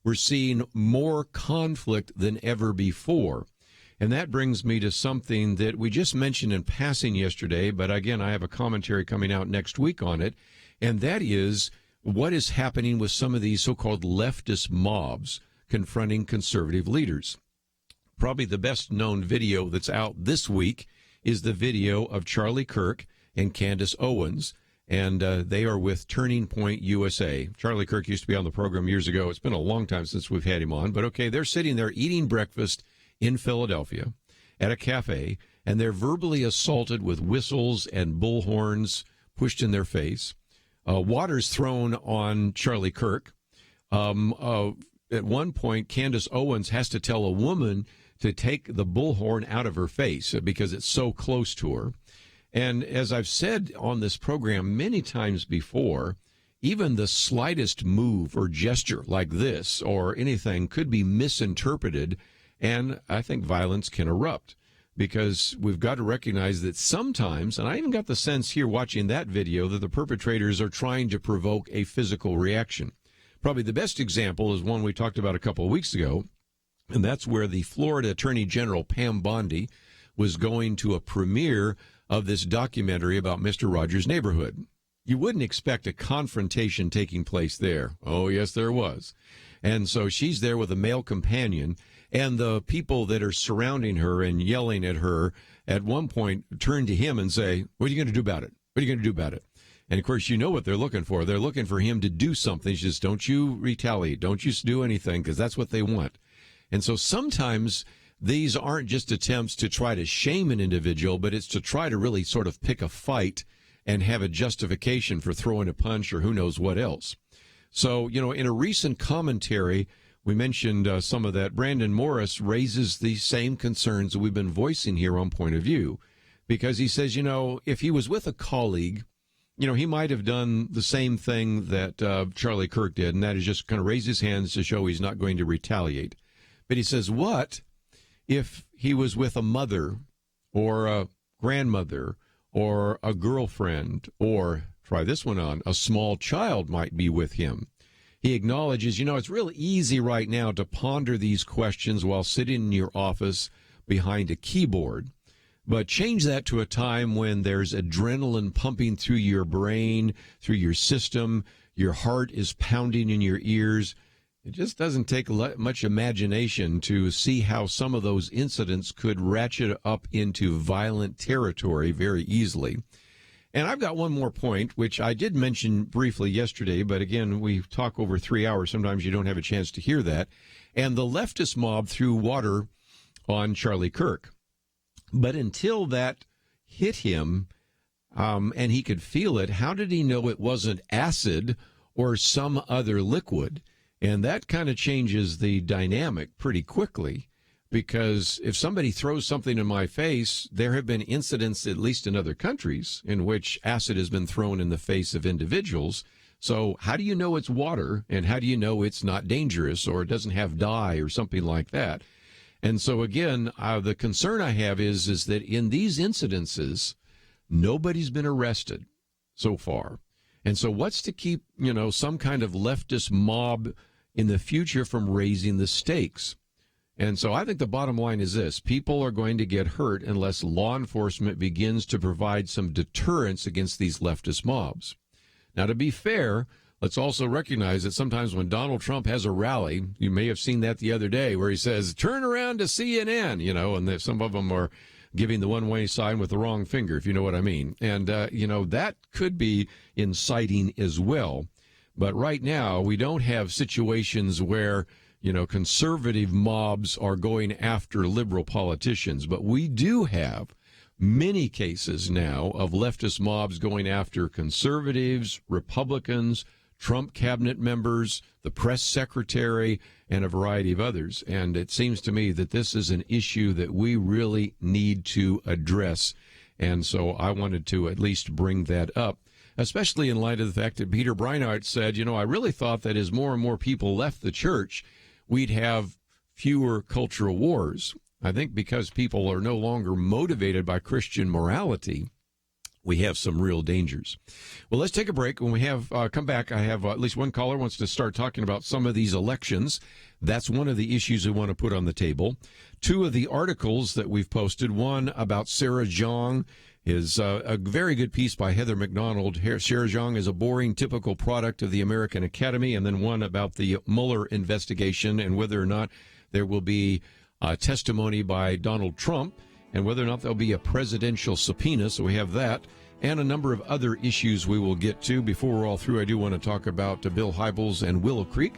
Speaker 1: we're seeing more conflict than ever before. And that brings me to something that we just mentioned in passing yesterday, but again, I have a commentary coming out next week on it, and that is what is happening with some of these so-called leftist mobs confronting conservative leaders. Probably the best-known video that's out this week is the video of Charlie Kirk and Candace Owens, and they are with Turning Point USA. Charlie Kirk used to be on the program years ago. It's been a long time since we've had him on, but okay, they're sitting there eating breakfast in Philadelphia at a cafe, and they're verbally assaulted with whistles and bullhorns pushed in their face. Water's thrown on Charlie Kirk. At one point, Candace Owens has to tell a woman to take the bullhorn out of her face because it's so close to her. And as I've said on this program many times before, even the slightest move or gesture like this or anything could be misinterpreted, and I think violence can erupt, because we've got to recognize that sometimes, and I even got the sense here watching that video, that the perpetrators are trying to provoke a physical reaction. Probably the best example is one we talked about a couple of weeks ago, and that's where the Florida Attorney General Pam Bondi was going to a premiere of this documentary about Mr. Rogers' Neighborhood. You wouldn't expect a confrontation taking place there. Oh, yes, there was. And so she's there with a male companion, and the people that are surrounding her and yelling at her at one point turn to him and say, "What are you going to do about it? What are you going to do about it?" And, of course, you know what they're looking for. They're looking for him to do something. She says, "Don't you retaliate. Don't you do anything," because that's what they want. And so sometimes these aren't just attempts to try to shame an individual, but it's to try to really sort of pick a fight and have a justification for throwing a punch or who knows what else. So, in a recent commentary, we mentioned some of that. Brandon Morris raises the same concerns that we've been voicing here on Point of View, because he says, if he was with a colleague he might have done the same thing that Charlie Kirk did, and that is just kind of raise his hands to show he's not going to retaliate. But he says, what if he was with a mother or a grandmother or a girlfriend, or, try this one on, a small child might be with him? He acknowledges, it's real easy right now to ponder these questions while sitting in your office behind a keyboard. But change that to a time when there's adrenaline pumping through your brain, through your system, your heart is pounding in your ears. It just doesn't take much imagination to see how some of those incidents could ratchet up into violent territory very easily. And I've got one more point, which I did mention briefly yesterday, but again, we talk over 3 hours. Sometimes you don't have a chance to hear that. And the leftist mob threw water on Charlie Kirk. But until that hit him and he could feel it, how did he know it wasn't acid or some other liquid? And that kind of changes the dynamic pretty quickly, because if somebody throws something in my face, there have been incidents, at least in other countries, in which acid has been thrown in the face of individuals. So how do you know it's water, and how do you know it's not dangerous or it doesn't have dye or something like that? And so, again, the concern I have is that in these incidences, nobody's been arrested so far. And so what's to keep, some kind of leftist mob in the future from raising the stakes? And so I think the bottom line is this: people are going to get hurt unless law enforcement begins to provide some deterrence against these leftist mobs. Now, to be fair, let's also recognize that sometimes when Donald Trump has a rally, you may have seen that the other day, where he says, turn around to CNN, and some of them are giving the one-way sign with the wrong finger, if you know what I mean. And, that could be inciting as well. But right now, we don't have situations where, conservative mobs are going after liberal politicians. But we do have many cases now of leftist mobs going after conservatives, Republicans, Trump cabinet members, the press secretary, and a variety of others. And it seems to me that this is an issue that we really need to address. And so I wanted to at least bring that up, especially in light of the fact that Peter Breinart said, I really thought that as more and more people left the church, we'd have fewer cultural wars. I think because people are no longer motivated by Christian morality, we have some real dangers. Well, let's take a break. When we have come back, I have at least one caller wants to start talking about some of these elections. That's one of the issues we want to put on the table. Two of the articles that we've posted, one about Sarah Jeong is a very good piece by Heather McDonald. Sarah Jeong is a boring, typical product of the American Academy, and then one about the Mueller investigation and whether or not there will be testimony by Donald Trump, and whether or not there'll be a presidential subpoena. So we have that, and a number of other issues we will get to. Before we're all through, I do want to talk about Bill Hybels and Willow Creek.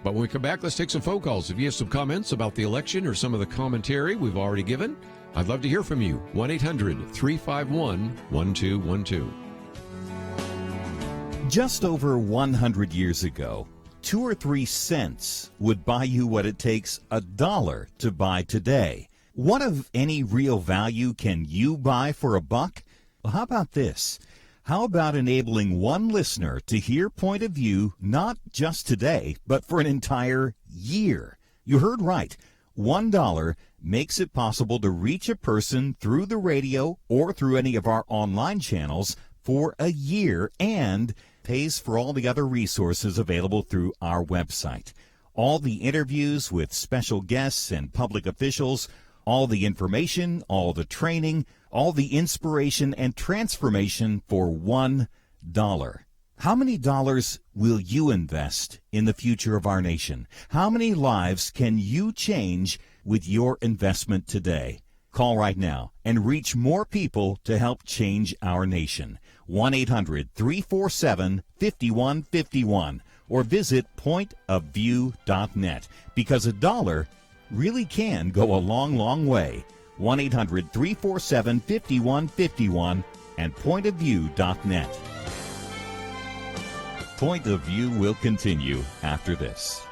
Speaker 1: But when we come back, let's take some phone calls. If you have some comments about the election or some of the commentary we've already given, I'd love to hear from you. 1-800-351-1212.
Speaker 3: Just over 100 years ago, 2 or 3 cents would buy you what it takes $1 to buy today. What of any real value can you buy for $1? Well, how about this? How about enabling one listener to hear point of view not just today, but for an entire year? You heard right. $1 makes it possible to reach a person through the radio or through any of our online channels for a year, and pays for all the other resources available through our website. All the interviews with special guests and public officials, all the information, all the training, all the inspiration and transformation for $1. How many dollars will you invest in the future of our nation? How many lives can you change with your investment today? Call right now and reach more people to help change our nation. 1-800-347-5151 or visit pointofview.net, because $1 really can go a long, long way. 1-800-347-5151 and pointofview.net. Point of View will continue after this.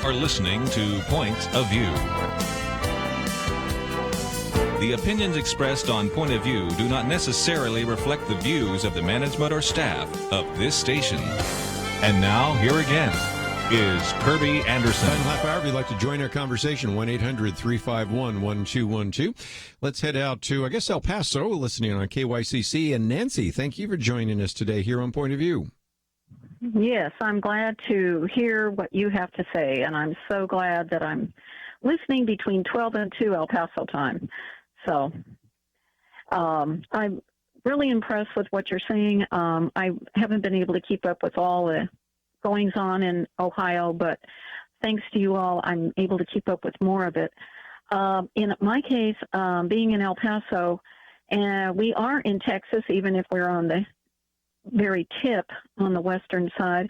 Speaker 2: are listening to Point of View. The opinions expressed on Point of View do not necessarily reflect the views of the management or staff of this station. And now, here again is Kerby Anderson.
Speaker 1: Final half hour, if you'd like to join our conversation, 1-800-351-1212. Let's head out to, I guess, El Paso, listening on KYCC. And Nancy, thank you for joining us today here on Point of View.
Speaker 15: Yes, I'm glad to hear what you have to say, and I'm so glad that I'm listening between 12 and 2 El Paso time. So I'm really impressed with what you're saying. I haven't been able to keep up with all the goings on in Ohio, but thanks to you all, I'm able to keep up with more of it. In my case, being in El Paso, and we are in Texas, even if we're on the very tip on the western side,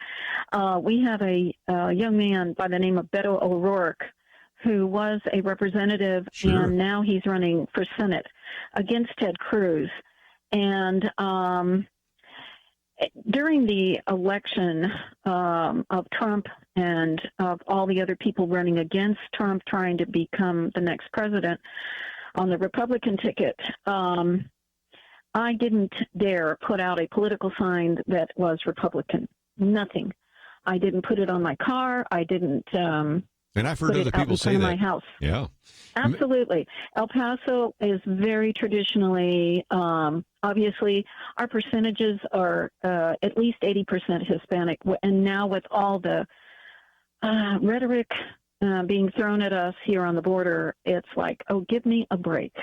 Speaker 15: we have a young man by the name of Beto O'Rourke, who was a representative, and now he's running for Senate against Ted Cruz. And during the election of Trump and of all the other people running against Trump trying to become the next president on the Republican ticket, I didn't dare put out a political sign that was Republican. Nothing. I didn't put it on my car. I didn't
Speaker 1: and I've heard other people say that.
Speaker 15: My house.
Speaker 1: Yeah.
Speaker 15: Absolutely. El Paso is very traditionally, obviously, our percentages are at least 80% Hispanic. And now with all the rhetoric being thrown at us here on the border, it's like, oh, give me a break.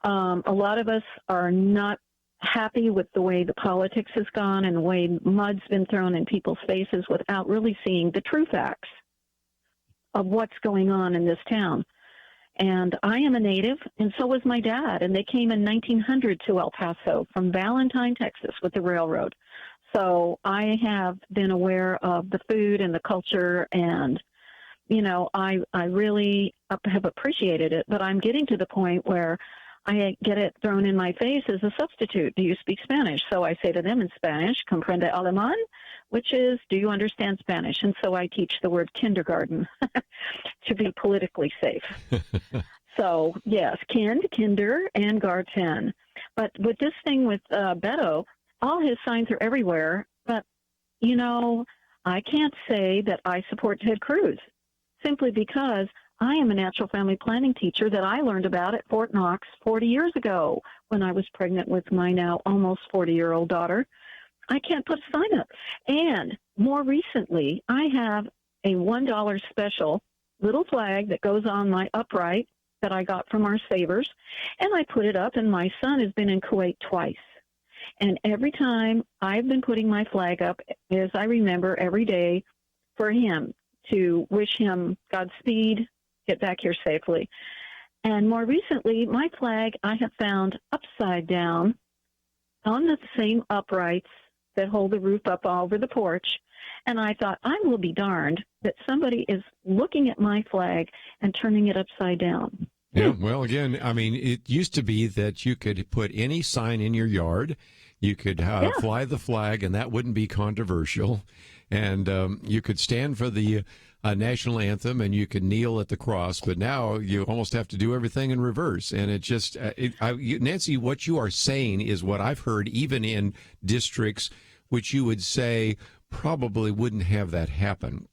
Speaker 15: A lot of us are not happy with the way the politics has gone and the way mud's been thrown in people's faces without really seeing the true facts of what's going on in this town. And I am a native, and so was my dad, and they came in 1900 to El Paso from Valentine, Texas, with the railroad. So I have been aware of the food and the culture, and, you know, I really have appreciated it, but I'm getting to the point where I get it thrown in my face as a substitute. Do you speak Spanish? So I say to them in Spanish, comprende alemán, which is, do you understand Spanish? And so I teach the word kindergarten to be politically safe. So, yes, kinder, and garten. But with this thing with Beto, all his signs are everywhere. But, you know, I can't say that I support Ted Cruz simply because I am a natural family planning teacher that I learned about at Fort Knox 40 years ago when I was pregnant with my now almost 40-year-old daughter. I can't put a sign up. And more recently, I have a $1 special little flag that goes on my upright that I got from our savers, and I put it up, and my son has been in Kuwait twice. And every time I've been putting my flag up, as I remember every day, for him to wish him Godspeed, get back here safely. And more recently, my flag I have found upside down on the same uprights that hold the roof up over the porch. And I thought, I will be darned that somebody is looking at my flag and turning it upside down.
Speaker 1: Yeah, well, again, I mean, it used to be that you could put any sign in your yard. You could fly the flag, and that wouldn't be controversial. And you could stand for the national anthem, and you could kneel at the cross. But now you almost have to do everything in reverse. And it just, Nancy, what you are saying is what I've heard even in districts which you would say probably wouldn't have that happen.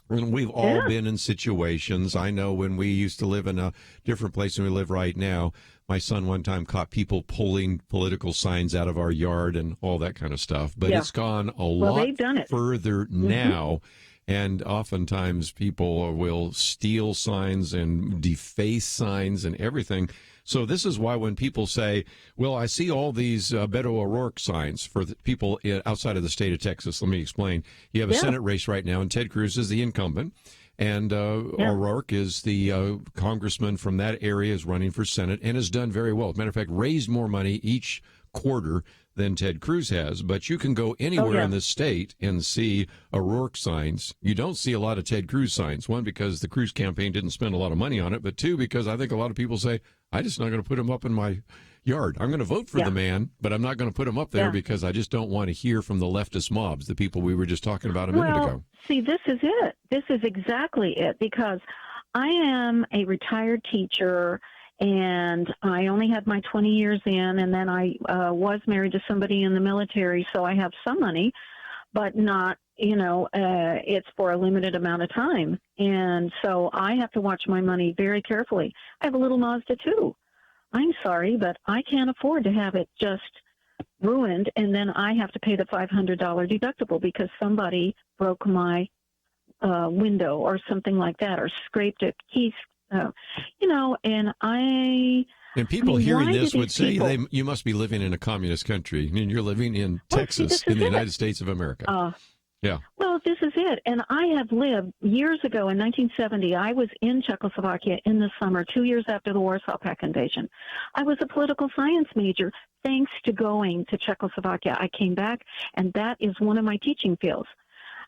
Speaker 1: And we've all been in situations. I know when we used to live in a different place than we live right now, my son one time caught people pulling political signs out of our yard and all that kind of stuff. But it's gone a lot further now. And oftentimes people will steal signs and deface signs and everything. So this is why when people say, well, I see all these Beto O'Rourke signs for the people outside of the state of Texas. Let me explain. You have a Senate race right now, and Ted Cruz is the incumbent. And O'Rourke is the congressman from that area, is running for Senate and has done very well. As a matter of fact, raised more money each quarter than Ted Cruz has. But you can go anywhere in this state and see O'Rourke signs. You don't see a lot of Ted Cruz signs. One, because the Cruz campaign didn't spend a lot of money on it. But two, because I think a lot of people say, I'm just not going to put them up in my yard. I'm going to vote for the man, but I'm not going to put him up there because I just don't want to hear from the leftist mobs, the people we were just talking about a minute ago.
Speaker 15: See, this is it. This is exactly it, because I am a retired teacher, and I only had my 20 years in, and then I was married to somebody in the military, so I have some money, but not, it's for a limited amount of time. And so I have to watch my money very carefully. I have a little Mazda too. I'm sorry, but I can't afford to have it just ruined, and then I have to pay the $500 deductible because somebody broke my window or something like that, or scraped a key, and
Speaker 1: And people hearing this would say you must be living in a communist country. I mean, you're living in Texas, in the United States of America. Yeah.
Speaker 15: Well, this is it. And I have lived years ago in 1970. I was in Czechoslovakia in the summer, 2 years after the Warsaw Pact invasion. I was a political science major thanks to going to Czechoslovakia. I came back, and that is one of my teaching fields.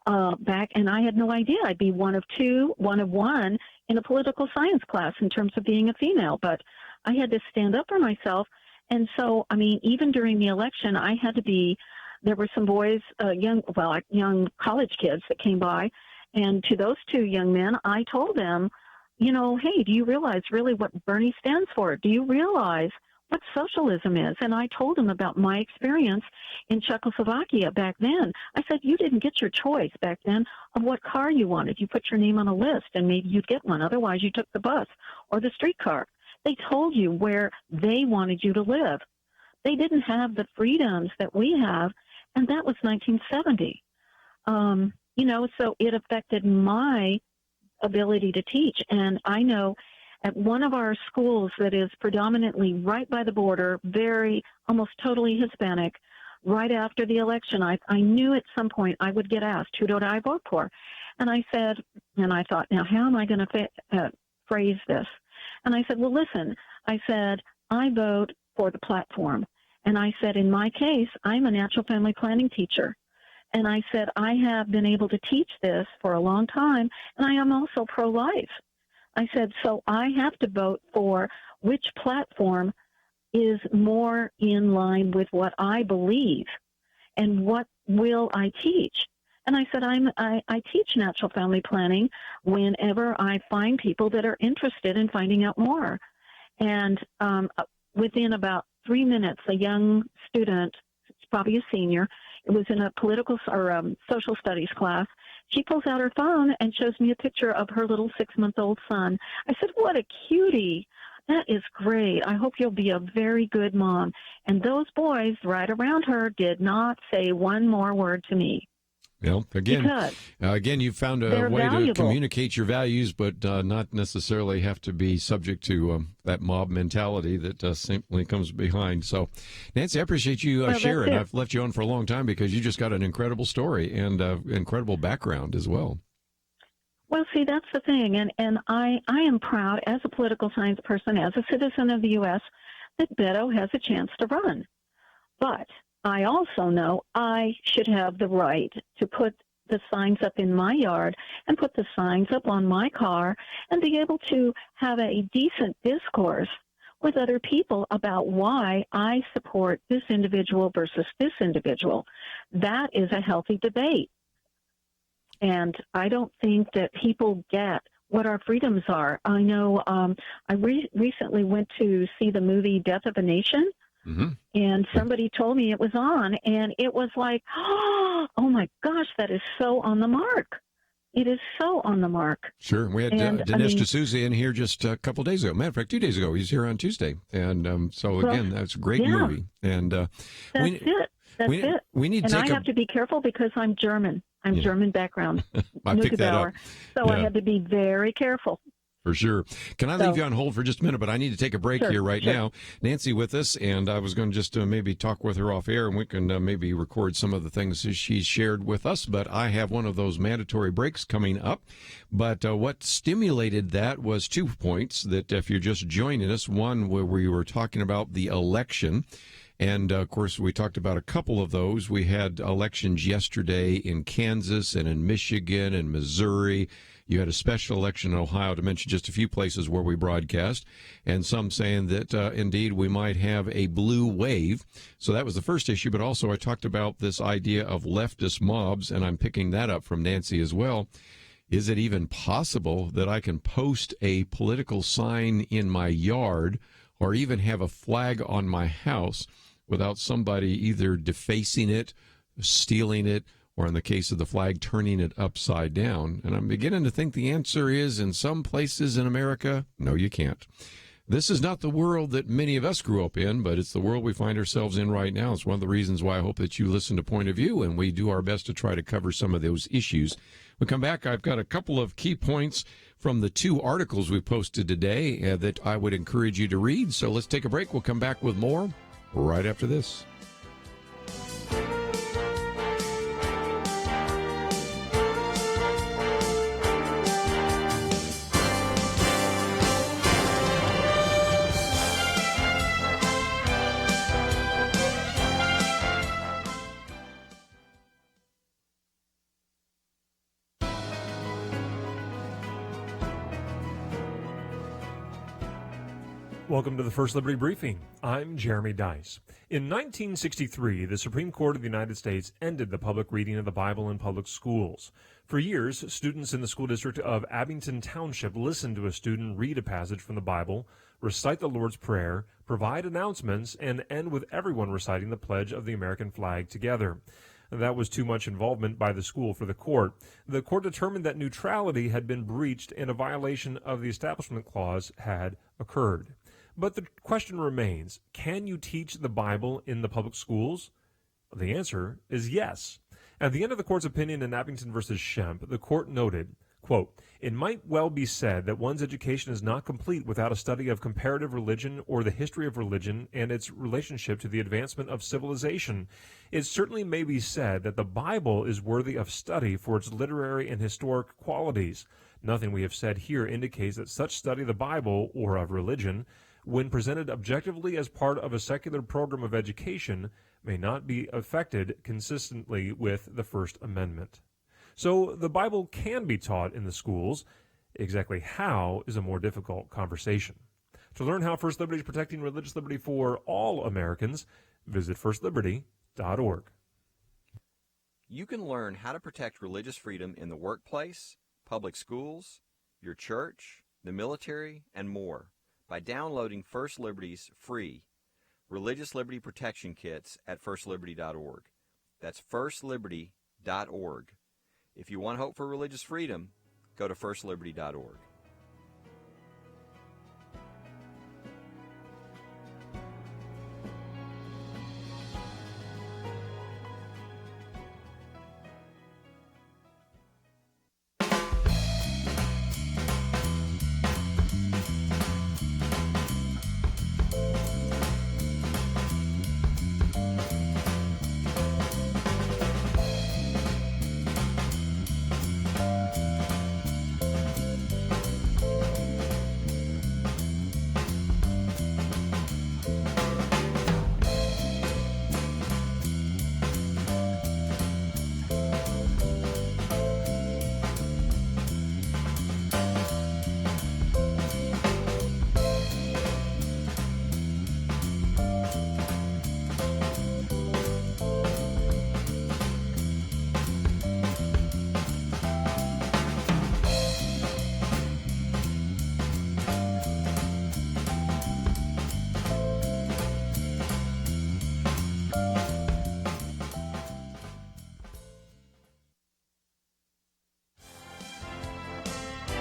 Speaker 15: And I had no idea I'd be one of one in a political science class in terms of being a female. But I had to stand up for myself. And so, even during the election, I had to be. There were some boys, young college kids that came by, and to those two young men, I told them, hey, do you realize really what Bernie stands for? Do you realize what socialism is? And I told them about my experience in Czechoslovakia back then. I said, you didn't get your choice back then of what car you wanted. You put your name on a list, and maybe you'd get one. Otherwise, you took the bus or the streetcar. They told you where they wanted you to live. They didn't have the freedoms that we have. And that was 1970. So it affected my ability to teach. And I know at one of our schools that is predominantly right by the border, almost totally Hispanic, right after the election, I knew at some point I would get asked, who do I vote for? And I thought, now how am I going to phrase this? And I said, well, listen, I said, I vote for the platform. And I said, in my case, I'm a natural family planning teacher. And I said, I have been able to teach this for a long time, and I am also pro-life. I said, so I have to vote for which platform is more in line with what I believe, and what will I teach. And I said, I teach natural family planning whenever I find people that are interested in finding out more. And within about 3 minutes, a young student, it's probably a senior, it was in a political or social studies class, she pulls out her phone and shows me a picture of her little 6-month-old son. I said, what a cutie. That is great. I hope you'll be a very good mom. And those boys right around her did not say one more word to me.
Speaker 1: Well, again, you found a way to communicate your values, but not necessarily have to be subject to that mob mentality that simply comes behind. So, Nancy, I appreciate you sharing. I've left you on for a long time because you just got an incredible story and incredible background as well.
Speaker 15: Well, see, that's the thing. And I am proud as a political science person, as a citizen of the U.S., that Beto has a chance to run. But I also know I should have the right to put the signs up in my yard and put the signs up on my car and be able to have a decent discourse with other people about why I support this individual versus this individual. That is a healthy debate. And I don't think that people get what our freedoms are. I know I recently went to see the movie Death of a Nation. Mm-hmm. And somebody told me it was on, and it was like, oh my gosh, that is so on the mark. It is so on the mark.
Speaker 1: Sure. We had Dinesh D'Souza in here just a couple of days ago. Matter of fact, 2 days ago. He's here on Tuesday. And again, that's a great movie. And
Speaker 15: That's it.
Speaker 1: We need
Speaker 15: I have to be careful because I'm German. I'm German background.
Speaker 1: I picked that up.
Speaker 15: So I had to be very careful.
Speaker 1: For sure. Can I leave you on hold for just a minute? But I need to take a break here right now. Nancy with us, and I was going to just maybe talk with her off air, and we can maybe record some of the things that she's shared with us. But I have one of those mandatory breaks coming up. But what stimulated that was 2 points that if you're just joining us, one where we were talking about the election. And, of course, we talked about a couple of those. We had elections yesterday in Kansas and in Michigan and Missouri You had a special election in Ohio, to mention just a few places where we broadcast, and some saying that indeed we might have a blue wave. So that was the first issue, but also I talked about this idea of leftist mobs, and I'm picking that up from Nancy as well. Is it even possible that I can post a political sign in my yard or even have a flag on my house without somebody either defacing it, stealing it, or in the case of the flag, turning it upside down? And I'm beginning to think the answer is, in some places in America, no, you can't. This is not the world that many of us grew up in, but it's the world we find ourselves in right now. It's one of the reasons why I hope that you listen to Point of View, and we do our best to try to cover some of those issues. We come back, I've got a couple of key points from the 2 articles we posted today that I would encourage you to read. So let's take a break. We'll come back with more right after this.
Speaker 5: Welcome to the First Liberty Briefing. I'm Jeremy Dice. In 1963, the Supreme Court of the United States ended the public reading of the Bible in public schools. For years, students in the school district of Abington Township listened to a student read a passage from the Bible, recite the Lord's Prayer, provide announcements, and end with everyone reciting the pledge of the American flag together. That was too much involvement by the school for the court. The court determined that neutrality had been breached and a violation of the Establishment Clause had occurred. But the question remains, can you teach the Bible in the public schools? The answer is yes. At the end of the court's opinion in Abington v. Shemp, the court noted, quote, "It might well be said that one's education is not complete without a study of comparative religion or the history of religion and its relationship to the advancement of civilization. It certainly may be said that the Bible is worthy of study for its literary and historic qualities. Nothing we have said here indicates that such study of the Bible or of religion, when presented objectively as part of a secular program of education, may not be affected consistently with the First Amendment." So the Bible can be taught in the schools. Exactly how is a more difficult conversation. To learn how First Liberty is protecting religious liberty for all Americans, visit firstliberty.org.
Speaker 6: You can learn how to protect religious freedom in the workplace, public schools, your church, the military, and more by downloading First Liberty's free Religious Liberty Protection Kits at firstliberty.org. That's firstliberty.org. If you want hope for religious freedom, go to firstliberty.org.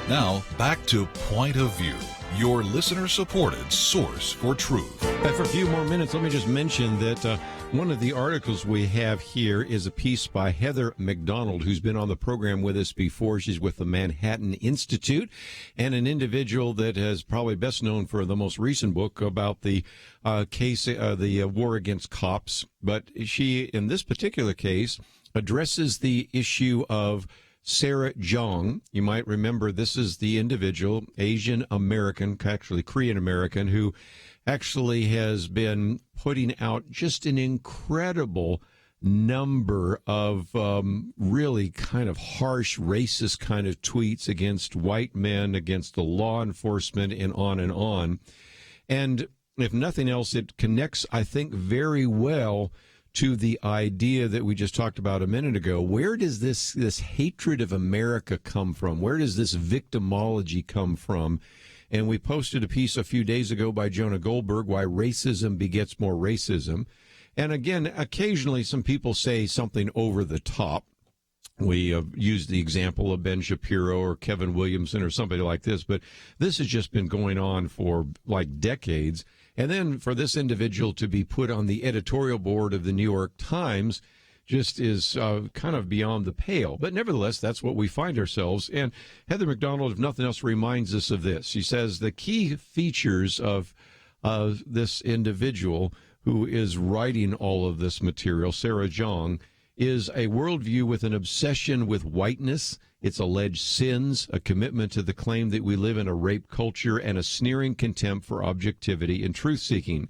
Speaker 4: Now, back to Point of View, your listener-supported source for truth.
Speaker 1: For a few more minutes, let me just mention that one of the articles we have here is a piece by Heather McDonald, who's been on the program with us before. She's with the Manhattan Institute, and an individual that is probably best known for the most recent book about the case, the war against cops. But she, in this particular case, addresses the issue of Sarah Jong. You might remember this is the individual, Asian American, actually Korean American, who actually has been putting out just an incredible number of really kind of harsh, racist kind of tweets against white men, against the law enforcement, and on and on. And if nothing else, it connects, I think, very well to the idea that we just talked about a minute ago. Where does this hatred of America come from? Where does this victimology come from? And we posted a piece a few days ago by Jonah Goldberg, Why Racism Begets More Racism. And again, occasionally some people say something over the top. We used the example of Ben Shapiro or Kevin Williamson or somebody like this, but this has just been going on for like decades. And then for this individual to be put on the editorial board of the New York Times just is kind of beyond the pale. But nevertheless, that's what we find ourselves. And Heather McDonald, if nothing else, reminds us of this. She says the key features of this individual who is writing all of this material, Sarah Jeong, is a worldview with an obsession with whiteness, its alleged sins, a commitment to the claim that we live in a rape culture, and a sneering contempt for objectivity and truth-seeking.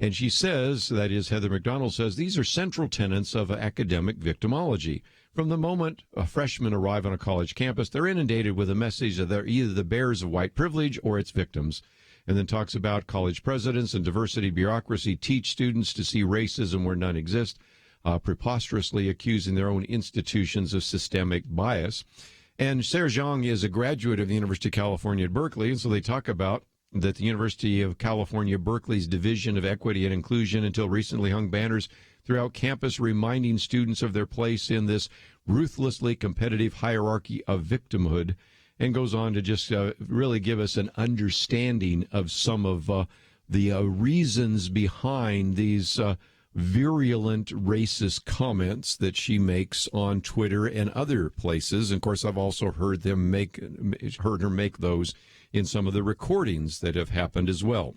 Speaker 1: And she says, that is, Heather McDonald says, these are central tenets of academic victimology. From the moment a freshmen arrive on a college campus, they're inundated with a message that they're either the bearers of white privilege or its victims. And then talks about college presidents and diversity bureaucracy teach students to see racism where none exists, preposterously accusing their own institutions of systemic bias. And Sarah Jeong is a graduate of the University of California at Berkeley, and so they talk about that the University of California, Berkeley's Division of Equity and Inclusion until recently hung banners throughout campus reminding students of their place in this ruthlessly competitive hierarchy of victimhood, and goes on to just really give us an understanding of some of the reasons behind these virulent racist comments that she makes on Twitter and other places. And of course, I've also heard her make those in some of the recordings that have happened as well.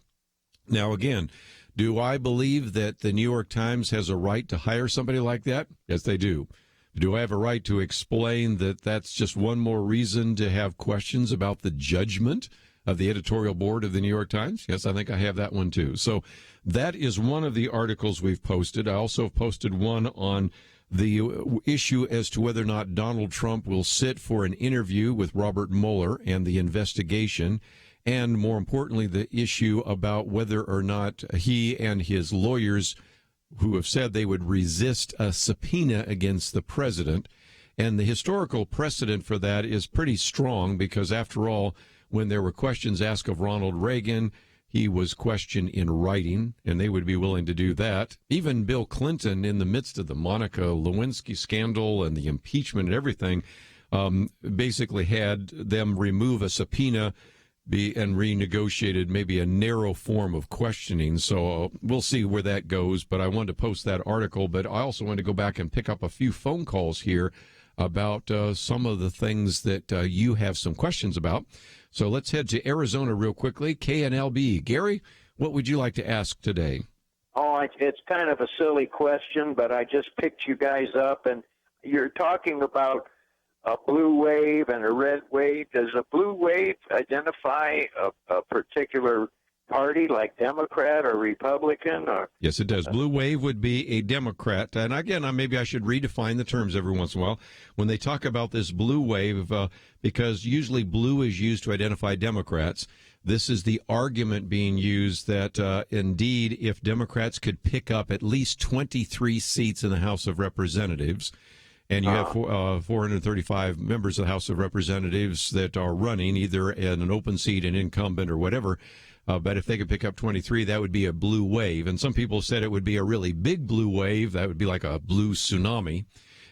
Speaker 1: Now, again, do I believe that the New York Times has a right to hire somebody like that? Yes, they do. Do I have a right to explain that that's just one more reason to have questions about the judgment of the editorial board of the New York Times? Yes, I think I have that one too. So that is one of the articles we've posted. I also posted one on the issue as to whether or not Donald Trump will sit for an interview with Robert Mueller and the investigation, and more importantly, the issue about whether or not he and his lawyers, who have said they would resist a subpoena against the president. And the historical precedent for that is pretty strong because, after all, when there were questions asked of Ronald Reagan, he was questioned in writing, and they would be willing to do that. Even Bill Clinton, in the midst of the Monica Lewinsky scandal and the impeachment and everything, basically had them remove a subpoena and renegotiated maybe a narrow form of questioning. So we'll see where that goes. But I wanted to post that article. But I also want to go back and pick up a few phone calls here about some of the things that you have some questions about. So let's head to Arizona real quickly. KNLB. Gary, what would you like to ask today?
Speaker 16: Oh, it's kind of a silly question, but I just picked you guys up, and you're talking about a blue wave and a red wave. Does a blue wave identify a particular party, like Democrat or Republican? Or
Speaker 1: yes, it does. Blue wave would be a Democrat. And again, maybe I should redefine the terms every once in a while. When they talk about this blue wave, because usually blue is used to identify Democrats, this is the argument being used that indeed, if Democrats could pick up at least 23 seats in the House of Representatives, and you have 435 members of the House of Representatives that are running either in an open seat, an incumbent, or whatever. But if they could pick up 23, that would be a blue wave. And some people said it would be a really big blue wave. That would be like a blue tsunami.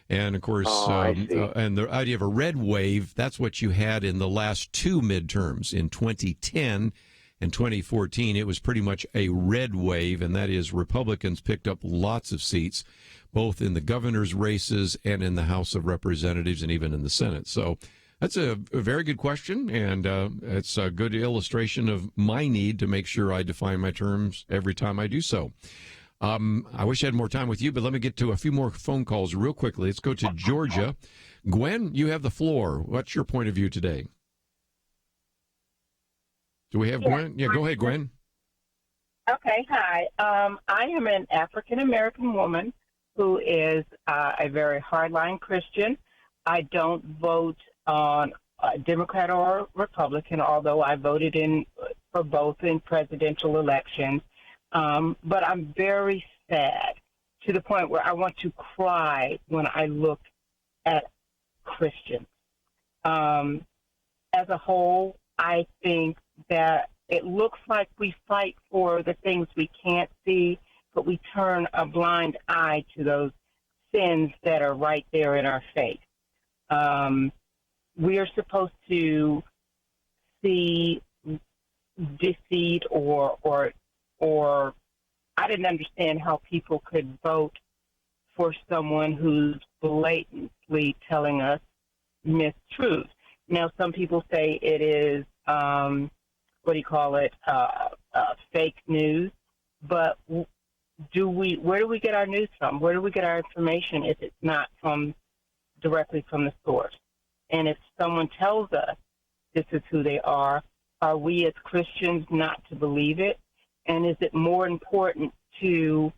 Speaker 1: And, of course, and the idea of a red wave, that's what you had in the last two midterms. In 2010 and 2014, it was pretty much a red wave, and that is Republicans picked up lots of seats, both in the governor's races and in the House of Representatives and even in the Senate. So that's a very good question, and it's a good illustration of my need to make sure I define my terms every time I do so. I wish I had more time with you, but let me get to a few more phone calls real quickly. Let's go to Georgia. Gwen, you have the floor. What's your point of view today? Do we have Gwen? Yeah, go ahead, Gwen.
Speaker 17: Okay, hi. I am an African-American woman who is a very hardline Christian. I don't vote on Democrat or Republican, although I voted for both in presidential elections. But I'm very sad to the point where I want to cry when I look at Christians. As a whole, I think that it looks like we fight for the things we can't see, but we turn a blind eye to those sins that are right there in our faith. We are supposed to see deceit or I didn't understand how people could vote for someone who's blatantly telling us mistruths. Now, some people say it is, fake news, but where do we get our news from? Where do we get our information if it's not directly from the source? And if someone tells us this is who they are we as Christians not to believe it? And is it more important to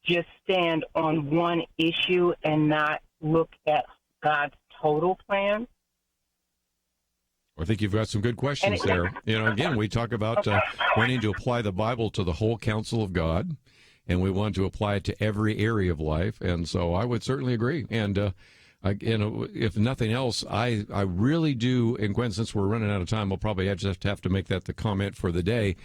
Speaker 17: just stand on one issue and not look at God's total plan?
Speaker 1: I think you've got some good questions there. Again, we talk about wanting to apply the Bible to the whole counsel of God, and we want to apply it to every area of life. And so I would certainly agree. And if nothing else, I really do, and Gwen, since we're running out of time, we'll probably just have to make that the comment for the day,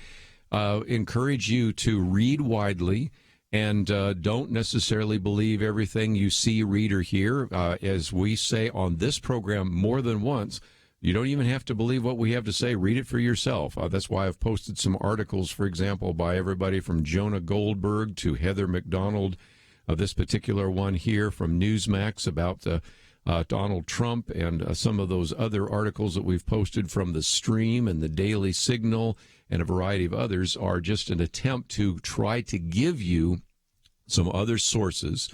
Speaker 1: encourage you to read widely and don't necessarily believe everything you see, read, or hear. As we say on this program more than once, you don't even have to believe what we have to say. Read it for yourself. That's why I've posted some articles, for example, by everybody from Jonah Goldberg to Heather McDonald. This particular one here from Newsmax about Donald Trump, and some of those other articles that we've posted from the Stream and the Daily Signal and a variety of others are just an attempt to try to give you some other sources,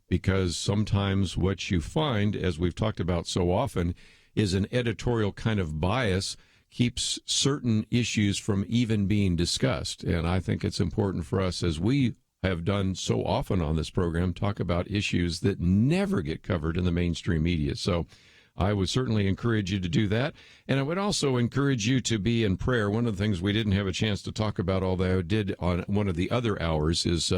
Speaker 1: because sometimes what you find, as we've talked about so often, is an editorial kind of bias keeps certain issues from even being discussed. And I think it's important for us, as we have done so often on this program, talk about issues that never get covered in the mainstream media. So I would certainly encourage you to do that. And I would also encourage you to be in prayer. One of the things we didn't have a chance to talk about, although I did on one of the other hours, is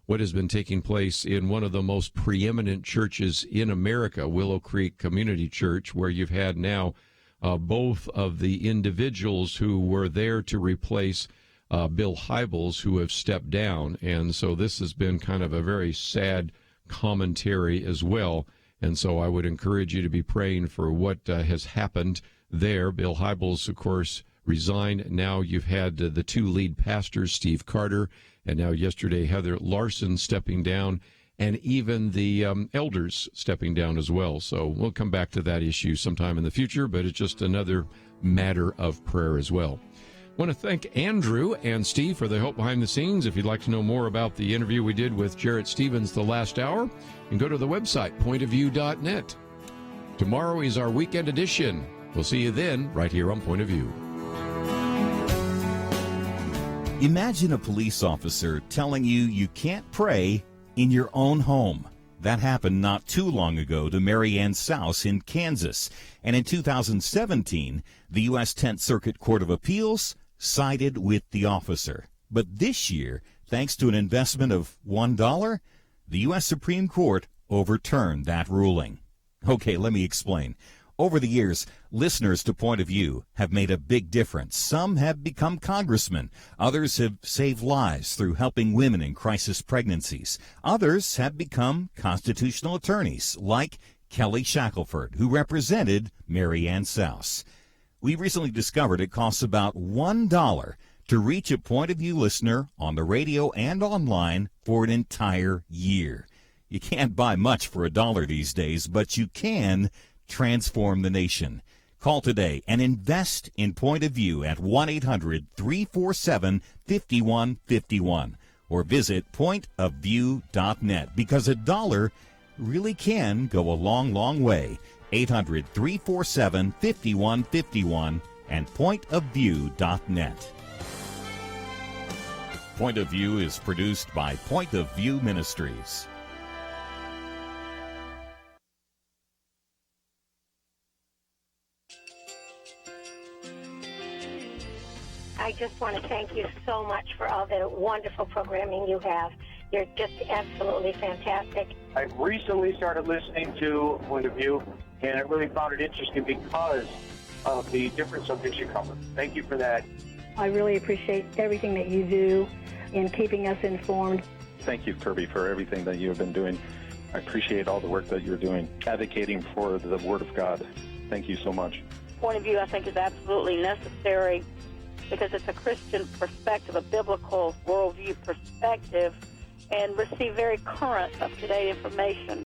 Speaker 1: what has been taking place in one of the most preeminent churches in America, Willow Creek Community Church, where you've had now both of the individuals who were there to replace Bill Hybels, who have stepped down. And so this has been kind of a very sad commentary as well. And so I would encourage you to be praying for what has happened there. Bill Hybels, of course, resigned. Now you've had the two lead pastors, Steve Carter, and now yesterday Heather Larson stepping down, and even the elders stepping down as well. So we'll come back to that issue sometime in the future, but it's just another matter of prayer as well. I want to thank Andrew and Steve for the help behind the scenes. If you'd like to know more about the interview we did with Jarrett Stephens the last hour, you can go to the website, pointofview.net. Tomorrow is our weekend edition. We'll see you then, right here on Point of View.
Speaker 3: Imagine a police officer telling you you can't pray in your own home. That happened not too long ago to Mary Ann Souse in Kansas. And in 2017, the U.S. 10th Circuit Court of Appeals sided with the officer. But this year, thanks to an investment of $1, the U.S. Supreme Court overturned that ruling. Okay, let me explain. Over the years, listeners to Point of View have made a big difference. Some have become congressmen. Others have saved lives through helping women in crisis pregnancies. Others have become constitutional attorneys, like Kelly Shackelford, who represented Mary Ann Souse. We recently discovered it costs about $1 to reach a Point of View listener on the radio and online for an entire year. You can't buy much for $1 these days, but you can transform the nation. Call today and invest in Point of View at 1-800-347-5151 or visit pointofview.net, because $1 really can go a long, long way. 800-347-5151 and pointofview.net. Point of View is produced by Point of View Ministries.
Speaker 7: I just want to thank you so much for all the wonderful programming you have. You're just absolutely fantastic.
Speaker 8: I recently started listening to Point of View, and I really found it interesting because of the different subjects you cover. Thank you for that.
Speaker 9: I really appreciate everything that you do in keeping us informed.
Speaker 10: Thank you, Kerby, for everything that you have been doing. I appreciate all the work that you're doing, advocating for the Word of God. Thank you so much.
Speaker 11: Point of view, I think, is absolutely necessary because it's a Christian perspective, a biblical worldview perspective, and receive very current, up-to-date information.